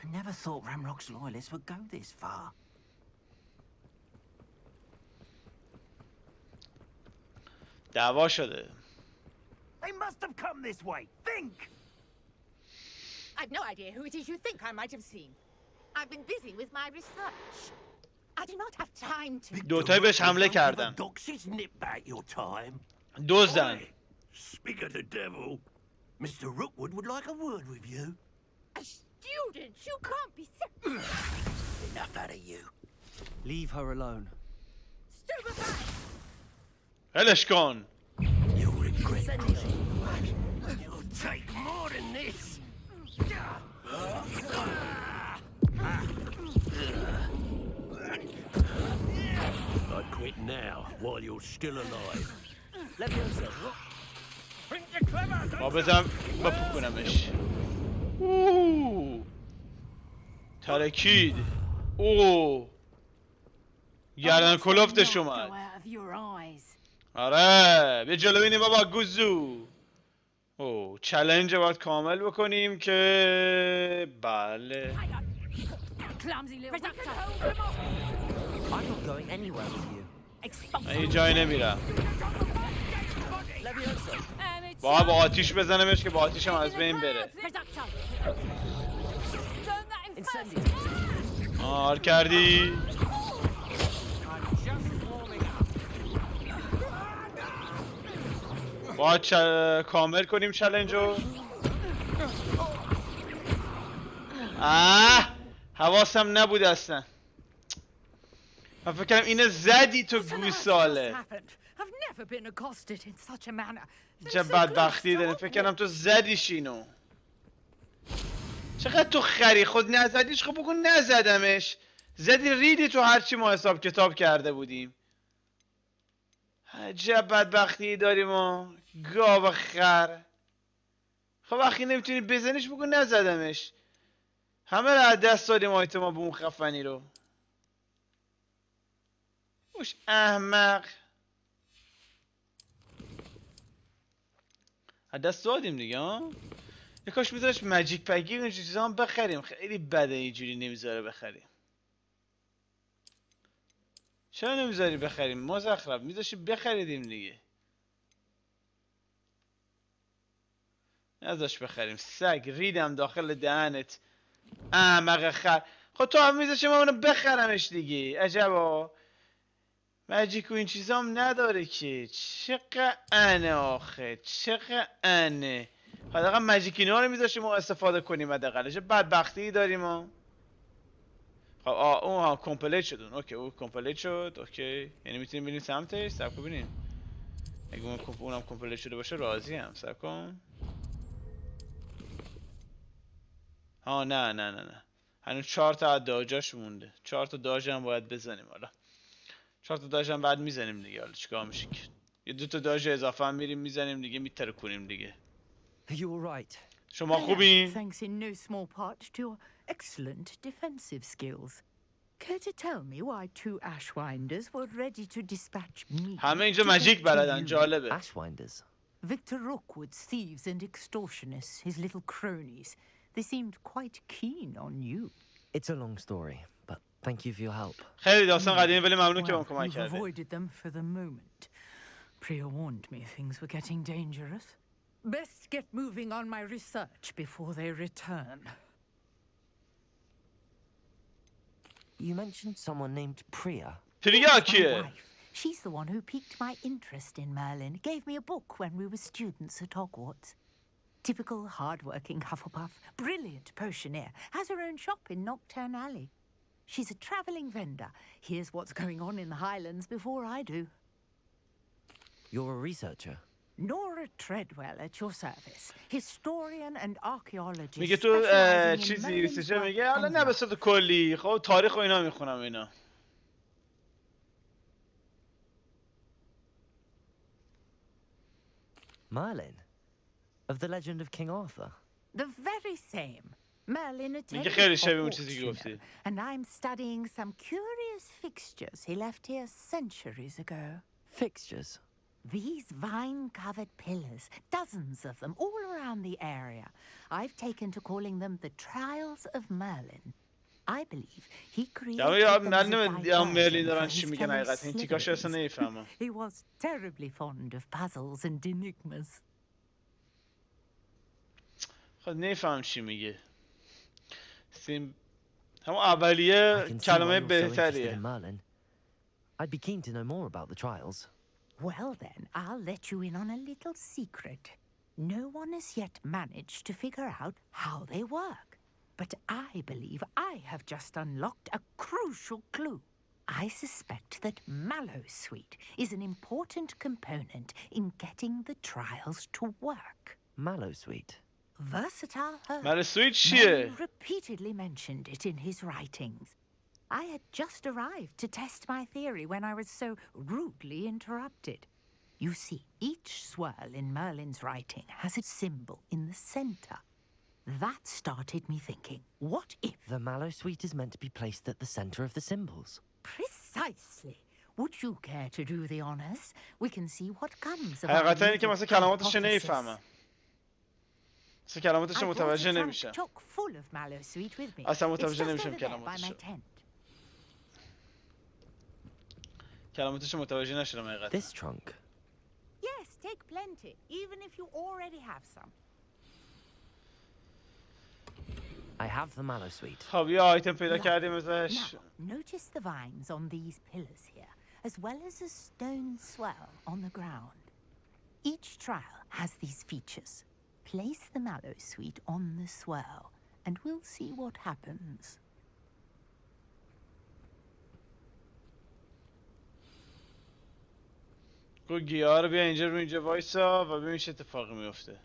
I never thought Ramrock's loyalists would go this far. دعوا شده. They must have come this way. Think! I've no idea who it is you think I might have seen. I've been busy with my research. I do not have time to... دوتایی بهش حمله کردن. دزدن. Speak of the devil. Mr. Rookwood would like a word with you. A student? You can't be... Enough out of you. Leave her alone. Stupefy! ولش کن. You'll regret this. You'll take more than this. I'd quit now while you're still alive. Let me answer. ما بزنم بپکنمش. ترکید. اوه. گردن کلفتش اومد. آره بیا جلو بینیم بابا گوزو. اوه چالنج باید کامل بکنیم که بله. من یه جایی نمیرم. باید با آتیش بزنمش که با آتیشم از بین بره. آر کردی؟ باید کامل کنیم چالنجو. حواسم نبود اصلا. من فکر کردم اینو زدی تو گوساله. چه بدبختی داره. فکر کردم تو زدیش اینو. چقدر تو خری. خود نزدیش. خب بگو نزدمش. زدی ریدی تو هرچی ما حساب کتاب کرده بودیم. عجب بدبختی داریم ما. گاو خر. خب وقتی نمیتونی بزنیش بگو نزدمش. همه رو از دست دادیم آیتما به اون خفنی رو. اوش احمق. از دست دادیم دیگه ها. یه کاش میذارش مجیک پگی و این چیزا هم بخریم. خیلی بده اینجوری نمیذاره بخریم. چرا نمیذاری بخریم؟ مزخرف میذاشی بخریدیم دیگه. نذاش بخریم. سگ ریدم داخل دهنت. احمق خر. خب تو هم میذاشی ما اونو بخرمش دیگه. عجبا. مجیک و این چیزا هم نداره که. چقدر انه آخه. چقدر انه. حداقل مجیکینا رو میذاشیم ما استفاده کنیم. حداقل چه بدبختی داریم ما. خب اون ها کامپلیت شد اون. اوکی اون کامپلیت شد. اوکی یعنی میتونیم بریم سمتش. صبر کن ببینیم. اگه اونم کامپلیت شده باشه راضی ام. صبر کن. ها نه هنوز 4 تا از داجاش مونده. 4 تا داج هم باید بزنیم. حالا 4 تا داج هم بعد میزنیم دیگه. حالا چیکار میشه که یه 2 تا داج اضافه هم میریم میزنیم دیگه، میترکونیم دیگه. شما خوبین؟ Thanks in no small part to your excellent defensive skills. Care to tell me why 2 Ashwinders were ready to dispatch me? همه اینجا ماجیک بلدن. جالبه. Ashwinders. Victor Rookwood's thieves and extortionists, his little cronies. They seemed quite keen on you. It's a long story, but thank you for your help. خیلی داستان قدیمی ولی ممنون که Well, بهم کمک you've کردی. avoided them for the moment. Priya warned me things were getting dangerous. Best get moving on my research before they return. You mentioned someone named Priya. Priya My کیه؟ wife. She's the one who piqued my interest in Merlin. Gave me a book when we were students at Hogwarts. Typical hard-working Hufflepuff, brilliant potioneer, has her own shop in Nocturne Alley. She's a travelling vendor. Hears what's going on in the Highlands before I do. You're a researcher. Nora Treadwell at your service. Historian and archaeologist. میگه تو specializing in چیزی Merlin's ریسرچر work میگه حالا and نه به صورت کلی. خب تاریخ و اینا میخونم اینا. Merlin? Of the legend of King Arthur? The very same. Merlin میگه attended خیلی شبیه اون Hogwarts, چیزی که you گفتی. know, and I'm studying some curious fixtures he left here centuries ago. Fixtures? These vine-covered pillars, dozens of them, all around the area. I've taken to calling them the Trials of Merlin. I believe he created them as a مرلین diversion دارن for چی his میگن fellow حقیقت این تیکاش اصلا Slytherins. نمیفهمم. He was terribly fond of puzzles and enigmas. خب نمیفهم چی میگه. همون اولیه کلمه بهتریه. Merlin. I'd be keen to know more about the trials. Well then, I'll let you in on a little secret. No one has yet managed to figure out how they work. But I believe I have just unlocked a crucial clue. I suspect that Mallowsweet is an important component in getting the trials to work. Mallowsweet? Versatile herb. Mallowsweet چیه؟ Merlin repeatedly mentioned it in his writings. I had just arrived to test my theory when I was so rudely interrupted. You see, each swirl in Merlin's writing has a symbol in the center. That started me thinking, what if... The Mallowsweet is meant to be placed at the center of the symbols. Precisely. Would you care to do the honors? We can see what comes of our حقیقتا اینه که little مثلا کلماتش hypothesis. نمیفهمم. مثلا کلماتش I brought a متوجه trunk نمیشم. chock full of Mallowsweet with me. اصلا It's متوجه just نمیشم over there by کلماتش. my tent. کلماتش متوجه نشدم حقیقتا. This trunk? Yes, take plenty, even if you already have some. I have the Mallowsweet. خب یه آیتم پیدا کردیم ازش. Now, notice the vines on these pillars here, as well as a stone swell on the ground. Each trial has these features. Place the Mallowsweet on the swell, and we'll see what happens. گو گیاه رو بیا اینجا رو اینجا وایسا و ببین چه اتفاقی میفته.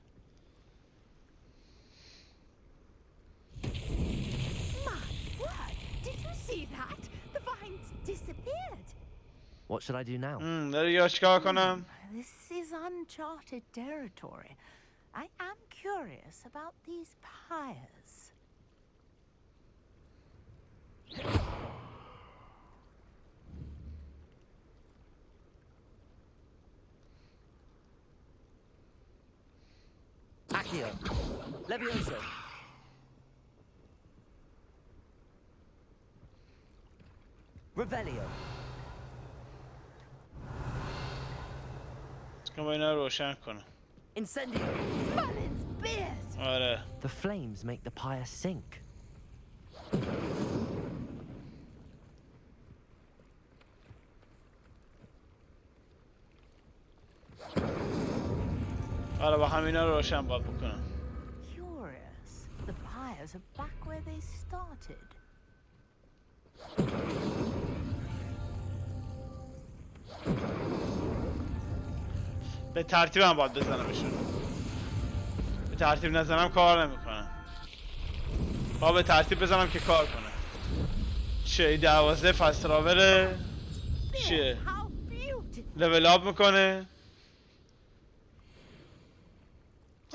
Did you see that? The vines disappeared. What should I do now? داره یا چیکار کنم؟ This is uncharted territory. I am curious about these pyres. Accio. Levioso. Revelio. با اینا رو روشن کنم. Incendio. Merlin's beard. آره. The flames make the pyre sink. آره با همینا رو روشن باید بکنم. Curious. The pyres are back where they started. به ترتیب هم باید بزنمشون. به ترتیب نزنم کار نمیکنم. با به ترتیب بزنم که کار کنه. چه 12 فست تراوله؟ چیه؟ لول آپ میکنه؟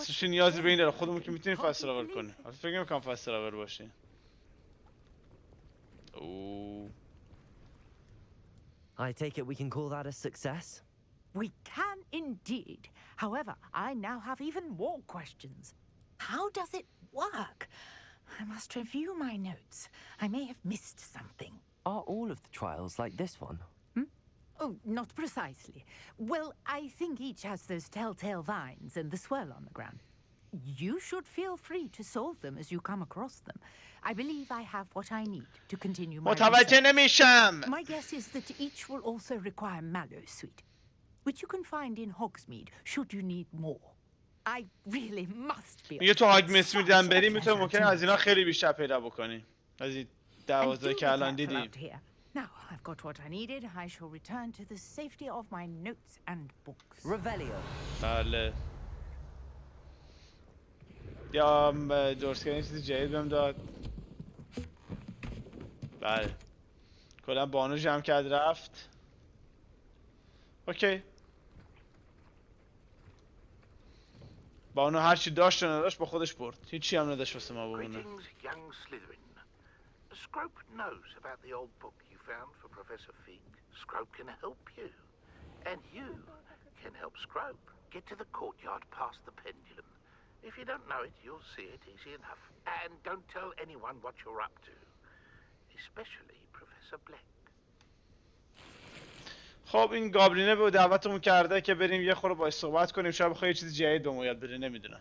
چه نیازی به این داره؟ خودمون که میتونیم فست تراول کنیم. فکر نمی‌کنم فست تراول باشه. اوه. I take it we can call that a success? We can indeed. However, I now have even more questions. How does it work? I must review my notes. I may have missed something. Are all of the trials like this one? Oh, not precisely. Well, I think each has those telltale vines and the swirl on the ground. You should feel free to solve them as you come across them. I believe I have what I need to continue my متوجه نمیشم. My guess is that each will also require mallow sweet, which you can find in Hogsmeade should you need more. I really must be. میگه تو هاگمسمید هم بریم میتونم ممکنه از اینا خیلی بیشتر پیدا بکنیم. از این 12 که الان دیدیم. Now I've got what I needed. I shall return to the safety of my notes and books. Revelio. بله. یا درست این چیزی جدید بهم داد. بله. کلا بانو جمع کرد رفت. اوکی. بانو هرچی داشت و نداشت با خودش برد. هیچی هم نداشت واسه ما بمونه. Scrope knows about the old book you found for Professor Fig. Scrope can help you. And you can help Scrope get to the courtyard past the pendulum. If you don't know it, you'll see it easy enough. And don't tell anyone what you're up to. Especially Professor Black. خب این گابلینه به دعوتمون کرده که بریم یه خورده باهاش صحبت کنیم. شاید بخواد یه چیز جدید به ما یاد بده، نمیدونم.